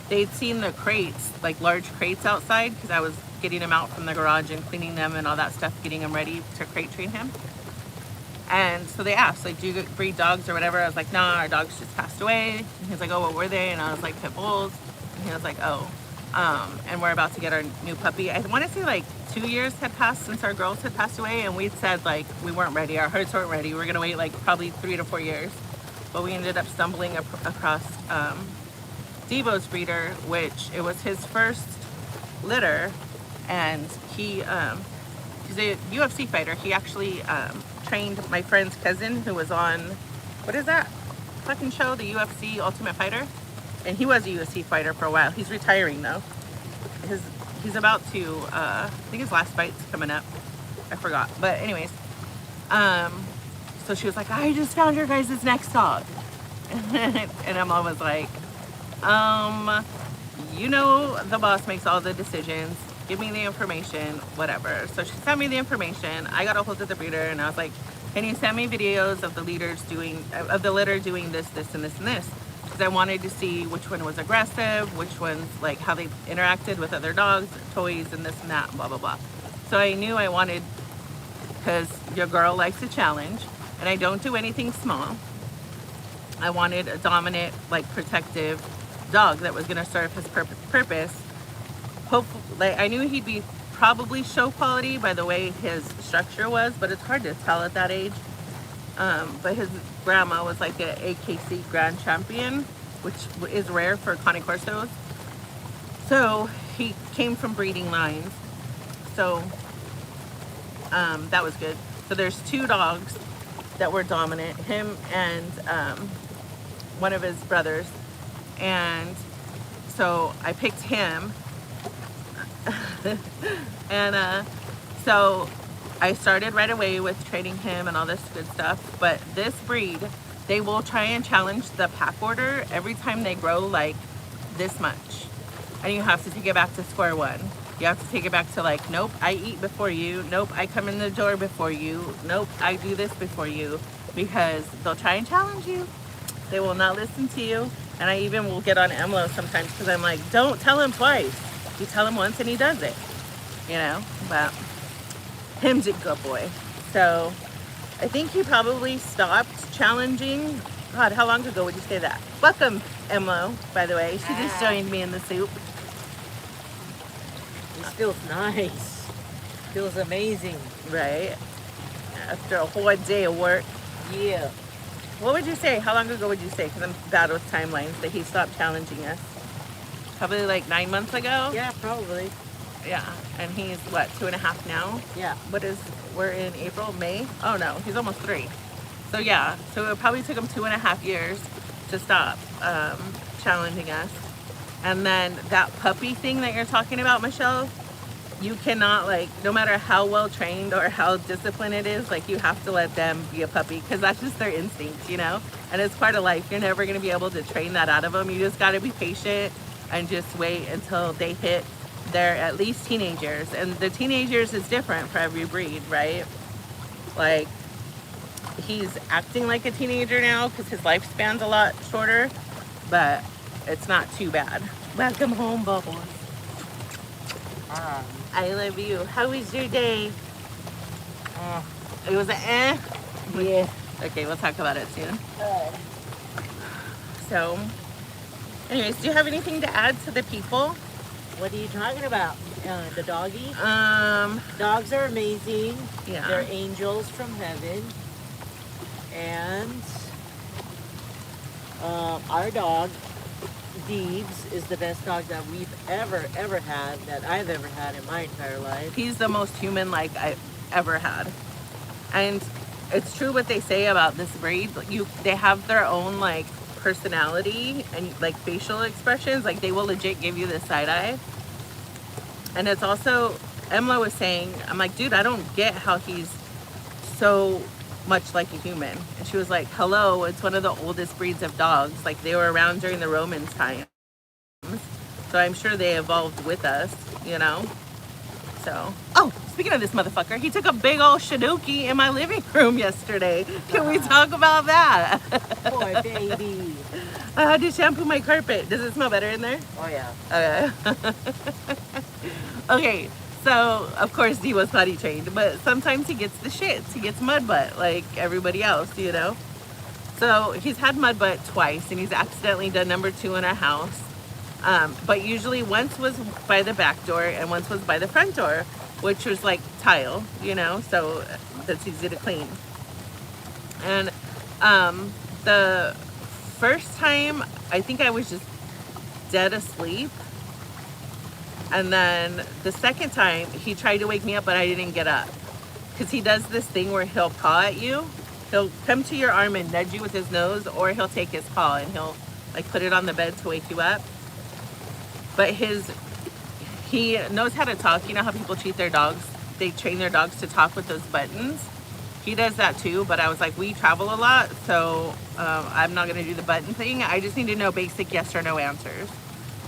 they'd seen the crates, like large crates outside, because I was getting them out from the garage and cleaning them and all that stuff, getting them ready to crate train him. And so they asked, like, do you breed dogs or whatever? I was like, nah, our dogs just passed away. And he was like, oh, what were they? And I was like, pit bulls. And he was like, oh. And we're about to get our new puppy. I want to say like 2 years had passed since our girls had passed away, and we'd said like we weren't ready, our herds weren't ready. We were gonna wait like probably 3 to 4 years. But we ended up stumbling across Devo's breeder, which it was his first litter, and he's a UFC fighter. He actually trained my friend's cousin who was on, what is that fucking show, the UFC Ultimate Fighter? And he was a UFC fighter for a while. He's retiring though. He's about to, I think his last fight's coming up. I forgot. But anyways, so she was like, I just found your guys' next dog. And Emma was like, you know the boss makes all the decisions. Give me the information, whatever. So she sent me the information. I got a hold of the breeder and I was like, can you send me videos of the litter doing this, this, and this, and this? Because I wanted to see which one was aggressive, which ones, like how they interacted with other dogs, toys, and this and that, blah, blah, blah. So I knew I wanted, because your girl likes a challenge, and I don't do anything small. I wanted a dominant, like protective dog that was going to serve his purpose. Hopefully, like, I knew he'd be probably show quality by the way his structure was, but it's hard to tell at that age. But his grandma was like an AKC Grand Champion, which is rare for Connie Corsos. So he came from breeding lines. So that was good. So there's 2 dogs that were dominant, him and one of his brothers. And so I picked him. And so I started right away with training him and all this good stuff. But this breed, they will try and challenge the pack order every time they grow like this much. And you have to take it back to square one. You have to take it back to like, nope, I eat before you. Nope, I come in the door before you. Nope, I do this before you. Because they'll try and challenge you. They will not listen to you. And I even will get on Emlo sometimes because I'm like, don't tell him twice. You tell him once and he does it, you know, but him's a good boy. So I think he probably stopped challenging. God, how long ago would you say that? Welcome, Emlo, by the way. She just joined me in the soup. This feels nice. Feels amazing. Right? After a whole day of work. Yeah. What would you say? How long ago would you say? Because I'm bad with timelines, that he stopped challenging us. Probably like 9 months ago? Yeah, probably. Yeah, and he's what, 2.5 now? Yeah. We're in April, May? Oh no, he's almost 3. So yeah, so it probably took him 2.5 years to stop challenging us. And then that puppy thing that you're talking about, Michelle, you cannot, like, no matter how well trained or how disciplined it is, like, you have to let them be a puppy because that's just their instinct, you know? And it's part of life. You're never going to be able to train that out of them. You just got to be patient and just wait until they hit their at least teenagers. And the teenagers is different for every breed, right? Like, he's acting like a teenager now because his lifespan's a lot shorter, but it's not too bad. Welcome home, Bubbles. I love you. How was your day? It was an Yeah. Okay, we'll talk about it soon. So, anyways, do you have anything to add to the people? What are you talking about? The doggy? Um, Dogs are amazing. Yeah. They're angels from heaven. And our dog, Deebs, is the best dog that we've ever had, that I've ever had in my entire life. he's the most human-like I've ever had. And it's true what they say about this breed. They have their own, like, personality and, like, facial expressions. Like, they will legit give you the side eye. And it's also, Emma was saying, I'm like, dude, I don't get how he's so much like a human. And she was like, hello, it's one of the oldest breeds of dogs. Like, they were around during the Romans time. So I'm sure they evolved with us, you know? So, oh, speaking of this motherfucker, he took a big old shaduki in my living room yesterday. Can we talk about that? Poor baby. I had to shampoo my carpet. Does it smell better in there? Oh yeah. Okay. Okay, so of course D was potty trained, but sometimes he gets the shits. He gets mud butt like everybody else, you know? So he's had mud butt twice, and he's accidentally done number 2 in our house. But usually once was by the back door and once was by the front door, which was like tile, you know, so that's easy to clean. And the first time, I think I was just dead asleep. And then the second time, he tried to wake me up, but I didn't get up. Because he does this thing where he'll paw at you. He'll come to your arm and nudge you with his nose, or he'll take his paw and he'll like put it on the bed to wake you up. But he knows how to talk. You know how people treat their dogs? They train their dogs to talk with those buttons. He does that too, but I was like, we travel a lot, so I'm not gonna do the button thing. I just need to know basic yes or no answers.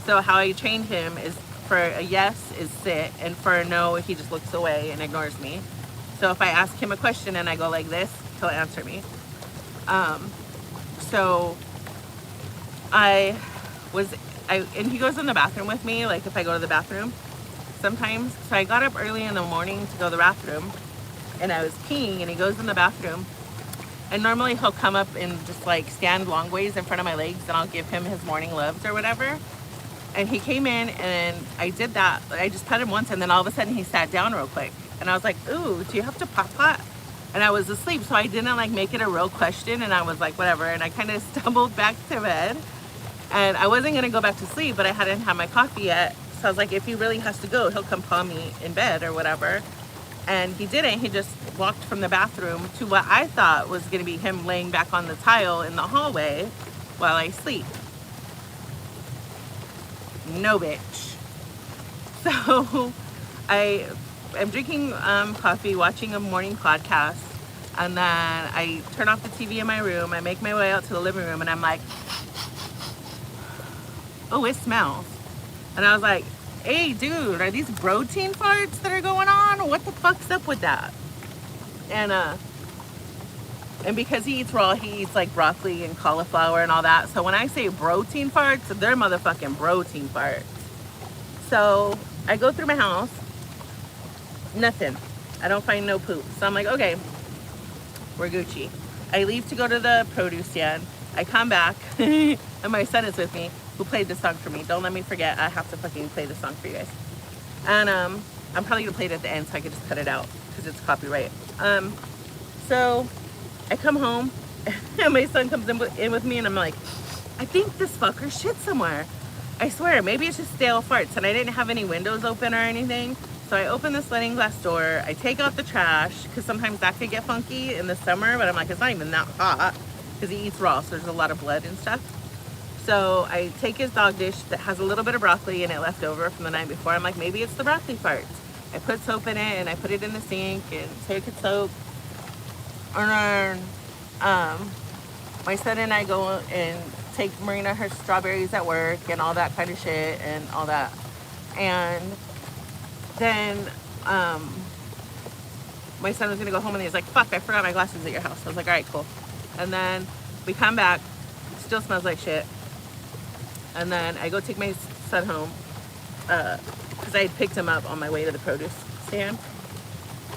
So how I trained him is for a yes is sit, and for a no, he just looks away and ignores me. So if I ask him a question and I go like this, he'll answer me. So and he goes in the bathroom with me, like if I go to the bathroom sometimes. So I got up early in the morning to go to the bathroom, and I was peeing, and he goes in the bathroom, and normally he'll come up and just like stand long ways in front of my legs, and I'll give him his morning loves or whatever. And he came in, and I did that. I just pet him once, and then all of a sudden he sat down real quick, and I was like, ooh, do you have to pot? And I was asleep, so I didn't like make it a real question, and I was like, whatever. And I kind of stumbled back to bed, and I wasn't gonna go back to sleep, but I hadn't had my coffee yet. So I was like, if he really has to go, he'll come paw me in bed or whatever. And he didn't. He just walked from the bathroom to what I thought was gonna be him laying back on the tile in the hallway while I sleep. No, bitch. So I am drinking coffee, watching a morning podcast, and then I turn off the TV in my room. I make my way out to the living room, and I'm like, oh, it smells. And I was like, hey, dude, are these protein farts that are going on? What the fuck's up with that? And because he eats raw, he eats like broccoli and cauliflower and all that. So when I say protein farts, they're motherfucking protein farts. So I go through my house, nothing. I don't find no poop. So I'm like, okay, we're Gucci. I leave to go to the produce stand. I come back, and my son is with me, who played this song for me. Don't let me forget, I have to fucking play this song for you guys. And I'm probably gonna play it at the end so I can just cut it out because it's copyright. So I come home, and my son comes in with me, and I'm like, I think this fucker shit somewhere. I swear, maybe it's just stale farts, and I didn't have any windows open or anything. So I open the sliding glass door, I take out the trash, because sometimes that could get funky in the summer, but I'm like, it's not even that hot, because he eats raw, so there's a lot of blood and stuff. So I take his dog dish that has a little bit of broccoli in it left over from the night before. I'm like, maybe it's the broccoli farts. I put soap in it, and I put it in the sink, and take it soap. And then my son and I go and take Marina her strawberries at work and all that kind of shit and all that. And then my son was gonna go home, and he's like, fuck, I forgot my glasses at your house. I was like, all right, cool. And then we come back, still smells like shit. And then I go take my son home because I had picked him up on my way to the produce stand.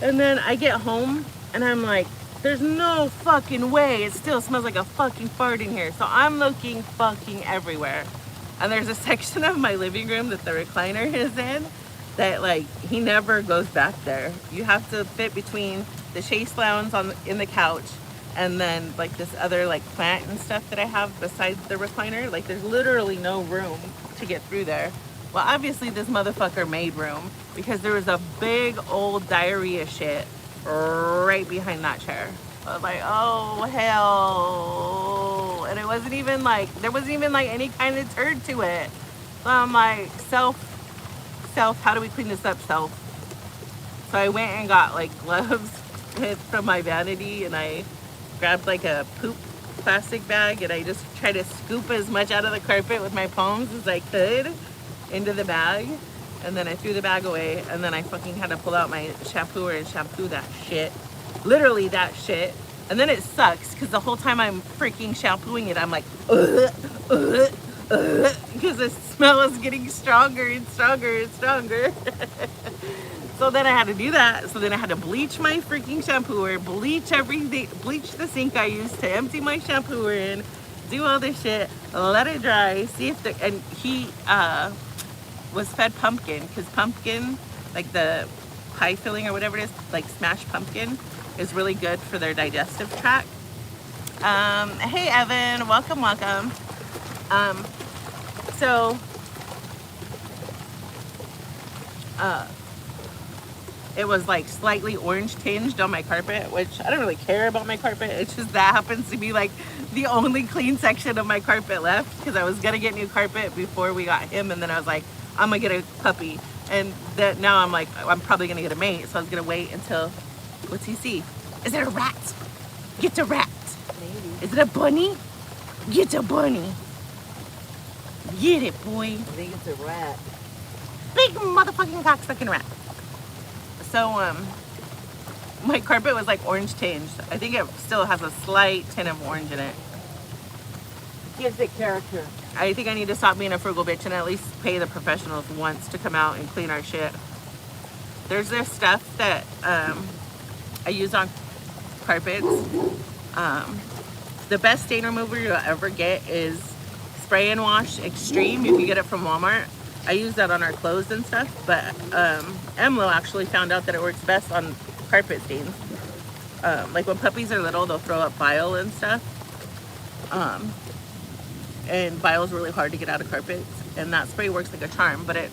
And then I get home, and I'm like, there's no fucking way it still smells like a fucking fart in here. So I'm looking fucking everywhere. And there's a section of my living room that the recliner is in that, like, he never goes back there. You have to fit between the chaise lounge in the couch and then, like, this other, like, plant and stuff that I have besides the recliner. Like, there's literally no room to get through there. Well, obviously this motherfucker made room because there was a big old diarrhea shit right behind that chair. I was like, oh hell. And it wasn't even like, there wasn't even like any kind of turd to it. So I'm like, self, how do we clean this up, self? So I went and got like gloves from my vanity, and I grabbed like a poop plastic bag, and I just tried to scoop as much out of the carpet with my palms as I could into the bag, and then I threw the bag away, and then I fucking had to pull out my shampooer and shampoo that shit. Literally that shit. And then it sucks because the whole time I'm freaking shampooing it, I'm like, because the smell is getting stronger and stronger and stronger. So then I had to do that. So then I had to bleach my freaking shampooer, bleach everything, bleach the sink I used to empty my shampooer in, do all this shit, let it dry, see if the, and he was fed pumpkin, because pumpkin, like the pie filling or whatever it is, like smashed pumpkin, is really good for their digestive tract. Hey Evan, welcome, welcome. So it was like slightly orange tinged on my carpet, which I don't really care about my carpet. It's just that happens to be like the only clean section of my carpet left, because I was gonna get new carpet before we got him, and then I was like, I'm gonna get a puppy, and that now I'm like, I'm probably gonna get a mate, so I was gonna wait until, what's he see? Is it a rat? Get a rat. Maybe. Is it a bunny? Get a bunny. Get it, boy. I think it's a rat. Big motherfucking cocksucking rat. So, my carpet was like orange tinged. I think it still has a slight tint of orange in it. Gives it character. I think I need to stop being a frugal bitch and at least pay the professionals once to come out and clean our shit. There's this stuff that I use on carpets. The best stain remover you'll ever get is Spray and Wash Extreme. You can get it from Walmart. I use that on our clothes and stuff, but Emlo actually found out that it works best on carpet stains. Like when puppies are little, they'll throw up bile and stuff. And bile is really hard to get out of carpets, and that spray works like a charm, but it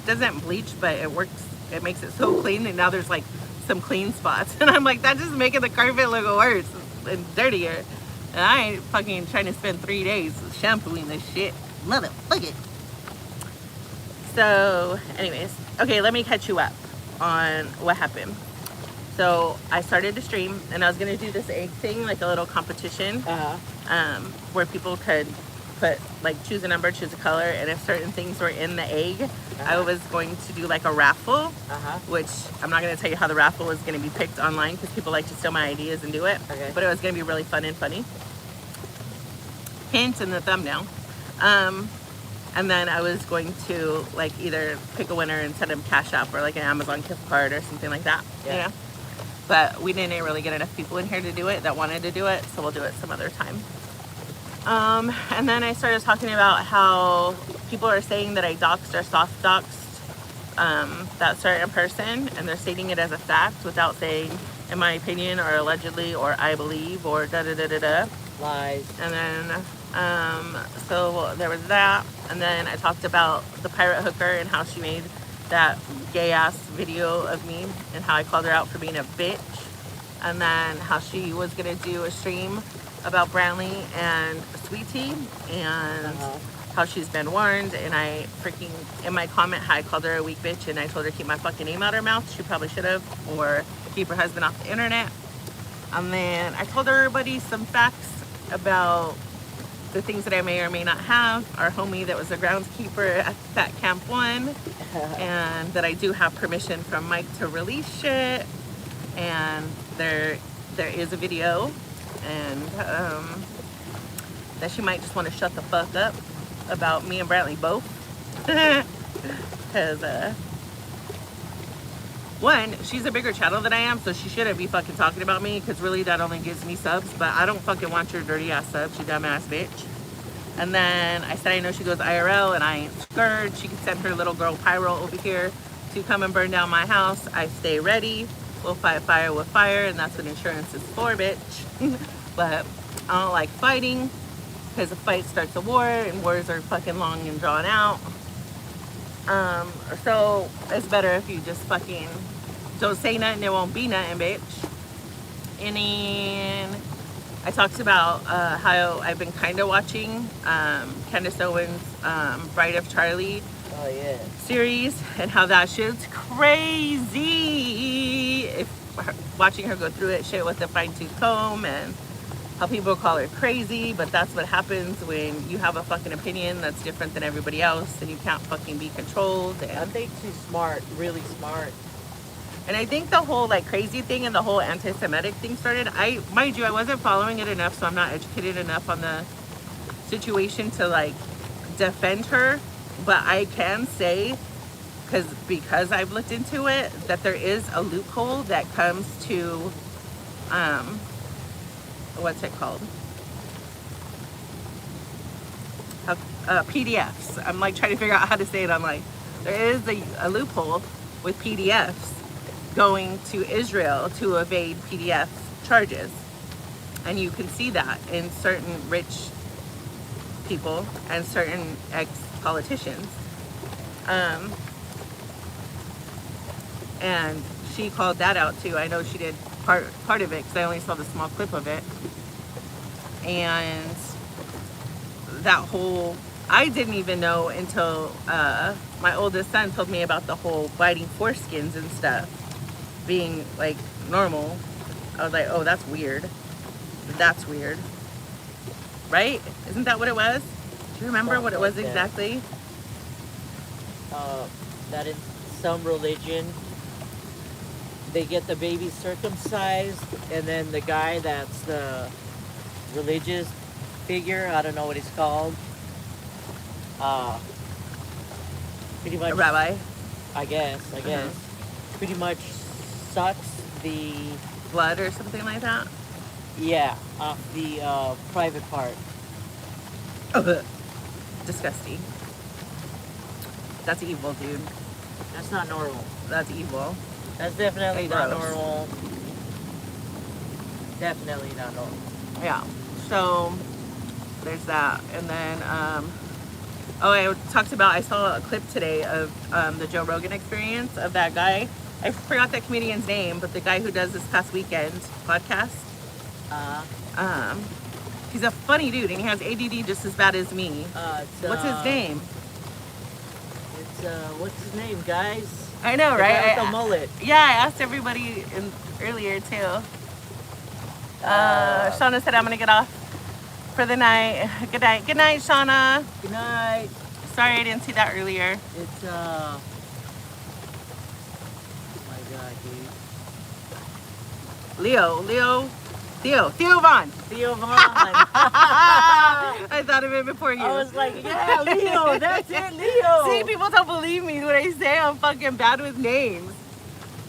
doesn't bleach, but it works, it makes it so clean, and now there's like some clean spots, and I'm like, that's just making the carpet look worse and dirtier, and I ain't fucking trying to spend 3 days shampooing this shit, motherfucker. So anyways, okay, let me catch you up on what happened. So I started to stream, and I was gonna do this egg thing, like a little competition, where people could put, like, choose a number, choose a color, and if certain things were in the egg, I was going to do like a raffle, which I'm not gonna tell you how the raffle was gonna be picked online because people like to steal my ideas and do it, but it was gonna be really fun and funny. Hint in the thumbnail. And then I was going to like either pick a winner and send them Cash App or like an Amazon gift card or something like that, you know? But we didn't really get enough people in here to do it that wanted to do it, so we'll do it some other time. And then I started talking about how people are saying that I doxed or soft doxed that certain person, and they're stating it as a fact without saying, in my opinion, or allegedly, or I believe, or da-da-da-da-da. Lies. And then, so there was that. And then I talked about the pirate hooker and how she made that gay ass video of me and how I called her out for being a bitch. And then how she was gonna do a stream about Brantley and Sweet Tea, and how she's been warned. And I freaking, in my comment, how I called her a weak bitch, and I told her to keep my fucking name out of her mouth. She probably should have, or keep her husband off the internet. And then I told everybody some facts about the things that I may or may not have. Our homie that was a groundskeeper at Fat Camp 1, and that I do have permission from Mike to release shit, and there is a video, and that she might just want to shut the fuck up about me and Brantley both. Because one, she's a bigger channel than I am, so she shouldn't be fucking talking about me, because really that only gives me subs, but I don't fucking want your dirty ass subs, you dumbass bitch. And then I said I know she goes IRL and I ain't scared. She can send her little girl Pyro over here to come and burn down my house. I stay ready. We'll fight fire with fire, and that's what insurance is for, bitch. But I don't like fighting, because a fight starts a war, and wars are fucking long and drawn out. So it's better if you just fucking don't say nothing, it won't be nothing, bitch. And then I talked about how I've been kind of watching Candace Owens' Bride of Charlie series, and how that shit's crazy. If watching her go through it shit with a fine-tooth comb, and how people call her crazy, but that's what happens when you have a fucking opinion that's different than everybody else, and you can't fucking be controlled. I And think she's smart, really smart. I think the whole like crazy thing and the whole anti-Semitic thing started. Mind you, I wasn't following it enough, so I'm not educated enough on the situation to like defend her. But I can say, because I've looked into it, that there is a loophole that comes to, what's it called? PDFs. I'm like trying to figure out how to say it online. There is a loophole with PDFs going to Israel to evade PDF charges. And you can see that in certain rich people and certain ex-politicians. And she called that out too. I know she did part of it because I only saw the small clip of it. And that whole, I didn't even know until my oldest son told me about the whole biting foreskins and stuff being like normal. I was like, oh, that's weird. That's weird. Right? Isn't that what it was? Do you remember what it was exactly? That in some religion, they get the baby circumcised, and then the guy that's the religious figure, I don't know what he's called, pretty much, A rabbi? I guess, pretty much sucks the, Blood or something like that? yeah, off the private part. Ugh. Disgusting. That's evil, dude. That's not normal. That's evil. That's definitely And not gross. normal. Definitely not normal. Yeah. So there's that. And then I talked about, I saw a clip today of the Joe Rogan Experience of that guy. I forgot that comedian's name, but the guy who does This Past Weekend podcast. He's a funny dude, and he has ADD just as bad as me. What's his name? It's what's his name, guys? I know, The right? guy with the mullet. Yeah, I asked everybody earlier too. Shauna said I'm gonna get off for the night. Good night. Good night, Shauna. Good night. Sorry I didn't see that earlier. It's oh my god, dude. Theo Vaughn. Theo Vaughn. I thought of it before you. I was like, yeah, Leo, that's it, Leo. See, people don't believe me when I say I'm fucking bad with names.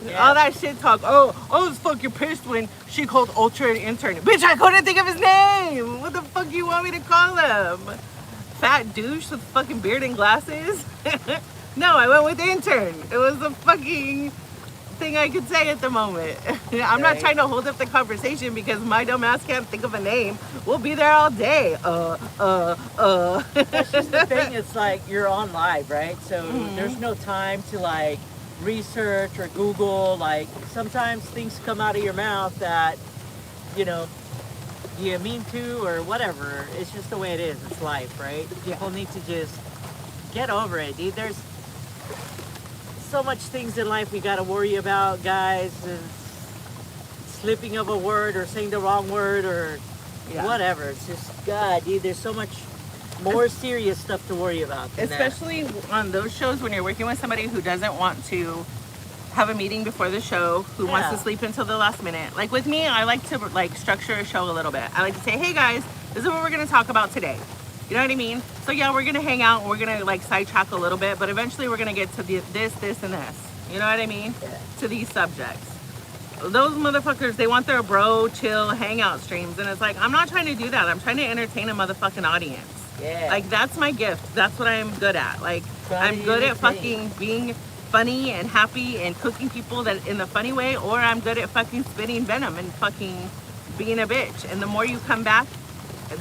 Yeah. All that shit talk. Oh, I was fucking pissed when she called Ultra an intern. Bitch, I couldn't think of his name. What the fuck you want me to call him? Fat douche with fucking beard and glasses? No, I went with intern. It was the fucking thing I could say at the moment. I'm not trying to hold up the conversation because my dumb ass can't think of a name. We'll be there all day. That's just the thing. It's like you're on live, right? So there's no time to like research or Google. Like sometimes things come out of your mouth that, you know, you mean to or whatever. It's just the way it is. It's life, right? People need to just get over it, dude. There's so much things in life we gotta worry about, guys. And slipping of a word or saying the wrong word or whatever. It's just, God, dude, there's so much more serious stuff to worry about than Especially on those shows when you're working with somebody who doesn't want to have a meeting before the show, who wants to sleep until the last minute. Like with me, I like to like structure a show a little bit. I like to say, hey guys, this is what we're gonna talk about today. You know what I mean? So yeah, we're gonna hang out and we're gonna like sidetrack a little bit, but eventually we're gonna get to this, and this. You know what I mean? To these subjects. Those motherfuckers, they want their bro, chill, hangout streams, and it's like, I'm not trying to do that. I'm trying to entertain a motherfucking audience. Yeah. Like, that's my gift. That's what I'm good at. Like, I'm good at fucking being funny and happy and cooking people that in the funny way, or I'm good at fucking spitting venom and fucking being a bitch. And the more you come back,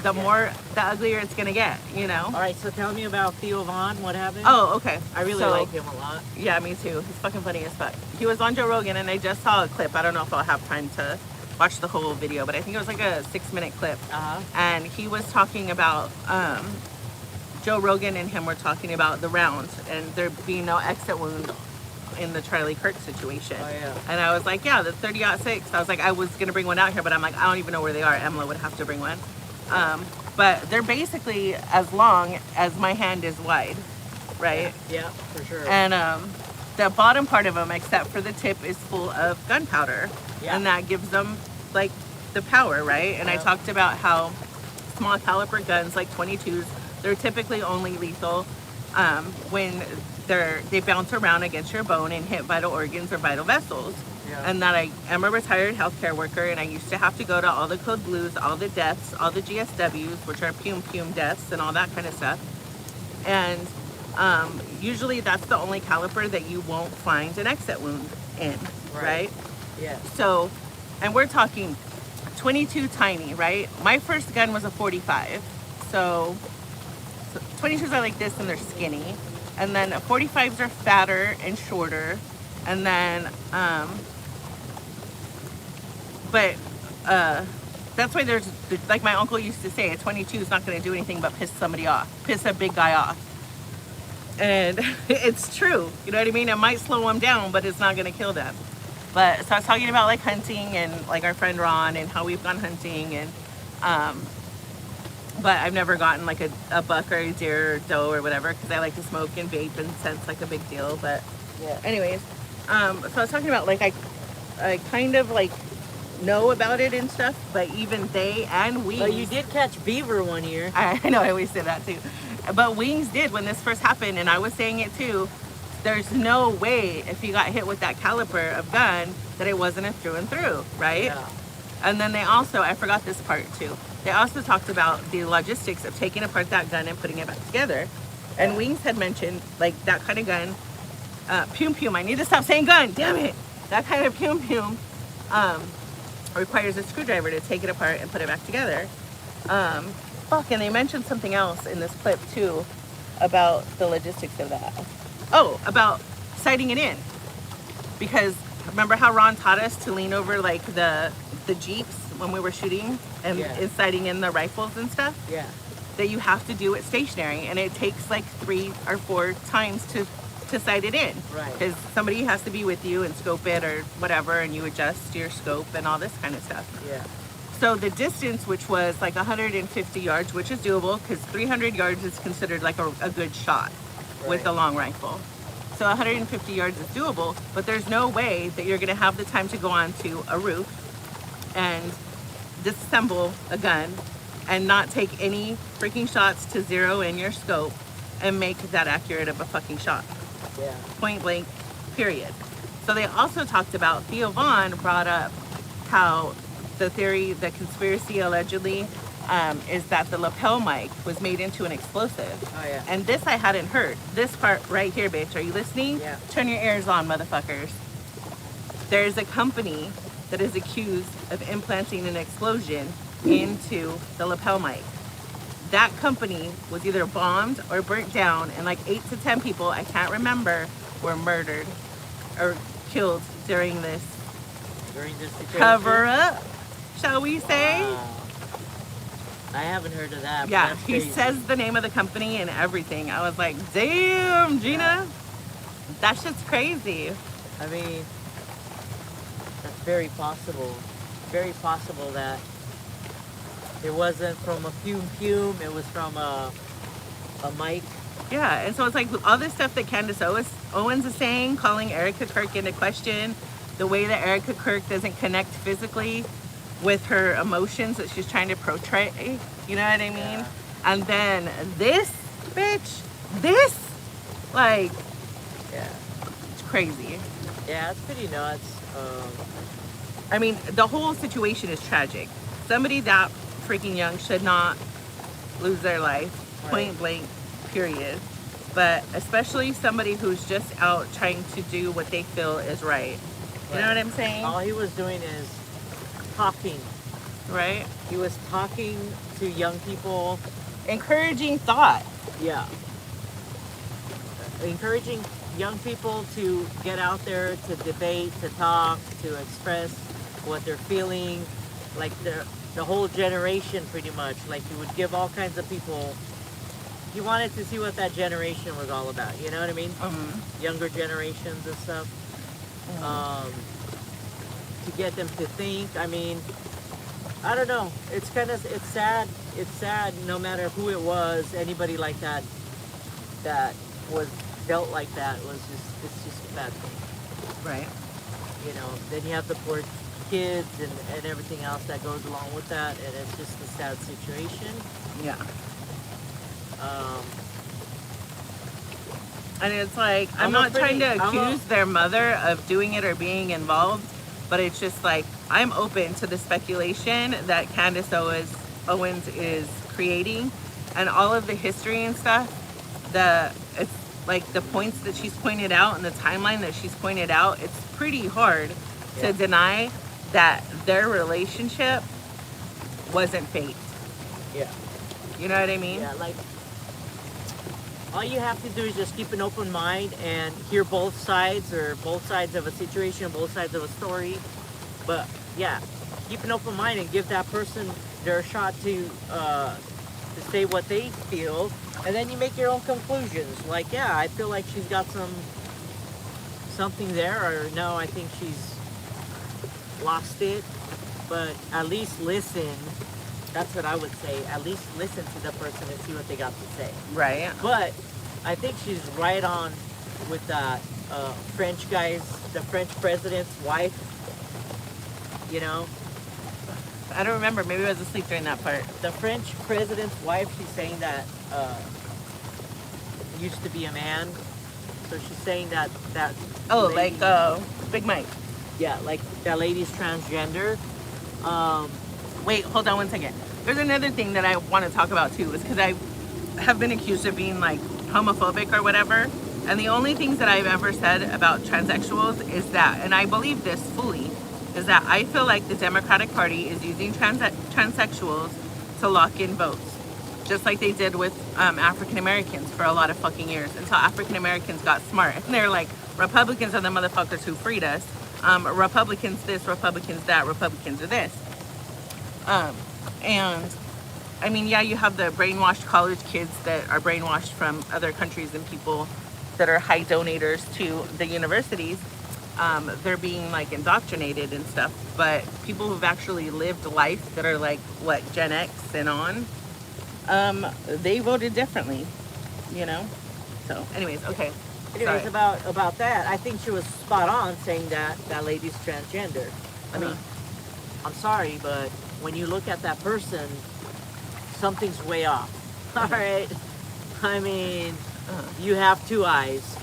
the more, the uglier it's gonna get, you know? All right, so tell me about Theo Vaughn. What happened? Oh, okay. I really So, like him a lot. Yeah, me too. He's fucking funny as fuck. He was on Joe Rogan, and I just saw a clip. I don't know if I'll have time to watch the whole video, but I think it was like a 6-minute clip. And he was talking about, Joe Rogan and him were talking about the round and there being no exit wound in the Charlie Kirk situation. Oh, yeah. And I was like, yeah, the 30-06. I was like, I was gonna bring one out here, but I'm like, I don't even know where they are. Emma would have to bring one. But they're basically as long as my hand is wide, right? Yeah, for sure. And the bottom part of them, except for the tip, is full of gunpowder. Yeah. And that gives them like the power, right? And I talked about how small caliber guns like 22s, they're typically only lethal when they bounce around against your bone and hit vital organs or vital vessels. Yeah. And that I am a retired healthcare worker, and I used to have to go to all the code blues, all the deaths, all the GSWs, which are pume deaths and all that kind of stuff. And usually that's the only caliber that you won't find an exit wound in, right? Yeah. So, and we're talking 22 tiny, right? My first gun was a 45. So 22s are like this and they're skinny. And then 45s are fatter and shorter. And then, that's why there's, like my uncle used to say, a 22 is not going to do anything but piss somebody off, piss a big guy off. And it's true, you know what I mean? It might slow them down, but it's not going to kill them. But so I was talking about like hunting and like our friend Ron and how we've gone hunting and, but I've never gotten like a buck or a deer or doe or whatever because I like to smoke and vape and sense like a big deal. But Yeah. anyways, so I was talking about like I kind of like know about it and stuff, but even they and we. But you did catch beaver one year. I know, I always say that too. But Wings did when this first happened, and I was saying it too. There's no way if you got hit with that caliber of gun that it wasn't a through and through, right? Yeah. And then they also, I forgot this part too. They also talked about the logistics of taking apart that gun and putting it back together. And Wings had mentioned like that kind of gun, pume. I need to stop saying gun, damn it. That kind of pume requires a screwdriver to take it apart and put it back together. And they mentioned something else in this clip too about the logistics of that. Oh, about sighting it in. Because remember how Ron taught us to lean over like the Jeeps when we were shooting and sighting in the rifles and stuff? Yeah. That you have to do it stationary, and it takes like 3 or 4 times to sight it in. Right. Because somebody has to be with you and scope it or whatever, and you adjust your scope and all this kind of stuff. Yeah. So the distance, which was like 150 yards, which is doable because 300 yards is considered like a good shot with a long rifle. So 150 yards is doable, but there's no way that you're going to have the time to go onto a roof and disassemble a gun and not take any freaking shots to zero in your scope and make that accurate of a fucking shot. Yeah. Point blank, period. So they also talked about, Theo Vaughn brought up how the theory, the conspiracy allegedly, is that the lapel mic was made into an explosive. Oh, yeah. And this I hadn't heard. This part right here, bitch. Are you listening? Yeah. Turn your ears on, motherfuckers. There's a company that is accused of implanting an explosion into the lapel mic. That company was either bombed or burnt down, and like 8 to 10 people, I can't remember, were murdered or killed during this situation? cover up, shall we say? Wow. I haven't heard of that. but Yeah, that's he crazy. says the name of the company and everything. I was like, damn, Gina, that shit's crazy. I mean, that's very possible. Very possible that it wasn't from a fume, it was from a mic. Yeah, and so it's like all this stuff that Candace Owens is saying, calling Erica Kirk into question, the way that Erica Kirk doesn't connect physically with her emotions that she's trying to portray, you know what I mean? Yeah. And then this, bitch, like, Yeah. it's crazy. Yeah, it's pretty nuts. I mean, the whole situation is tragic. Somebody that freaking young should not lose their life, point blank, period. But especially somebody who's just out trying to do what they feel is right. You know what I'm saying? All he was doing is talking. Right? He was talking to young people. Encouraging thought. Yeah. Encouraging young people to get out there, to debate, to talk, to express what they're feeling. Like the whole generation, pretty much. Like he would give all kinds of people he wanted to see what that generation was all about. You know what I mean? Mm-hmm. Younger generations and stuff. Mm-hmm. To get them to think. I mean, I don't know. It's sad. It's sad. No matter who it was, anybody like that was dealt like that it's just a bad thing. Right. You know. Then you have the poor kids and everything else that goes along with that, and it's just a sad situation. Yeah. And it's like, I'm not trying to accuse their mother of doing it or being involved, but it's just like, I'm open to the speculation that Candace Owens is creating, and all of the history and stuff. It's like the points that she's pointed out and the timeline that she's pointed out. It's pretty hard to deny that their relationship wasn't fake. Yeah. You know what I mean? Yeah, like, all you have to do is just keep an open mind and hear both sides, or both sides of a situation, both sides of a story. But yeah, keep an open mind and give that person their shot to say what they feel, and then you make your own conclusions. Like, yeah, I feel like she's got something there, or no, I think she's lost it. But at least listen. That's what I would say. At least listen to the person and see what they got to say. Right. But I think she's right on with that French guy's, the French president's wife. You know? I don't remember. Maybe I was asleep during that part. The French president's wife, she's saying that used to be a man. So she's saying that Oh, lady, like Big Mike. yeah, like that lady's transgender. Wait, hold on one second. There's another thing that I want to talk about too, is because I have been accused of being like homophobic or whatever. And the only things that I've ever said about transsexuals is that, and I believe this fully, is that I feel like the Democratic Party is using transsexuals to lock in votes. Just like they did with African Americans for a lot of fucking years, until African Americans got smart. And they're like, Republicans are the motherfuckers who freed us. Republicans this, Republicans that, Republicans are this. And I mean, yeah, you have the brainwashed college kids that are brainwashed from other countries and people that are high donators to the universities. They're being like indoctrinated and stuff, but people who've actually lived life that are like what, Gen X and on, they voted differently, you know? So anyways, okay. Anyways, about that, I think she was spot on saying that that lady's transgender. I mean, I'm sorry, but when you look at that person, something's way off. All right? I mean, you have two eyes.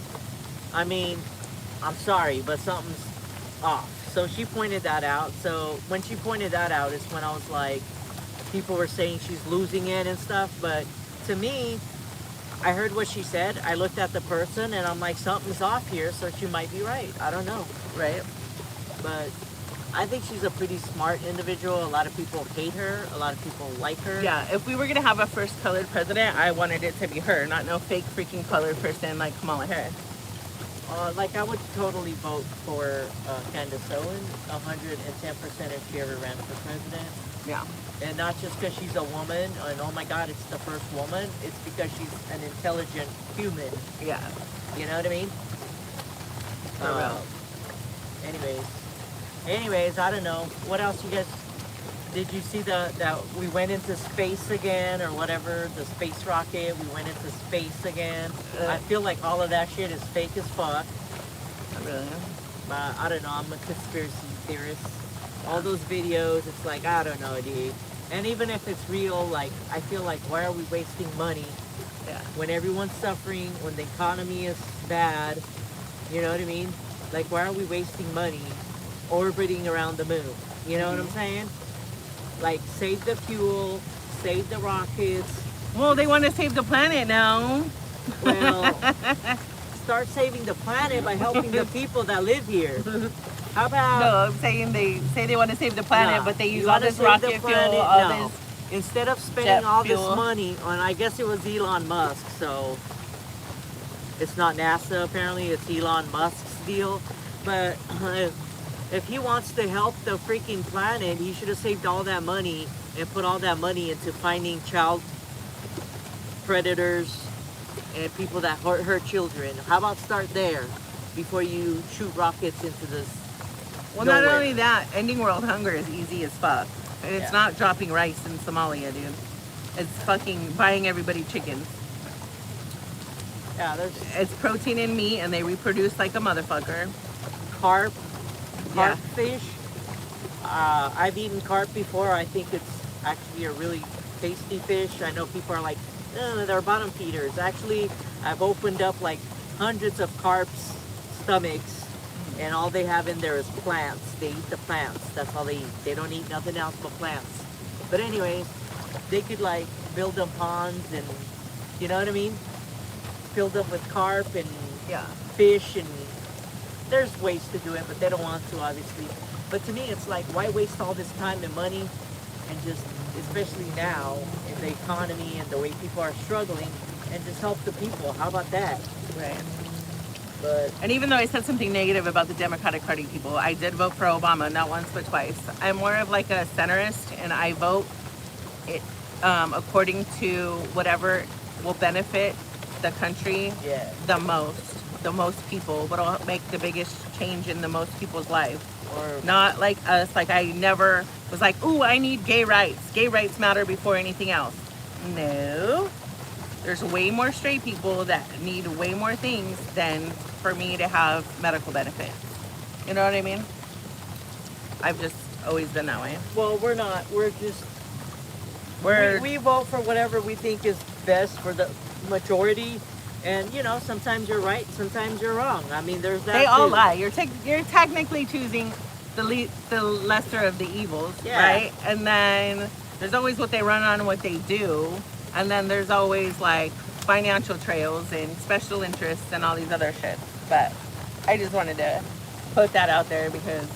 I mean, I'm sorry, but something's off. So she pointed that out. So when she pointed that out is when I was like, people were saying she's losing it and stuff. But to me, I heard what she said. I looked at the person and I'm like, something's off here. So she might be right. I don't know. Right? But I think she's a pretty smart individual. A lot of people hate her. A lot of people like her. Yeah, if we were going to have a first colored president, I wanted it to be her, not no fake freaking colored person like Kamala Harris. Like, I would totally vote for Candace Owens, 110% if she ever ran for president. Yeah. And not just because she's a woman, and oh my God, it's the first woman. It's because she's an intelligent human. Yeah. You know what I mean? For real. Anyways, I don't know. What else you guys... Did you see that we went into space again or whatever? The space rocket, we went into space again. I feel like all of that shit is fake as fuck. Really? I don't know, I'm a conspiracy theorist. All those videos, it's like, I don't know, dude. And even if it's real, like, I feel like, why are we wasting money? Yeah. When everyone's suffering, when the economy is bad, you know what I mean? Like, why are we wasting money orbiting around the moon? You know what I'm saying? Like, save the fuel, save the rockets. Well, they want to save the planet now. Well, start saving the planet by helping the people that live here. How about... No, I'm saying they say they want to save the planet, but they use you all wanna this save rocket the fuel, planet? all No. this... Instead of spending all fuel. this money on, I guess it was Elon Musk, so it's not NASA apparently, it's Elon Musk's deal. But if he wants to help the freaking planet, he should have saved all that money and put all that money into finding child predators and people that hurt children. How about start there before you shoot rockets into this? Well, not nowhere? only that, ending world hunger is easy as fuck. And it's Yeah. not dropping rice in Somalia, dude. It's fucking buying everybody chickens. Yeah, there's It's protein in meat, and they reproduce like a motherfucker. carp Yeah. fish. I've eaten carp before. I think it's actually a really tasty fish. I know people are like, they're bottom feeders. Actually, I've opened up like hundreds of carp's stomachs, and all they have in there is plants. They eat the plants. That's all they eat. They don't eat nothing else but plants. But anyways, they could like build them ponds and, you know what I mean? Fill them with carp and Yeah. fish, and there's ways to do it, but they don't want to, obviously. But to me, it's like, why waste all this time and money, and just, especially now in the economy and the way people are struggling, and just help the people? How about that? Right. But And even though I said something negative about the Democratic Party people, I did vote for Obama, not once but twice. I'm more of like a centrist, and I vote it according to whatever will benefit the country yeah, the most people, what'll make the biggest change in the most people's life. or Not like us, like I never was like, ooh, I need gay rights. Gay rights matter before anything else. No. There's way more straight people that need way more things than for me to have medical benefits. You know what I mean? I've just always been that way. well, we're not. We're just We're we vote for whatever we think is best for the majority. And you know, sometimes you're right, sometimes you're wrong. I mean, there's that. they all too. lie. You're technically choosing the lesser of the evils, Yeah. right? And then there's always what they run on and what they do, and then there's always like financial trails and special interests and all these other shit. But I just wanted to put that out there because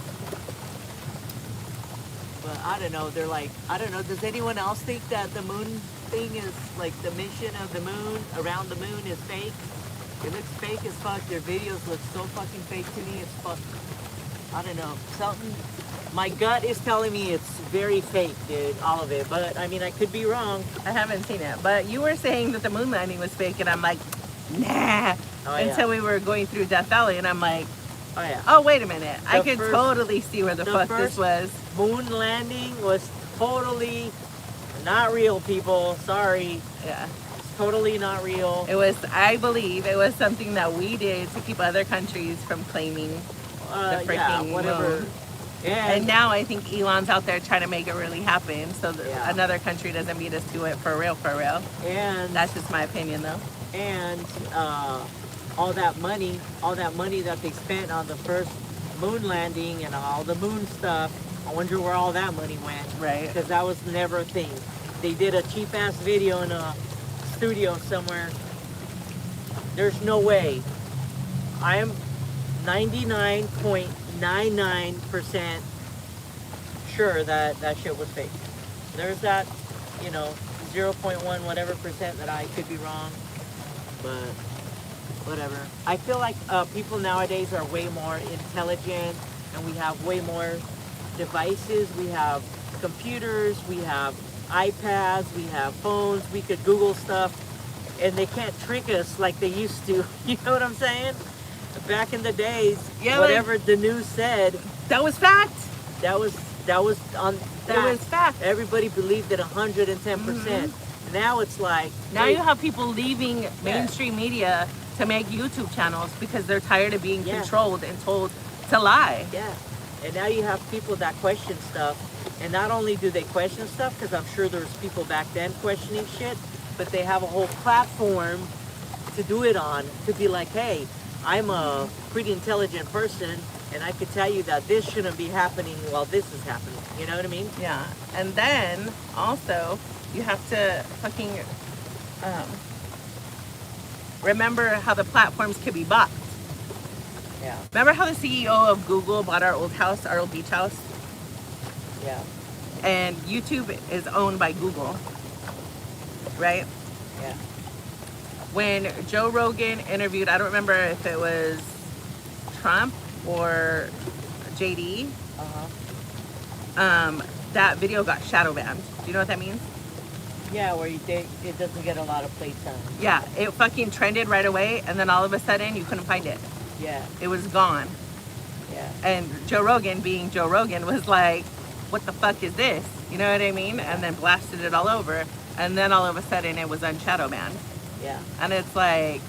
But I don't know. They're like, I don't know. Does anyone else think that the moon thing is like the mission of the moon around the moon is fake? It looks fake as fuck. Their videos look so fucking fake to me. It's fuck. I don't know. Something. My gut is telling me it's very fake, dude. All of it. But I mean, I could be wrong. I haven't seen it. But you were saying that the moon landing was fake, and I'm like, nah. Oh, yeah. Until we were going through Death Valley, and I'm like, Oh yeah. oh, wait a minute. I The could first- totally see where the fuck this first was. moon landing was totally not real, people. Sorry. Yeah. It's totally not real. It was, I believe, it was something that we did to keep other countries from claiming the freaking yeah, whatever. moon. And now I think Elon's out there trying to make it really happen so that Yeah. another country doesn't beat us to it for real, for real. And That's just my opinion, though. and all that money that they spent on the first moon landing and all the moon stuff, I wonder where all that money went. Right. Because that was never a thing. They did a cheap ass video in a studio somewhere. There's no way. I am 99.99% sure that that shit was fake. There's that, 0.1 whatever percent that I could be wrong, but whatever. I feel like people nowadays are way more intelligent, and we have way more devices. We have computers, we have iPads, we have phones, we could Google stuff, and they can't trick us like they used to. You know what I'm saying? Back in the days, Yeah, like- whatever the news said, That was fact. that was on It was fact. Everybody believed it 110%. Now it's like Now hey, you have people leaving mainstream media to make YouTube channels because they're tired of being Yeah. controlled and told to lie. yeah, and now you have people that question stuff, and not only do they question stuff, because I'm sure there was people back then questioning shit, but they have a whole platform to do it on, to be like, hey, I'm a pretty intelligent person, and I could tell you that this shouldn't be happening while this is happening. You know what I mean? Yeah. And then also you have to fucking remember how the platforms could be bought. Yeah, Remember how the CEO of Google bought our old house, our old beach house? yeah, And YouTube is owned by Google, right? yeah. When Joe Rogan interviewed, I don't remember if it was Trump or JD, Uh-huh. that video got shadow banned. Do you know what that means? Yeah, where it doesn't get a lot of playtime. Yeah, it fucking trended right away, and then all of a sudden you couldn't find it. Yeah. It was gone. Yeah. And Joe Rogan, being Joe Rogan, was like, what the fuck is this? You know what I mean? And then blasted it all over. And then all of a sudden it was unshadow banned. Yeah. And it's like,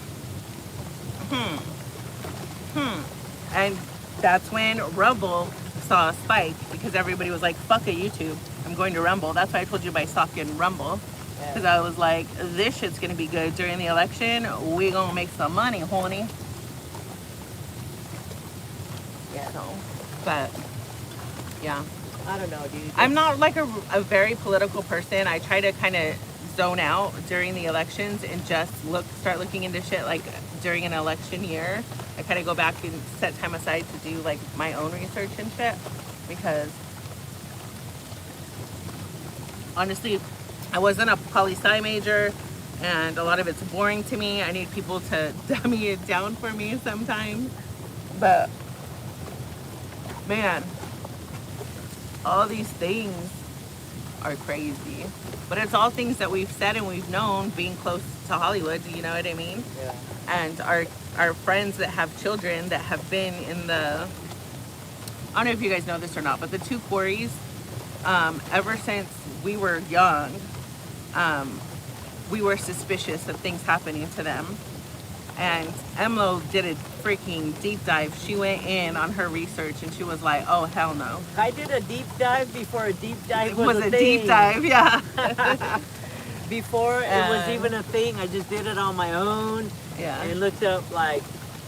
And that's when Rumble saw a spike, because everybody was like, fuck a YouTube, I'm going to Rumble. That's why I told you by stalking Rumble. Because I was like, this shit's going to be good during the election. We going to make some money, honey. Yeah. So, but, yeah. I don't know, dude. I'm not like a very political person. I try to kind of zone out during the elections and just start looking into shit like during an election year. I kind of go back and set time aside to do like my own research and shit, because honestly, I wasn't a poli-sci major and a lot of it's boring to me. I need people to dummy it down for me sometimes. But man, all these things are crazy. But it's all things that we've said and we've known, being close to Hollywood, you know what I mean? Yeah. And our friends that have children that have been in the, I don't know if you guys know this or not, but the two quarries, ever since we were young, we were suspicious of things happening to them. And Emlo did a freaking deep dive. She went in on her research and she was like, oh, hell no. I did a deep dive before a deep dive It was a thing. deep dive, yeah. Before it was even a thing, I just did it on my own. Yeah. And looked up like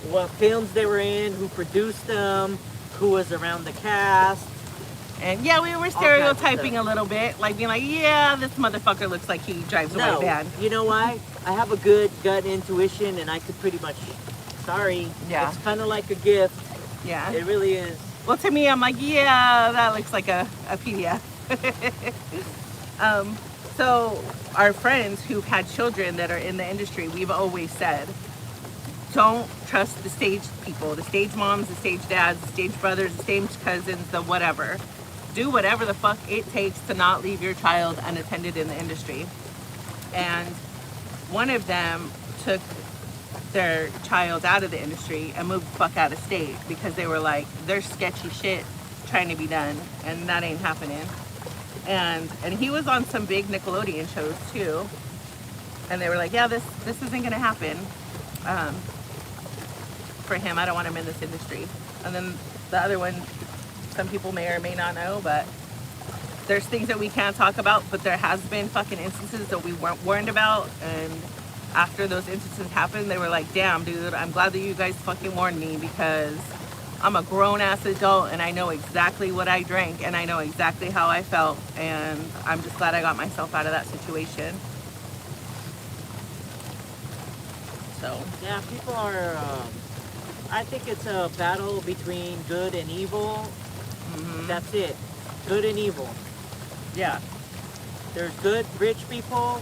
what films they were in, who produced them, who was around the cast. And yeah, we were stereotyping a little bit, like being like, yeah, this motherfucker looks like he drives a white van. You know why? I have a good gut intuition and I could pretty much, Yeah. It's kind of like a gift. Yeah. It really is. Well, to me, I'm like, yeah, that looks like a PDF. So our friends who've had children that are in the industry, we've always said, don't trust the stage people, the stage moms, the stage dads, the stage brothers, the stage cousins, the whatever. Do whatever the fuck it takes to not leave your child unattended in the industry. And one of them took their child out of the industry and moved the fuck out of state because they were like, there's sketchy shit trying to be done and that ain't happening. And he was on some big Nickelodeon shows too. And they were like, yeah, this isn't gonna happen for him. I don't want him in this industry. And then the other one, some people may or may not know, but there's things that we can't talk about, but there has been fucking instances that we weren't warned about. And after those instances happened, they were like, damn, dude, I'm glad that you guys fucking warned me, because I'm a grown-ass adult and I know exactly what I drank and I know exactly how I felt, and I'm just glad I got myself out of that situation. So yeah, people are, I think it's a battle between good and evil. Mm-hmm. That's it. Good and evil. yeah. There's good rich people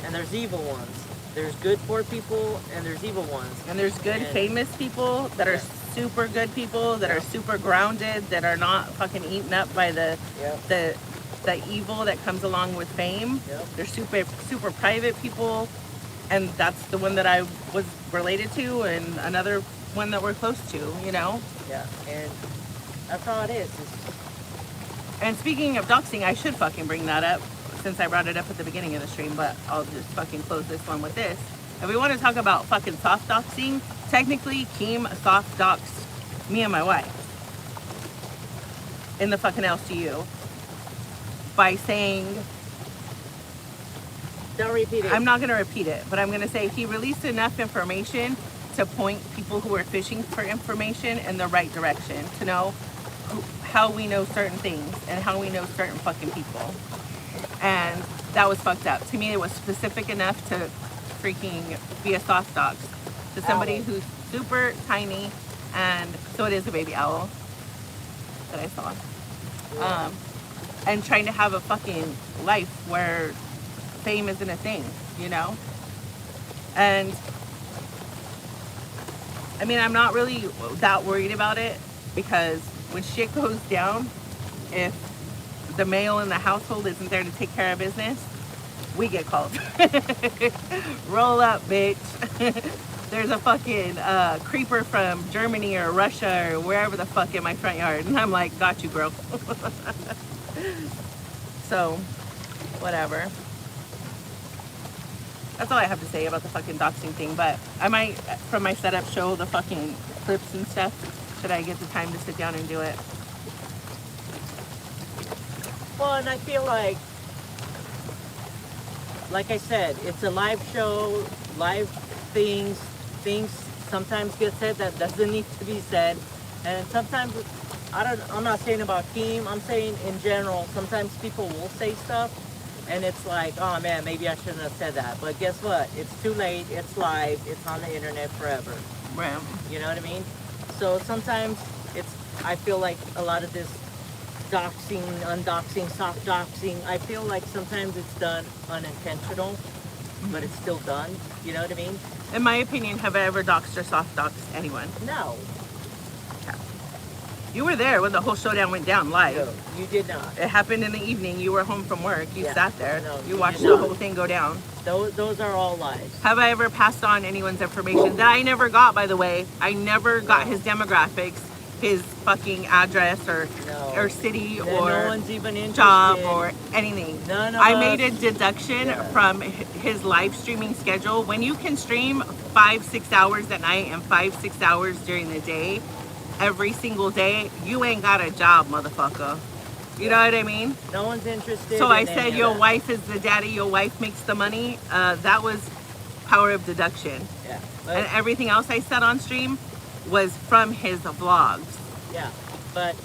and there's evil ones. There's good poor people and there's evil ones. And there's good famous people that are super good people, that are super grounded, that are not fucking eaten up by the evil that comes along with fame. Yep. They're super private people, and that's the one that I was related to, and another one that we're close to, you know? Yeah, and that's all it is. And speaking of doxing, I should fucking bring that up since I brought it up at the beginning of the stream, but I'll just fucking close this one with this. If we want to talk about fucking soft doxing, technically Keem soft doxed me and my wife in the fucking LCU by saying, Don't repeat it. I'm not going to repeat it, but I'm going to say he released enough information to point people who are fishing for information in the right direction, to know how we know certain things and how we know certain fucking people. And that was fucked up. To me, it was specific enough to freaking be a soft dox to somebody who's super tiny, and so it is a baby owl that I saw. And trying to have a fucking life where fame isn't a thing, you know? And I mean, I'm not really that worried about it, because when shit goes down, if the male in the household isn't there to take care of business, we get called. Roll up, bitch. There's a fucking creeper from Germany or Russia or wherever the fuck in my front yard. And I'm like, got you, bro. So, whatever. That's all I have to say about the fucking doxing thing. But I might, from my setup, show the fucking clips and stuff. Should I get the time to sit down and do it? Well, and I feel like I said, it's a live show, live things sometimes get said that doesn't need to be said. And sometimes, I'm not saying about Keem, I'm saying in general, sometimes people will say stuff and it's like, oh man, maybe I shouldn't have said that. But guess what? It's too late, it's live, it's on the internet forever. Right. You know what I mean? So sometimes I feel like a lot of this doxing, undoxing, soft doxing, I feel like sometimes it's done unintentional, but it's still done. You know what I mean? In my opinion, have I ever doxed or soft doxed anyone? No. Okay. You were there when the whole showdown went down live. No, you did not. It happened in the evening. You were home from work. You sat there. No, you watched the whole thing go down. Those are all lies. Have I ever passed on anyone's information that I never got, by the way? I never got his demographics, his fucking address or city or no one's even interested. job or anything. None of I us. made a deduction from his live streaming schedule. When you can stream 5-6 hours at night and 5-6 hours during the day, every single day, you ain't got a job, motherfucker. You know what I mean? No one's interested. So I said your wife is the daddy, your wife makes the money. That was power of deduction. Yeah. And everything else I said on stream was from his vlogs. Yeah, but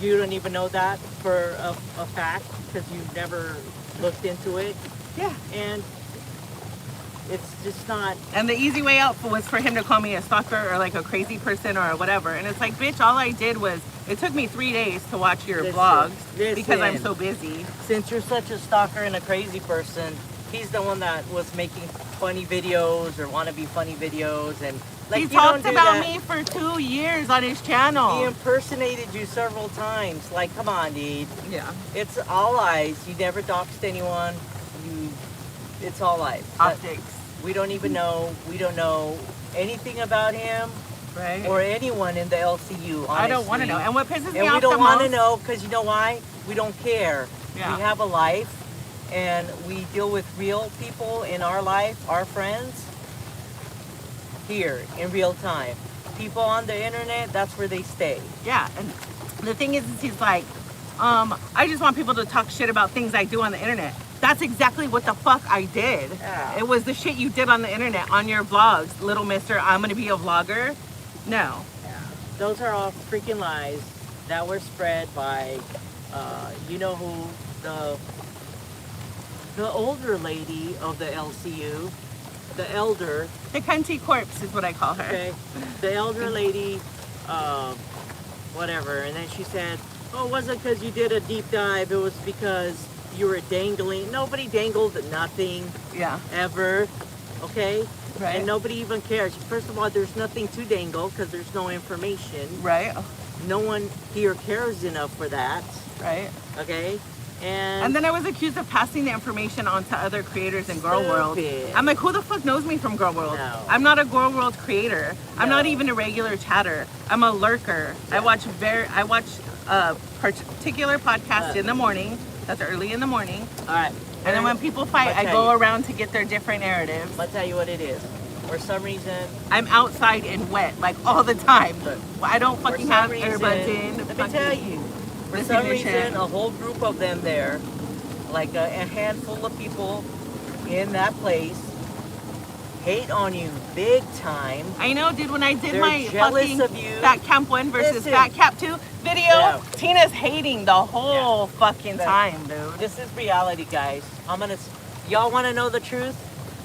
you don't even know that for a fact because you've never looked into it. Yeah. And it's just not. And the easy way out was for him to call me a stalker or like a crazy person or whatever. And it's like, bitch, all I did was, it took me 3 days to watch your vlogs because I'm so busy. Since you're such a stalker and a crazy person, he's the one that was making funny videos or want to be funny videos. And like, he talked about me for 2 years on his channel. He impersonated you several times. Like, come on, dude. Yeah. It's all lies. You never doxed anyone. It's all lies. Optics. We don't even know. We don't know anything about him. Right. Or anyone in the LCU, honestly. I don't want to know. And what pisses me and off we don't the want to most- know because you know why? We don't care. Yeah. We have a life and we deal with real people in our life, our friends, here in real time. People on the internet, that's where they stay. Yeah, and the thing is he's like, I just want people to talk shit about things I do on the internet. That's exactly what the fuck I did. Yeah. It was the shit you did on the internet, on your vlogs. Little mister, I'm gonna be a vlogger. No. Yeah. Those are all freaking lies that were spread by, you know who, the older lady of the LCU, the elder. The cunty corpse is what I call her. Okay. The elder lady, whatever. And then she said, oh, it wasn't because you did a deep dive. It was because you were dangling. Nobody dangled nothing. Yeah. Ever. Okay? Right. And nobody even cares. First of all, there's nothing to dangle because there's no information. Right. No one here cares enough for that. Right. Okay? And then I was accused of passing the information on to other creators in Girl World. I'm like, who the fuck knows me from Girl World? No. I'm not a Girl World creator. I'm not even a regular chatter. I'm a lurker. Yeah. I watch a particular podcast in the morning. That's early in the morning. All right. And then when people fight, I go around to get their different narratives. I'll tell you what it is. For some reason, I'm outside and wet, like all the time. I don't fucking have reason, earbuds in. Let me tell you. For some reason, a whole group of them there, like a handful of people in that place, hate on you big time. I know, dude. When I did They're my jealous fucking of you. Fat Camp 1 versus Fat Camp 2 video, Tina's hating the whole fucking time, dude. This is reality, guys. Y'all want to know the truth?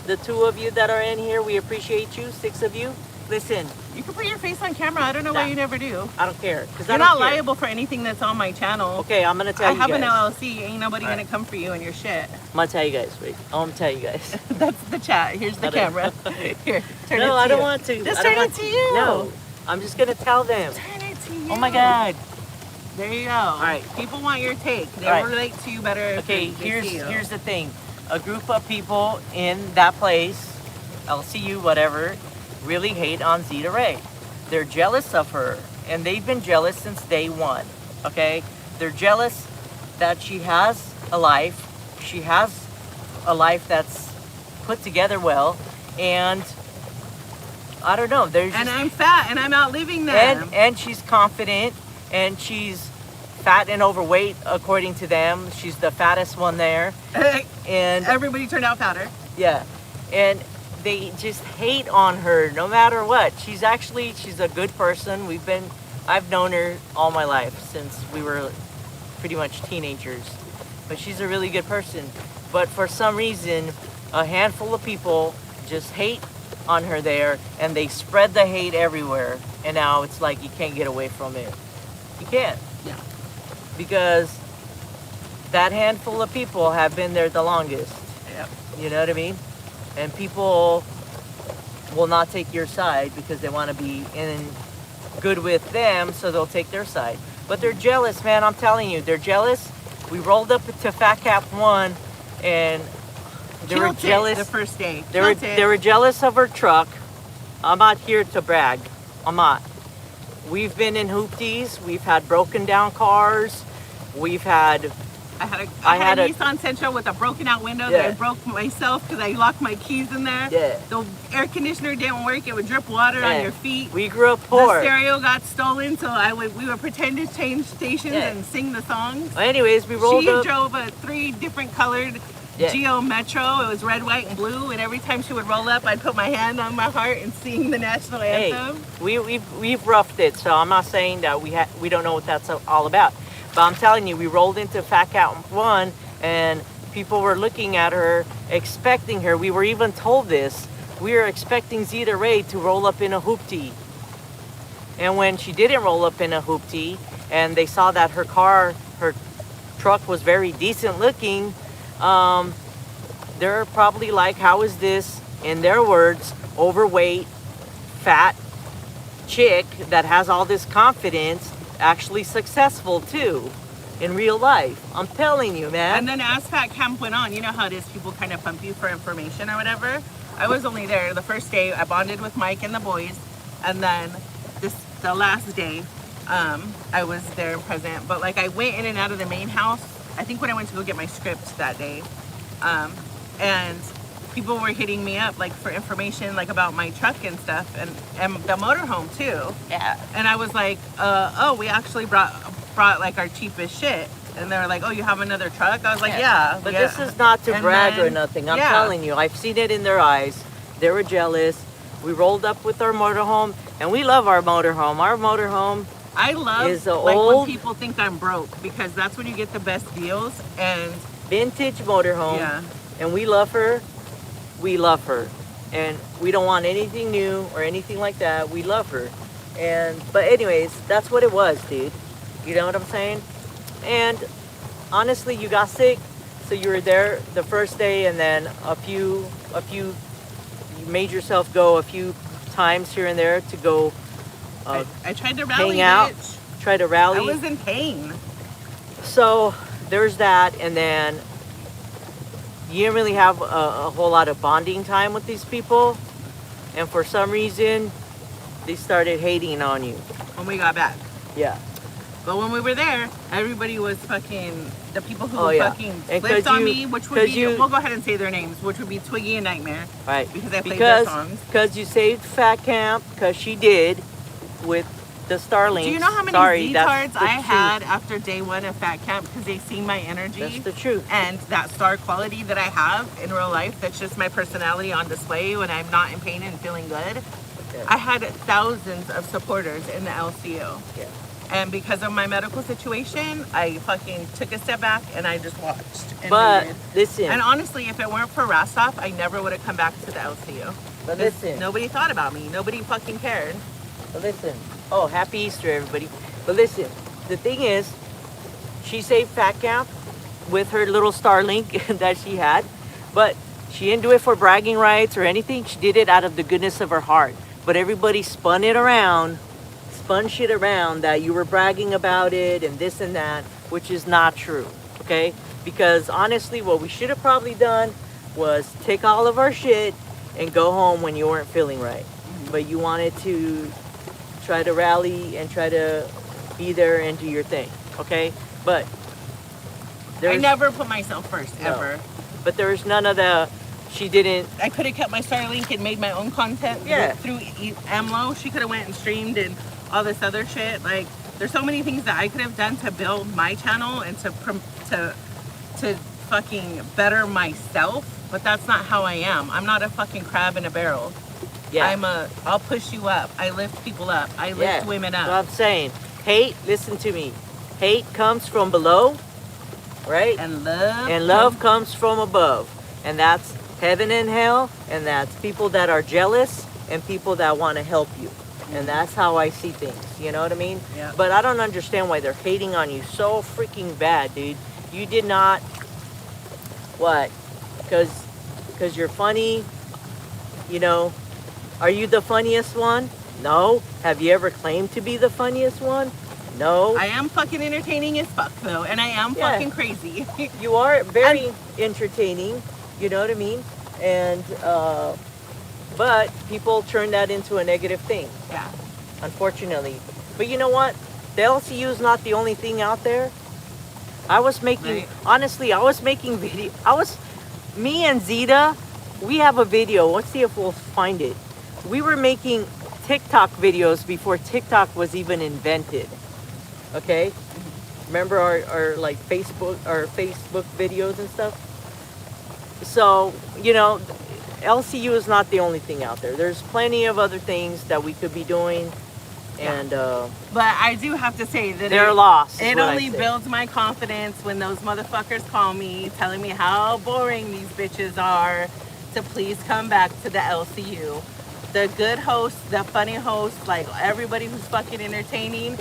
The 2 of you that are in here, we appreciate you. 6 of you. Listen. You can put your face on camera. I don't know why you never do. I don't care. You're not liable for anything that's on my channel. Okay, I'm going to tell you guys. I have an LLC. Ain't nobody going to come for you and your shit. I'm going to tell you guys. Wait. I'm going to tell you guys. That's the chat. Here's the camera. Here, turn it to No, I don't you. want to. Just turn it to you. No, I'm just going to tell them. Turn it to you. Oh my God. There you go. All right. People want your take. They relate to you better. Okay, if they see you. here's the thing. a group of people in that place, LCU, whatever, really hate on Zeta Ray. They're jealous of her, and they've been jealous since day one, okay? They're jealous that she has a life. She has a life that's put together well, and I don't know. And I'm fat, and I'm outliving them. And she's confident, and she's fat and overweight, according to them. She's the fattest one there. And everybody turned out fatter. yeah, and they just hate on her no matter what. She's a good person. I've known her all my life since we were pretty much teenagers, but she's a really good person. But for some reason, a handful of people just hate on her there, and they spread the hate everywhere, and now it's like you can't get away from it. You can't. Yeah. Because that handful of people have been there the longest. Yep. You know what I mean? And people will not take your side because they want to be in good with them, so they'll take their side. But they're jealous, man. I'm telling you, they're jealous. We rolled up to Fat Cap 1, and they were jealous. The first day. They were jealous of her truck. I'm not here to brag. I'm not. We've been in hoopties. We've had broken down cars. We've had. I had a Nissan Sentra with a broken out window that I broke myself because I locked my keys in there. Yeah. The air conditioner didn't work. It would drip water on your feet. We grew up poor. The stereo got stolen, so we would pretend to change stations and sing the songs. Well, anyways, we rolled up. She drove a 3 different colored Geo Metro. It was red, white, and blue. And every time she would roll up, I'd put my hand on my heart and sing the national anthem. Hey, we've roughed it, so I'm not saying that we don't know what that's all about. But I'm telling you, we rolled into Fat Cat 1, and people were looking at her, expecting her. We were even told this. We were expecting Zeta Ray to roll up in a hoopty. And when she didn't roll up in a hoopty, and they saw that her truck was very decent looking, they're probably like, how is this, in their words, overweight, fat chick that has all this confidence actually successful too in real life? I'm telling you, man. And then as Fat Camp went on, you know how it is, people kind of pump you for information or whatever. I was only there the first day. I bonded with Mike and the boys, and then the last day I was there and present. But like, I went in and out of the main house, I think when I went to go get my script that day, and people were hitting me up like for information, like about my truck and stuff, and the motorhome too. Yeah. And I was like, oh, we actually brought like our cheapest shit. And they were like, oh, you have another truck? I was like, yeah. But this is not to brag or nothing. I'm telling you, I've seen it in their eyes. They were jealous. We rolled up with our motorhome, and we love our motorhome. Our motorhome I love is like old, when people think I'm broke, because that's when you get the best deals. And vintage motorhome. Yeah. And we love her. We love her. And we don't want anything new or anything like that. We love her. But anyways, that's what it was, dude. You know what I'm saying? And honestly, you got sick, so you were there the first day, and then you made yourself go a few times here and there to go I tried to rally, hang out, bitch. try to rally. I was in pain. So there's that, and then you didn't really have a whole lot of bonding time with these people, and for some reason, they started hating on you. When we got back. Yeah. But when we were there, everybody was fucking, the people who fucking And flipped on me, which would be, we'll go ahead and say their names, which would be Twiggy and Nightmare. Right. Because I played their songs. Because you saved Fat Camp, because she did, with the Starlink. Do you know how many Z-cards I had after day one of Fat Camp because they seen my energy? That's the truth. And that star quality that I have in real life, that's just my personality on display when I'm not in pain and feeling good. Yeah. I had thousands of supporters in the LCU. Yeah. And because of my medical situation, I fucking took a step back and I just watched. But listen. And honestly, if it weren't for Rostov, I never would have come back to the LCU. But listen. Nobody thought about me. Nobody fucking cared. But listen. Oh, happy Easter, everybody. But listen, the thing is, she saved Fat Camp with her little Starlink that she had. But she didn't do it for bragging rights or anything. She did it out of the goodness of her heart. But everybody spun shit around that you were bragging about it and this and that, which is not true, okay? Because honestly, what we should have probably done was take all of our shit and go home when you weren't feeling right. But you wanted to try to rally and try to be there and do your thing, okay? But I never put myself first, ever. But there's none of the, she didn't. I could have kept my Starlink and made my own content through AMLO. She could have went and streamed and all this other shit. Like, there's so many things that I could have done to build my channel and to fucking better myself. But that's not how I am. I'm not a fucking crab in a barrel. Yeah. I'll push you up. I lift people up. I lift women up. So I'm saying, hate, listen to me. Hate comes from below, right? And love comes from above. And that's heaven and hell, and that's people that are jealous and people that want to help you. And that's how I see things, you know what I mean? Yeah. But I don't understand why they're hating on you so freaking bad, dude. You did not, what? Because you're funny, you know? Are you the funniest one? No. Have you ever claimed to be the funniest one? No. I am fucking entertaining as fuck, though, and I am fucking crazy. You are very entertaining, you know what I mean? And, but people turn that into a negative thing. Yeah. Unfortunately. But you know what? The LCU is not the only thing out there. I was making, honestly, I was making video. Me and Zita, we have a video. Let's see if we'll find it. We were making TikTok videos before TikTok was even invented. Okay? Remember our like Facebook videos and stuff? So, you know, LCU is not the only thing out there. There's plenty of other things that we could be doing. And but I do have to say that they're lost. It only builds my confidence when those motherfuckers call me telling me how boring these bitches are to please come back to the LCU. The good hosts, the funny hosts, like everybody who's fucking entertaining,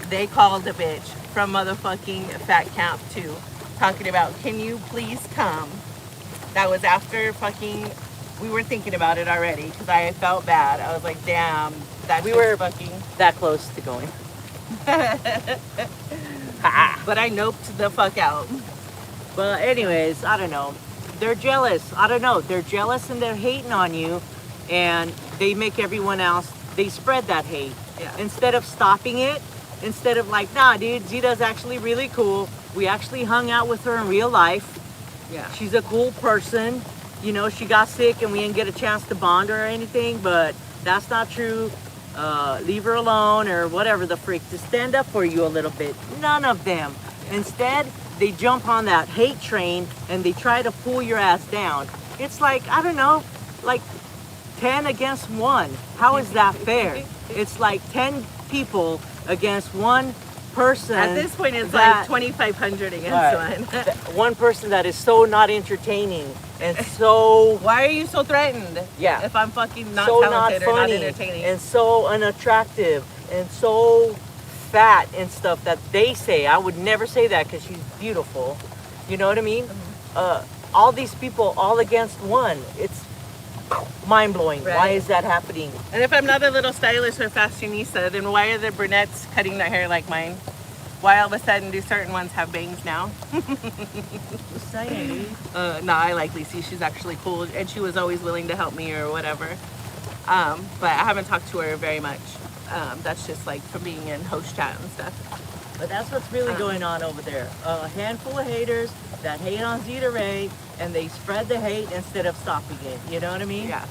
they called a bitch from motherfucking Fat Camp 2 talking about, can you please come? That was after fucking, we were thinking about it already because I felt bad. I was like, damn, we were fucking that close to going. But I noped the fuck out. But anyways, I don't know. They're jealous. I don't know. They're jealous and they're hating on you. And they make everyone else, they spread that hate. Yeah. Instead of stopping it, instead of like, nah, dude, Zita's actually really cool. We actually hung out with her in real life. Yeah. She's a cool person. You know, she got sick and we didn't get a chance to bond or anything, but that's not true. Leave her alone or whatever the freak, to stand up for you a little bit. None of them. Instead, they jump on that hate train and they try to pull your ass down. It's like, I don't know, like 10 against 1. How is that fair? It's like 10 people against one person. At this point, it's like 2,500 against one. One person that is so not entertaining and so... Why are you so threatened? Yeah. If I'm fucking not so talented not funny or not entertaining. And so unattractive and so fat and stuff that they say. I would never say that because she's beautiful. You know what I mean? All these people all against one. It's mind-blowing. Right. Why is that happening? And if I'm not a little stylish or fashionista, then why are the brunettes cutting their hair like mine? Why all of a sudden do certain ones have bangs now? Just saying, dude. No, I like Lacey. She's actually cool, and she was always willing to help me or whatever. But I haven't talked to her very much. That's just like from being in host chat and stuff. But that's what's really going on over there. A handful of haters that hate on Zita Ray, and they spread the hate instead of stopping it. You know what I mean? Yeah.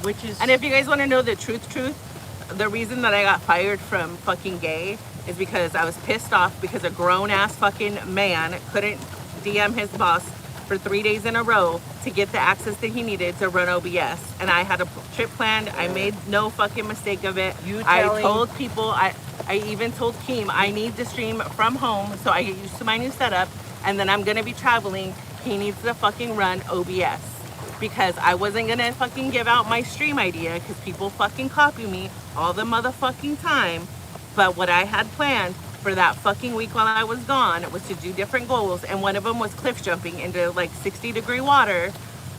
Which is... And if you guys want to know the truth, the reason that I got fired from fucking gay is because I was pissed off because a grown-ass fucking man couldn't DM his boss for 3 days in a row to get the access that he needed to run OBS. And I had a trip planned. I made no fucking mistake of it. I told people, I even told Keem, I need to stream from home so I get used to my new setup. And then I'm going to be traveling. He needs to fucking run OBS. Because I wasn't going to fucking give out my stream idea because people fucking copy me all the motherfucking time. But what I had planned for that fucking week while I was gone was to do different goals, and one of them was cliff jumping into like 60-degree water,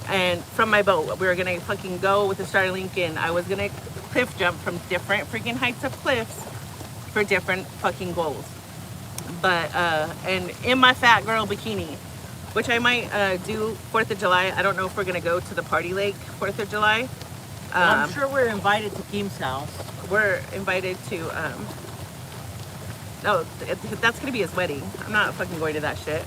and from my boat. We were gonna fucking go with the Starlink, and I was gonna cliff jump from different freaking heights of cliffs for different fucking goals. But and in my fat girl bikini, which I might do 4th of July. I don't know if we're going to go to the party lake 4th of July. I'm sure we're invited to Kim's house. We're invited to, no, that's going to be his wedding. I'm not fucking going to that shit.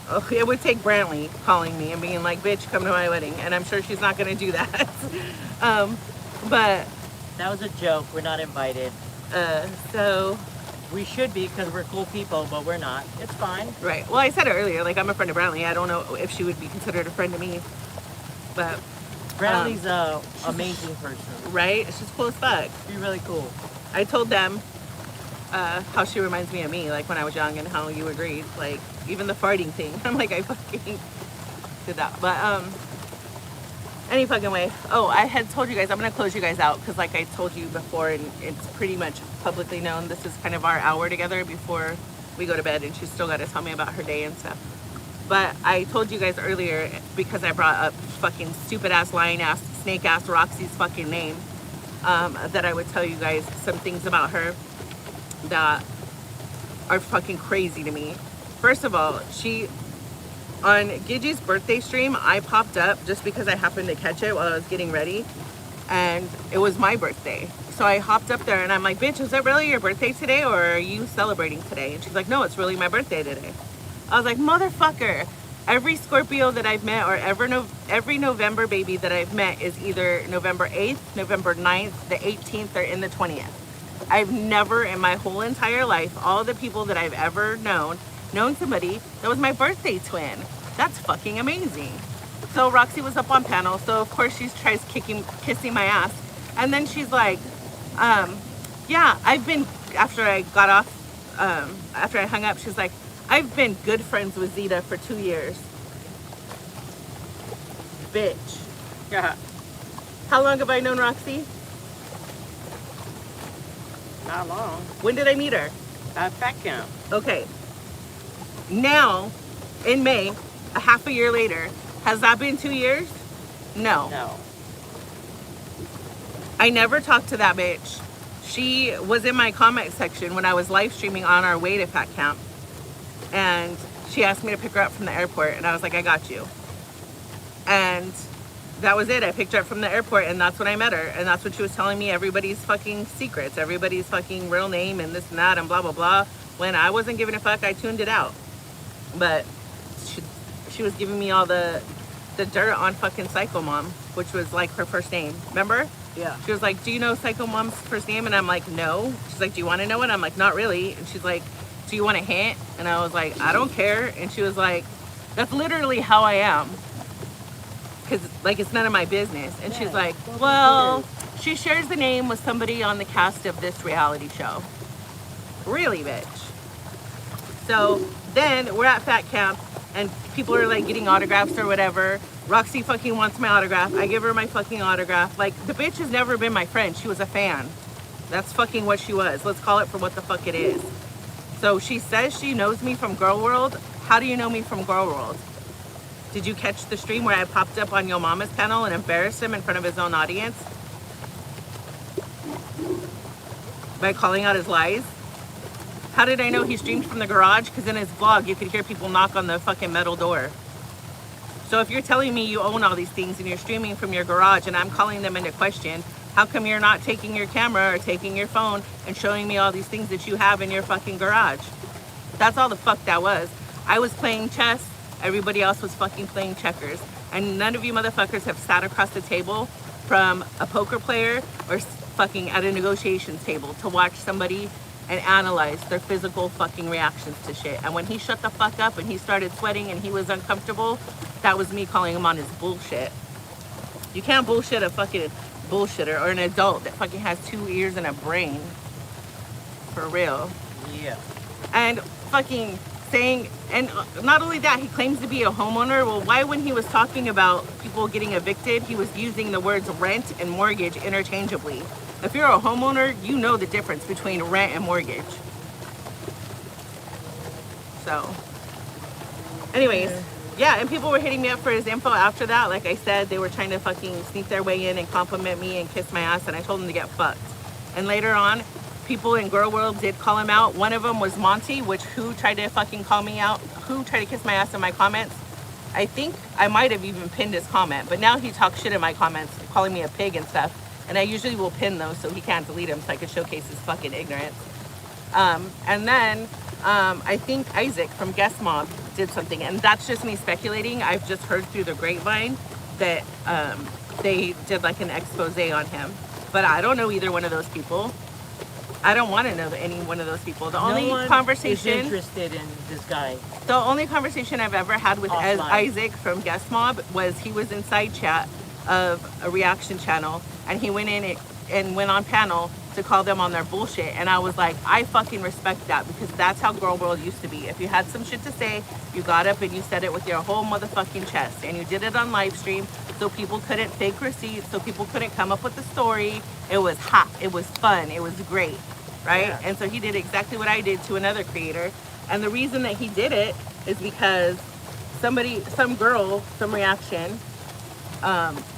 Oh, it would take Brantley calling me and being like, bitch, come to my wedding. And I'm sure she's not going to do that. But that was a joke. We're not invited. So we should be because we're cool people, but we're not. It's fine. Right. Well, I said it earlier. Like, I'm a friend of Brantley. I don't know if she would be considered a friend to me. But Brantley's a amazing person. Right? She's cool as fuck. She's really cool. I told them how she reminds me of me, like when I was young, and how you agreed. Like, even the farting thing. I'm like, I fucking did that. But any fucking way. Oh, I had told you guys, I'm gonna close you guys out because, like I told you before, and it's pretty much publicly known, this is kind of our hour together before we go to bed, and she's still got to tell me about her day and stuff. But I told you guys earlier, because I brought up fucking stupid ass, lying ass, snake ass Roxy's fucking name, that I would tell you guys some things about her that are fucking crazy to me. First of all, on Gigi's birthday stream, I popped up just because I happened to catch it while I was getting ready, and it was my birthday. So I hopped up there and I'm like, bitch, is it really your birthday today, or are you celebrating today? And she's like, no, it's really my birthday today. I was like, motherfucker, every Scorpio that I've met, or every November baby that I've met, is either November 8th, November 9th, the 18th, or in the 20th. I've never in my whole entire life, all the people that I've ever known somebody that was my birthday twin. That's fucking amazing. So Roxy was up on panel, so of course she tries kissing my ass. And then she's like, yeah, I've been, after I got off, after I hung up, she's like, I've been good friends with Zita for 2 years. Bitch. Yeah. How long have I known Roxy? Not long. When did I meet her? At fat camp. Okay. Now, in May, a half a year later, has that been 2 years? No. No. I never talked to that bitch. She was in my comment section when I was live streaming on our way to Fat Camp. And she asked me to pick her up from the airport, and I was like, I got you. And that was it. I picked her up from the airport, and that's when I met her. And that's when she was telling me everybody's fucking secrets, everybody's fucking real name, and this and that, and blah, blah, blah. When I wasn't giving a fuck, I tuned it out. But she was giving me all the dirt on fucking Psycho Mom, which was like her first name. Remember? Yeah. She was like, do you know Psycho Mom's first name? And I'm like, no. She's like, do you want to know it? I'm like, not really. And she's like, do you want a hint? And I was like, I don't care. And she was like, that's literally how I am. Because, like, it's none of my business. And she's like, well, she shares the name with somebody on the cast of this reality show. Really, bitch. So then we're at Fat Camp, and people are, like, getting autographs or whatever. Roxy fucking wants my autograph. I give her my fucking autograph. Like, the bitch has never been my friend. She was a fan. That's fucking what she was. Let's call it for what the fuck it is. So she says she knows me from Girl World. How do you know me from Girl World? Did you catch the stream where I popped up on Yo Mama's panel and embarrassed him in front of his own audience? By calling out his lies? How did I know he streamed from the garage? Because in his vlog, you could hear people knock on the fucking metal door. So if you're telling me you own all these things and you're streaming from your garage and I'm calling them into question, how come you're not taking your camera or taking your phone and showing me all these things that you have in your fucking garage? That's all the fuck that was. I was playing chess. Everybody else was fucking playing checkers. And none of you motherfuckers have sat across the table from a poker player or fucking at a negotiations table to watch somebody and analyze their physical fucking reactions to shit. And when he shut the fuck up and he started sweating and he was uncomfortable, that was me calling him on his bullshit. You can't bullshit a fucking bullshitter or an adult that fucking has 2 ears and a brain. For real. Yeah. And fucking saying, and not only that, he claims to be a homeowner. Well, why, when he was talking about people getting evicted, he was using the words rent and mortgage interchangeably? If you're a homeowner, you know the difference between rent and mortgage. So, anyways, yeah, and people were hitting me up for his info after that. Like I said, they were trying to fucking sneak their way in and compliment me and kiss my ass, and I told them to get fucked. And later on, people in Girl World did call him out. One of them was Monty, who tried to fucking call me out who tried to kiss my ass in my comments. I think I might have even pinned his comment, but now he talks shit in my comments, calling me a pig and stuff. And I usually will pin those so he can't delete them, so I could showcase his fucking ignorance. And then I think Isaac from Guest Mob did something, and that's just me speculating. I've just heard through the grapevine that they did like an expose on him, but I don't know either one of those people. I don't want to know any one of those people. The only conversation is interested in this guy. The only conversation I've ever had with Isaac from Guest Mob was he was in side chat of a reaction channel, and he went in and went on panel to call them on their bullshit. And I was like, I fucking respect that, because that's how girl world used to be. If you had some shit to say, you got up and you said it with your whole motherfucking chest, and you did it on live stream so people couldn't fake receipts, so people couldn't come up with a story. It was hot, it was fun, it was great, right? Yeah. And so he did exactly what I did to another creator. And the reason that he did it is because some girl, some reaction,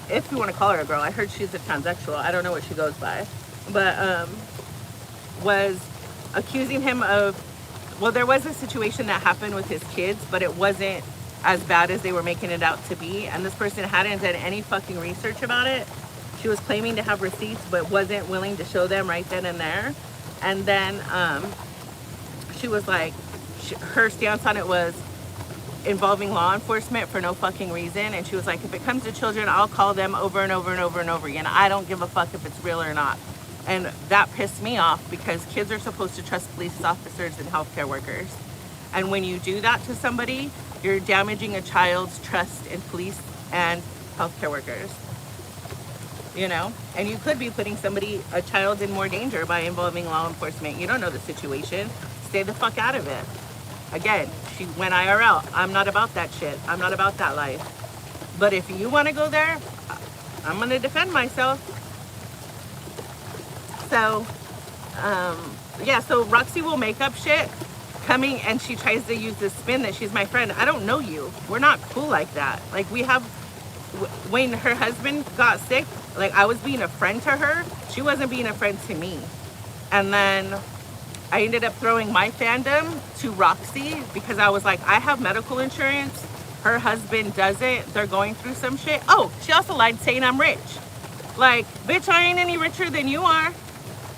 if you want to call her a girl, I heard she's a transsexual, I don't know what she goes by, but was accusing him of, well, there was a situation that happened with his kids, but it wasn't as bad as they were making it out to be, and this person hadn't done any fucking research about it. She was claiming to have receipts but wasn't willing to show them right then and there. And then she was like, her stance on it was involving law enforcement for no fucking reason, and she was like, if it comes to children, I'll call them over and over and over and over again. I don't give a fuck if it's real or not. And that pissed me off, because kids are supposed to trust police officers and healthcare workers. And when you do that to somebody, you're damaging a child's trust in police and healthcare workers. You know? And you could be putting a child in more danger by involving law enforcement. You don't know the situation. Stay the fuck out of it. Again, she went IRL. I'm not about that shit. I'm not about that life. But if you want to go there, I'm going to defend myself. So, yeah, so Roxy will make up shit coming, and she tries to use this spin that she's my friend. I don't know you. We're not cool like that. Like, when her husband got sick, like, I was being a friend to her. She wasn't being a friend to me. And then I ended up throwing my fandom to Roxy, because I was like, I have medical insurance. Her husband doesn't. They're going through some shit. Oh, she also lied saying I'm rich. Like, bitch, I ain't any richer than you are.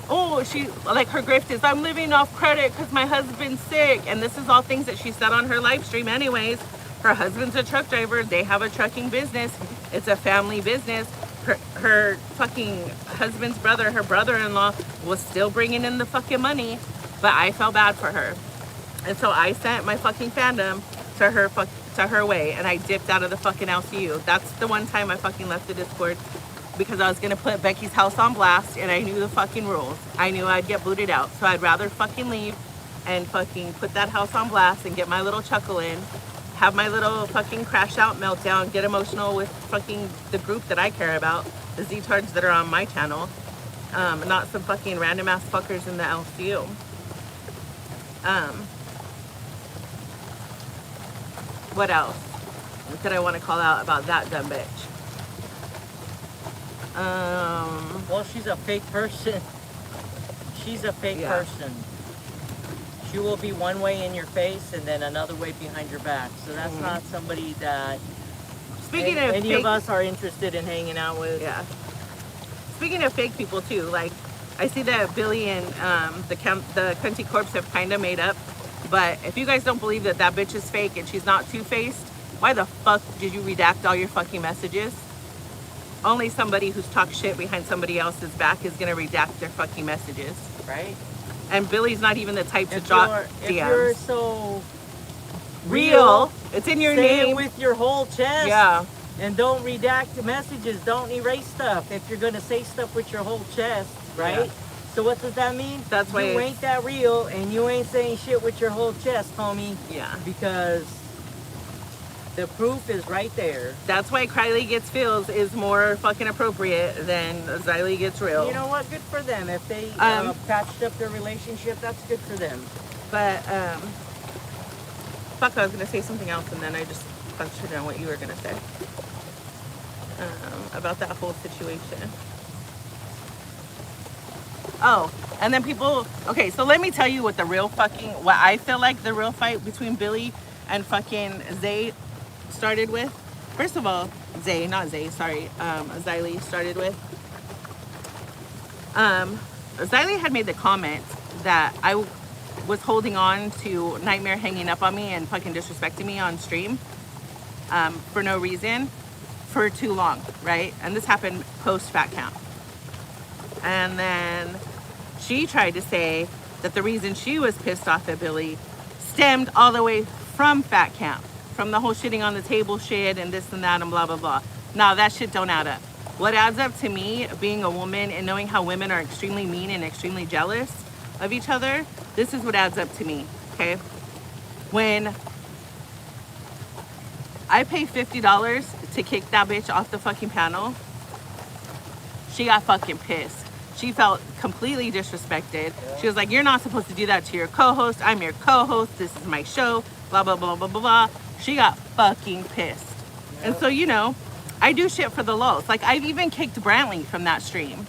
Oh, she, like, her grift is, I'm living off credit because my husband's sick. And this is all things that she said on her live stream anyways. Her husband's a truck driver. They have a trucking business. It's a family business. Her fucking husband's brother, her brother-in-law, was still bringing in the fucking money. But I felt bad for her. And so I sent my fucking fandom to her way. And I dipped out of the fucking LCU. That's the one time I fucking left the Discord, because I was gonna put Becky's house on blast, and I knew the fucking rules. I knew I'd get booted out, so I'd rather fucking leave and fucking put that house on blast and get my little chuckle in, have my little fucking crash out meltdown, get emotional with fucking the group that I care about, the Z-tards that are on my channel, not some fucking random ass fuckers in the LCU. What else? What did I want to call out about that dumb bitch? Well, she's a fake person. She's a fake person. She will be one way in your face and then another way behind your back. So that's not somebody that any of us are interested in hanging out with. Yeah. Speaking of fake people too, like, I see that Billy and the Cunty Corpse have kind of made up. But if you guys don't believe that that bitch is fake and she's not two-faced, why the fuck did you redact all your fucking messages? Only somebody who's talked shit behind somebody else's back is gonna redact their fucking messages. Right? And Billy's not even the type to drop DMs. If you're so real, it's in your say name. It with your whole chest. Yeah. And don't redact the messages. Don't erase stuff if you're gonna say stuff with your whole chest, right? Yeah. So what does that mean? That's why you ain't that real, and you ain't saying shit with your whole chest, homie. Yeah. Because the proof is right there. That's why Kylie Gets Feels is more fucking appropriate than Xylee Gets Real. You know what? Good for them. If they patched up their relationship, that's good for them. But, fuck, I was gonna say something else, and then I just questioned on what you were gonna say. About that whole situation. Oh, and then people, okay, so let me tell you what I feel like the real fight between Billy and fucking Zay started with. First of all, Zay, not Zay, sorry, Xylee started with. Xylee had made the comment that I was holding on to Nightmare hanging up on me and fucking disrespecting me on stream for no reason for too long, right? And this happened post Fat Count. And then she tried to say that the reason she was pissed off at Billy stemmed all the way from Fat Count, from the whole shitting on the table shit and this and that and blah, blah, blah. Now that shit don't add up. What adds up to me, being a woman and knowing how women are extremely mean and extremely jealous of each other, this is what adds up to me, okay? When I pay $50 to kick that bitch off the fucking panel, she got fucking pissed. She felt completely disrespected. She was like, you're not supposed to do that to your co-host. I'm your co-host. This is my show. Blah, blah, blah, blah, blah, blah. She got fucking pissed. And so, you know, I do shit for the lulz. Like, I've even kicked Brantley from that stream.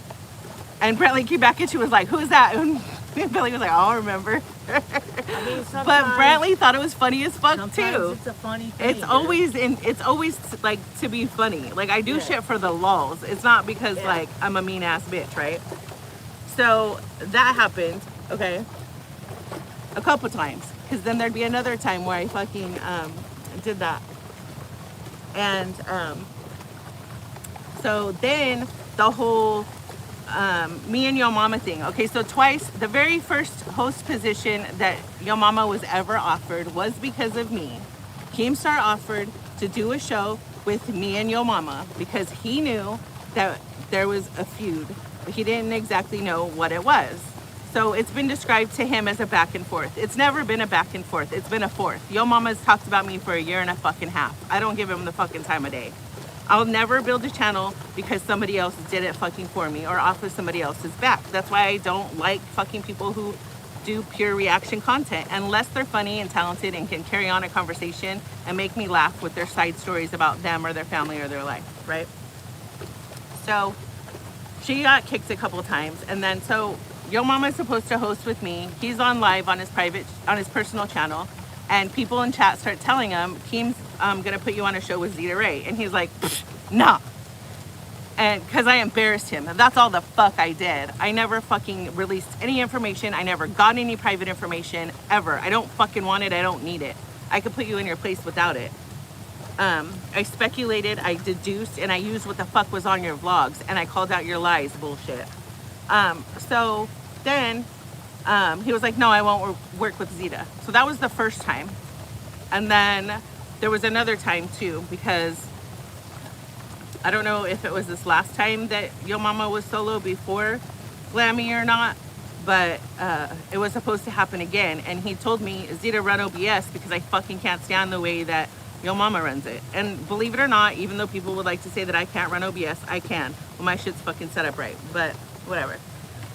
And Brantley came back and she was like, who's that? And Billy was like, I don't remember. I mean, But Brantley thought it was funny as fuck too. It's a funny thing. It's always like to be funny. Like, I do shit for the lulz. It's not because like I'm a mean ass bitch, right? So that happened, okay, a couple times. Because then there'd be another time where I fucking did that. And so then the whole me and Yo Mama thing. Okay, so twice, the very first host position that Yo Mama was ever offered was because of me. Keemstar offered to do a show with me and Yo Mama because he knew that there was a feud, but he didn't exactly know what it was. So it's been described to him as a back and forth. It's never been a back and forth. It's been a forth. Yo Mama's talked about me for a year and a fucking half. I don't give him the fucking time of day. I'll never build a channel because somebody else did it fucking for me or off of somebody else's back. That's why I don't like fucking people who do pure reaction content unless they're funny and talented and can carry on a conversation and make me laugh with their side stories about them or their family or their life, right? So she got kicked a couple times, and then so Yo Mama's supposed to host with me. He's on live on his personal channel, and people in chat start telling him, Keem's gonna put you on a show with Zita Ray. And he's like, nah. And because I embarrassed him. And that's all the fuck I did. I never fucking released any information. I never got any private information ever. I don't fucking want it. I don't need it. I could put you in your place without it. I speculated, I deduced, and I used what the fuck was on your vlogs. And I called out your lies bullshit. So then he was like, no, I won't work with Zita. So that was the first time. And then there was another time too, because I don't know if it was this last time that Yo Mama was solo before Glammy or not, but it was supposed to happen again. And he told me, Zita, run OBS because I fucking can't stand the way that Yo Mama runs it. And believe it or not, even though people would like to say that I can't run OBS, I can. Well, my shit's fucking set up right, but whatever.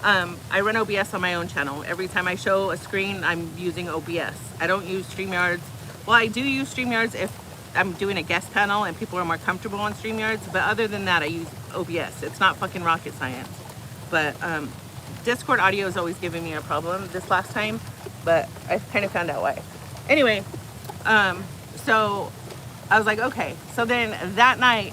I run OBS on my own channel. Every time I show a screen, I'm using OBS. I don't use StreamYards. Well, I do use StreamYards if I'm doing a guest panel and people are more comfortable on StreamYards, but other than that, I use OBS. It's not fucking rocket science. But Discord audio is always giving me a problem this last time, but I kind of found out why. Anyway, so I was like, okay. So then that night,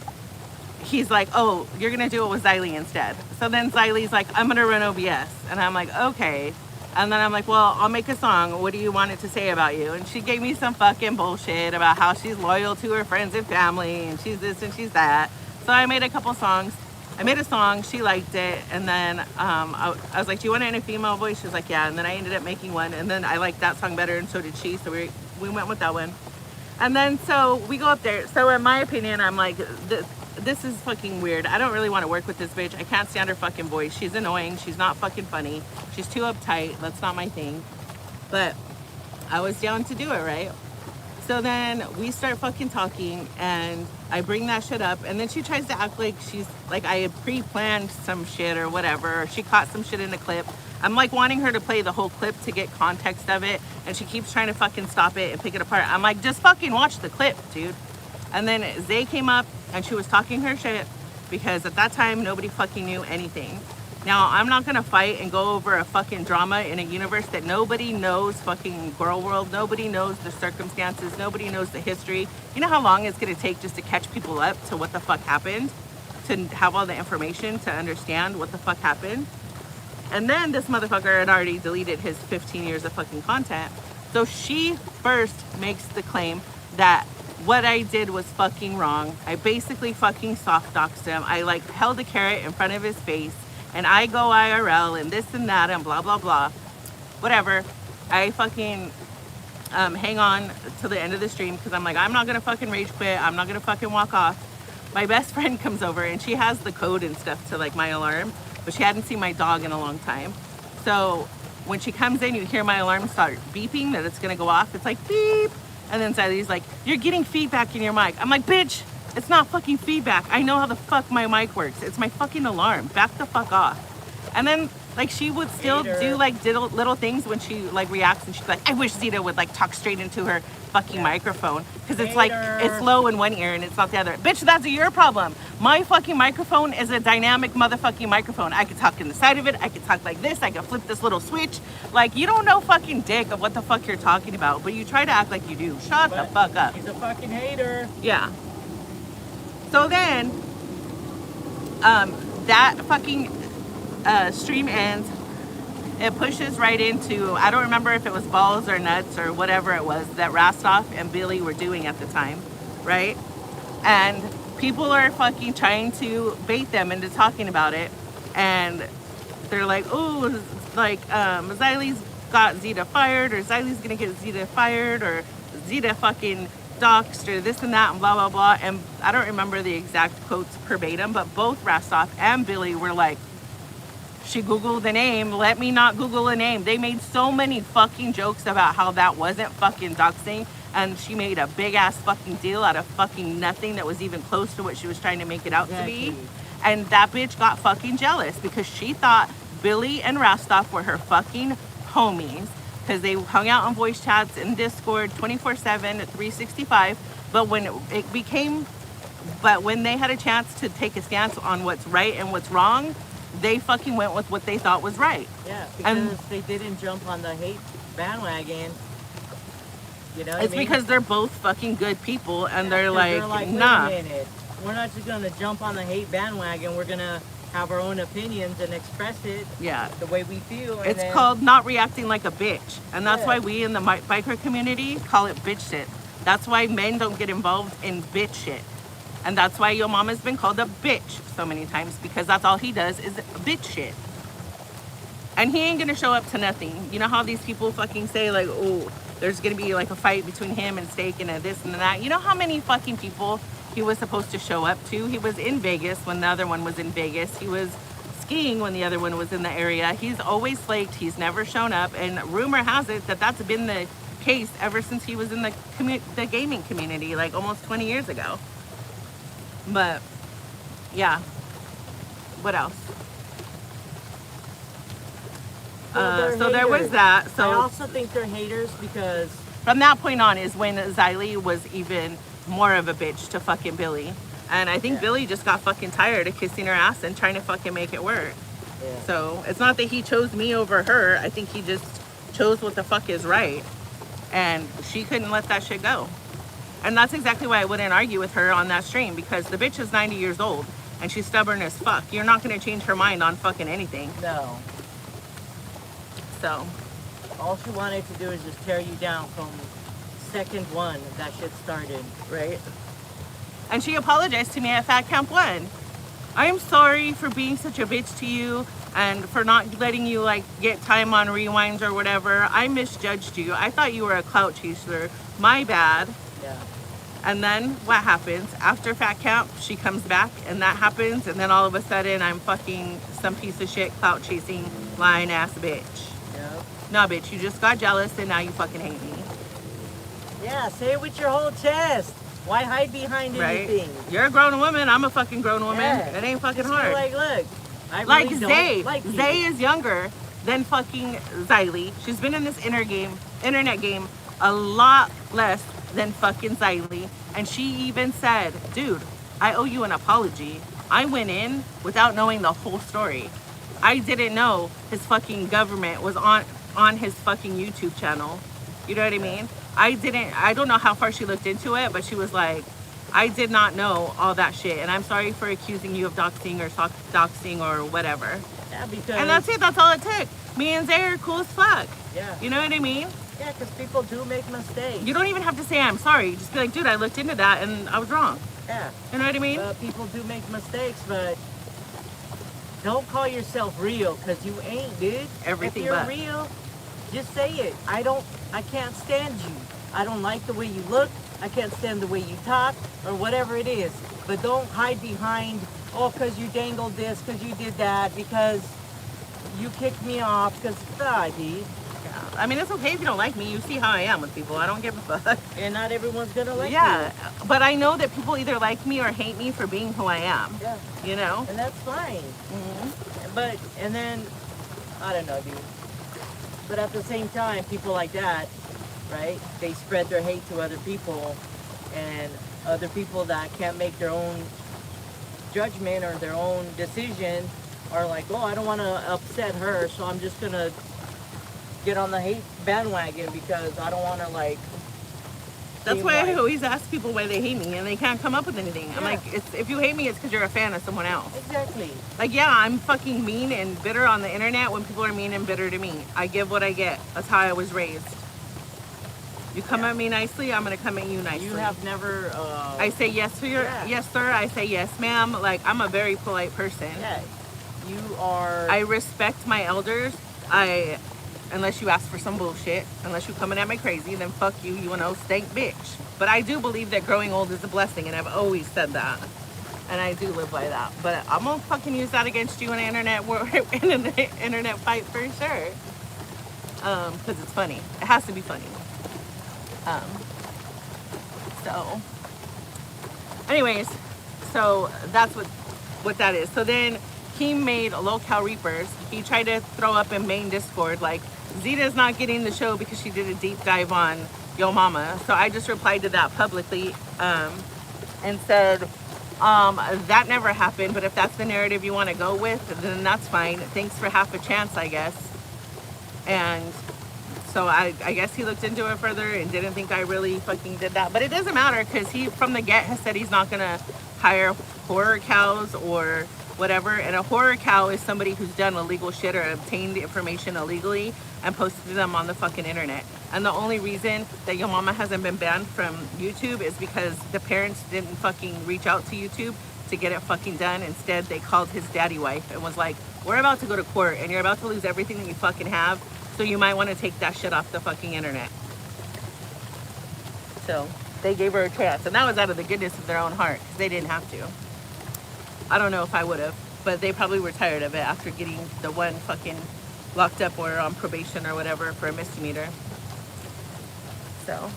he's like, oh, you're gonna do it with Xylee instead. So then Xylee's like, I'm gonna run OBS. And I'm like, okay. And then I'm like, well, I'll make a song. What do you want it to say about you? And she gave me some fucking bullshit about how she's loyal to her friends and family and she's this and she's that. So I made a couple songs. I made a song, she liked it. And then I was like, do you want it in a female voice? She was like, yeah. And then I ended up making one. And then I liked that song better and so did she. So we went with that one. And then so we go up there. So in my opinion, I'm like, this is fucking weird. I don't really want to work with this bitch. I can't stand her fucking voice. She's annoying. She's not fucking funny. She's too uptight. That's not my thing. But I was down to do it, right? So then we start fucking talking and I bring that shit up and then she tries to act like she's like I had pre-planned some shit or whatever. Or she caught some shit in the clip. I'm like wanting her to play the whole clip to get context of it and she keeps trying to fucking stop it and pick it apart. I'm like, just fucking watch the clip, dude. And then Zay came up and she was talking her shit because at that time nobody fucking knew anything. Now, I'm not gonna fight and go over a fucking drama in a universe that nobody knows fucking girl world, nobody knows the circumstances, nobody knows the history. You know how long it's gonna take just to catch people up to what the fuck happened? To have all the information to understand what the fuck happened? And then this motherfucker had already deleted his 15 years of fucking content. So she first makes the claim that what I did was fucking wrong. I basically fucking soft doxed him. I like held a carrot in front of his face and I go IRL and this and that and blah, blah, blah. Whatever. I fucking hang on to the end of the stream because I'm like, I'm not gonna fucking rage quit. I'm not gonna fucking walk off. My best friend comes over and she has the code and stuff to like my alarm, but she hadn't seen my dog in a long time. So when she comes in, you hear my alarm start beeping that it's gonna go off. It's like beep. And then Sally's like, you're getting feedback in your mic. I'm like, bitch, it's not fucking feedback. I know how the fuck my mic works. It's my fucking alarm. Back the fuck off. And then like she would still do like little things when she like reacts and she's like, I wish Zita would like talk straight into her fucking microphone because it's like it's low in one ear and it's not the other. Bitch, that's your problem. My fucking microphone is a dynamic motherfucking microphone. I could talk in the side of it. I could talk like this. I could flip this little switch. Like you don't know fucking dick of what the fuck you're talking about, but you try to act like you do. Shut the fuck up. He's a fucking hater. Yeah. So then, that fucking stream ends. It pushes right into, I don't remember if it was balls or nuts or whatever it was that Rastov and Billy were doing at the time, right? And people are fucking trying to bait them into talking about it. And they're like, oh, like, Xylee's got Zita fired, or Xylee's gonna get Zita fired, or Zita fucking doxed, or this and that, and blah, blah, blah. And I don't remember the exact quotes verbatim, but both Rastov and Billy were like, she Googled the name, let me not Google a name. They made so many fucking jokes about how that wasn't fucking doxing, and she made a big ass fucking deal out of fucking nothing that was even close to what she was trying to make it out to be. And that bitch got fucking jealous because she thought Billy and Rastov were her fucking homies because they hung out on voice chats in Discord 24/7 at 365. But when they had a chance to take a stance on what's right and what's wrong, they fucking went with what they thought was right. Yeah, because they didn't jump on the hate bandwagon. You know what it's I mean? Because they're both fucking good people and they're like, nah. Wait a minute. We're not just gonna jump on the hate bandwagon. We're gonna have our own opinions and express it the way we feel. It's called not reacting like a bitch. And that's why we in the biker community call it bitch shit. That's why men don't get involved in bitch shit. And that's why your mama's been called a bitch so many times, because that's all he does is bitch shit. And he ain't gonna show up to nothing. You know how these people fucking say like, oh, there's gonna be like a fight between him and Steak and this and that. You know how many fucking people he was supposed to show up to? He was in Vegas when the other one was in Vegas. He was skiing when the other one was in the area. He's always flaked. He's never shown up. And rumor has it that that's been the case ever since he was in the gaming community, like almost 20 years ago. But yeah, what else? So there was that. So I also think they're haters because from that point on is when Xylee was even more of a bitch to fucking Billy. And I think Billy just got fucking tired of kissing her ass and trying to fucking make it work. Yeah. So it's not that he chose me over her. I think he just chose what the fuck is right. And she couldn't let that shit go. And that's exactly why I wouldn't argue with her on that stream, because the bitch is 90 years old and she's stubborn as fuck. You're not going to change her mind on fucking anything. No. So all she wanted to do is just tear you down from second one that shit started. Right. And she apologized to me at Fat Camp 1. I'm sorry for being such a bitch to you and for not letting you like get time on rewinds or whatever. I misjudged you. I thought you were a clout chaser. My bad. Yeah. And then what happens? After Fat Camp, she comes back and that happens. And then all of a sudden I'm fucking some piece of shit clout chasing lying ass bitch. Yeah. No, bitch, you just got jealous and now you fucking hate me. Yeah, say it with your whole chest. Why hide behind anything? You're a grown woman. I'm a fucking grown woman. Yeah. It ain't fucking hard. Like, look. I like really Zay. Like Zay is younger than fucking Xylee. She's been in this internet game a lot less than fucking Xylee. And she even said, dude, I owe you an apology. I went in without knowing the whole story. I didn't know his fucking government was on his fucking YouTube channel. You know what I mean? I don't know how far she looked into it, but she was like, I did not know all that shit. And I'm sorry for accusing you of doxing or doxing or whatever. Yeah, because... And that's it. That's all it took. Me and Zay are cool as fuck. Yeah. You know what I mean? Yeah, because people do make mistakes. You don't even have to say I'm sorry. Just be like, dude, I looked into that and I was wrong. Yeah. You know what I mean? People do make mistakes, but don't call yourself real, because you ain't, dude. Everything if you're but. real, just say it. I can't stand you. I don't like the way you look. I can't stand the way you talk, or whatever it is. But don't hide behind, oh, because you dangled this, because you did that, because you kicked me off, because, dude. Yeah. I mean, it's okay if you don't like me. You see how I am with people. I don't give a fuck. And not everyone's gonna like you. Yeah, but I know that people either like me or hate me for being who I am. Yeah. You know? And that's fine. But, and then, I don't know, dude. But at the same time, people like that, right? They spread their hate to other people, and other people that can't make their own judgment or their own decision are like, oh, I don't want to upset her, so I'm just going to get on the hate bandwagon because I don't want to, like... That's why I always ask people why they hate me, and they can't come up with anything. Yeah. I'm like, if you hate me, it's because you're a fan of someone else. Exactly. Like, yeah, I'm fucking mean and bitter on the internet when people are mean and bitter to me. I give what I get. That's how I was raised. You come at me nicely, I'm gonna come at you nicely. You have never... I say yes, sir. Yes, sir. I say yes, ma'am. Like, I'm a very polite person. Yeah. You are... I respect my elders. Unless you ask for some bullshit, unless you coming at me crazy, then fuck you, you an old stank bitch. But I do believe that growing old is a blessing, and I've always said that. And I do live by that. But I'm gonna fucking use that against you in an internet internet fight for sure. Because it's funny. It has to be funny. So, anyways, so that's what that is. So then he made Local Reapers. He tried to throw up in main Discord like, Zita's not getting the show because she did a deep dive on Yo Mama. So I just replied to that publicly and said, that never happened, but if that's the narrative you want to go with, then that's fine. Thanks for half a chance, I guess. And so I guess he looked into it further and didn't think I really fucking did that. But it doesn't matter because he, from the get, has said he's not going to hire horror cows or whatever. And a horror cow is somebody who's done illegal shit or obtained information illegally and posted them on the fucking internet. And the only reason that Yo Mama hasn't been banned from YouTube is because the parents didn't fucking reach out to YouTube to get it fucking done. Instead, they called his daddy wife and was like, we're about to go to court and you're about to lose everything that you fucking have. So you might want to take that shit off the fucking internet. So they gave her a chance. And that was out of the goodness of their own heart because they didn't have to. I don't know if I would have, but they probably were tired of it after getting the one fucking locked up or on probation or whatever for a misdemeanor. So,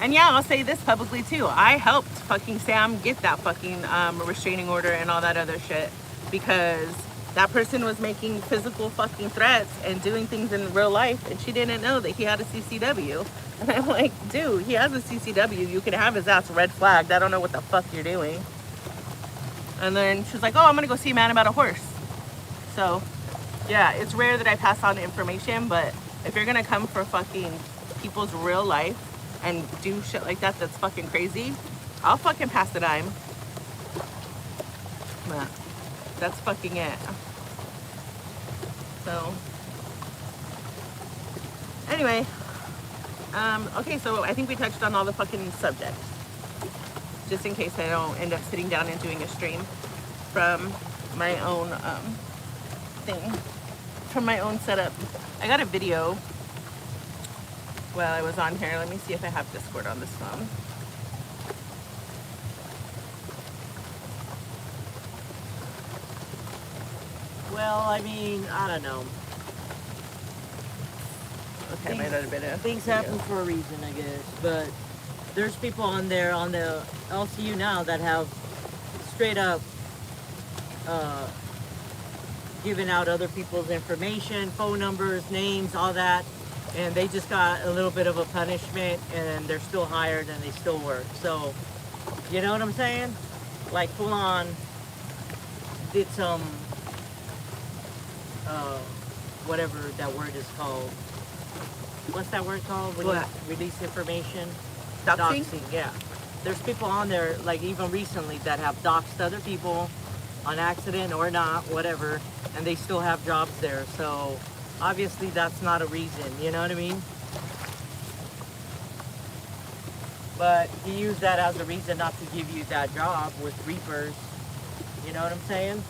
and yeah, I'll say this publicly too. I helped fucking Sam get that fucking restraining order and all that other shit because that person was making physical fucking threats and doing things in real life, and she didn't know that he had a CCW. And I'm like, dude, he has a CCW. You can have his ass red flagged. I don't know what the fuck you're doing. And then she's like, oh, I'm gonna go see a man about a horse. So, yeah, it's rare that I pass on information, but if you're gonna come for fucking people's real life and do shit like that that's fucking crazy, I'll fucking pass the dime. But that's fucking it. So, anyway, okay, so I think we touched on all the fucking subjects. Just in case I don't end up sitting down and doing a stream from my own thing, from my own setup. I got a video while I was on here. Let me see if I have Discord on this phone. Well, I mean, I don't know. Okay, I might have been a things video. happen for a reason, I guess. But there's people on there on the LCU now that have straight up given out other people's information, phone numbers, names, all that, and they just got a little bit of a punishment, and they're still hired and they still work. So, you know what I'm saying? Like, full on did some whatever that word is called. What's that word called when What? you release information? Doxing? Yeah. There's people on there, like even recently, that have doxed other people on accident or not, whatever, and they still have jobs there. So obviously that's not a reason, you know what I mean? But he used that as a reason not to give you that job with Reapers. You know what I'm saying?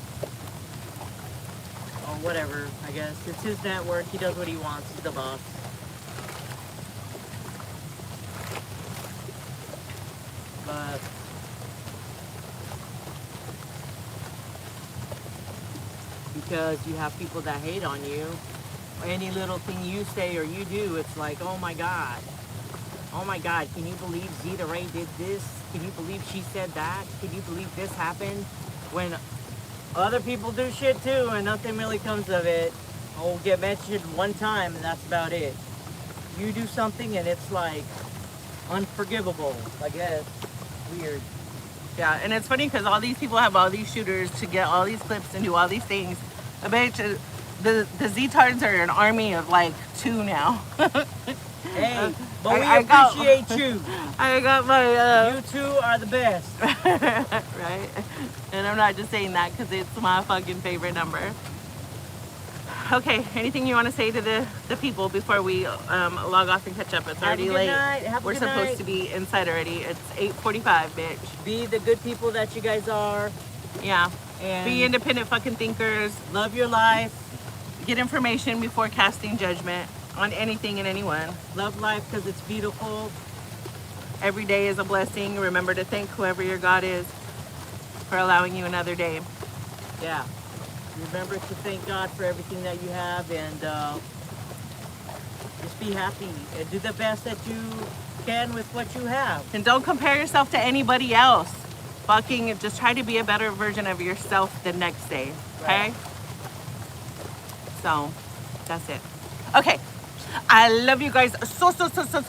Or whatever, I guess. It's his network. He does what he wants. He's the boss. But because you have people that hate on you, any little thing you say or you do, it's like, oh my God. Oh my God, can you believe Zita Ray did this? Can you believe she said that? Can you believe this happened? When other people do shit too and nothing really comes of it, will get mentioned one time and that's about it. You do something and it's like unforgivable, I guess. Weird. Yeah, and it's funny because all these people have all these shooters to get all these clips and do all these things. I bet you the Zetards are an army of like 2 now. Hey, but we I appreciate you. I got my You two are the best. right? And I'm not just saying that because it's my fucking favorite number. Okay, anything you want to say to the people before we log off and catch up? It's already late. We're supposed to be inside already. It's 8:45, bitch. Be the good people that you guys are. Yeah. And be independent fucking thinkers. Love your life. Get information before casting judgment on anything and anyone. Love life because it's beautiful. Every day is a blessing. Remember to thank whoever your God is for allowing you another day. Yeah. Remember to thank God for everything that you have and just be happy and do the best that you can with what you have. And don't compare yourself to anybody else. Fucking just try to be a better version of yourself the next day. Okay? Right. So that's it. Okay. I love you guys so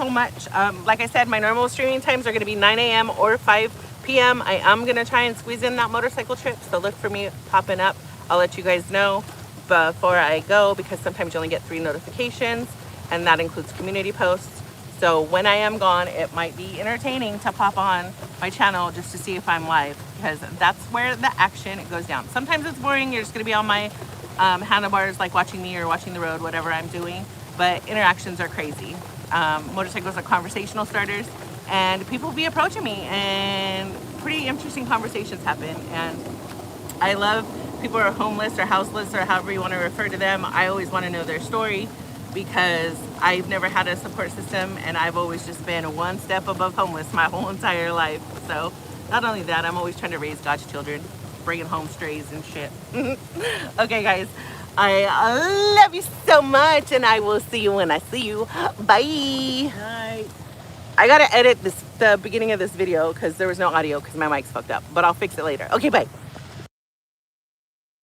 much. Like I said, my normal streaming times are going to be 9 a.m. or 5 p.m. I am going to try and squeeze in that motorcycle trip. So look for me popping up. I'll let you guys know before I go because sometimes you only get 3 notifications and that includes community posts. So when I am gone, it might be entertaining to pop on my channel just to see if I'm live because that's where the action goes down. Sometimes it's boring. You're just going to be on my handlebars like watching me or watching the road, whatever I'm doing. But interactions are crazy. Motorcycles are conversational starters and people be approaching me and pretty interesting conversations happen. And I love people who are homeless or houseless or however you want to refer to them. I always want to know their story because I've never had a support system and I've always just been one step above homeless my whole entire life. So not only that, I'm always trying to raise God's children, bringing home strays and shit. Okay, guys. I love you so much and I will see you when I see you. Bye. Night. I gotta edit the beginning of this video because there was no audio because my mic's fucked up, but I'll fix it later. Okay, bye.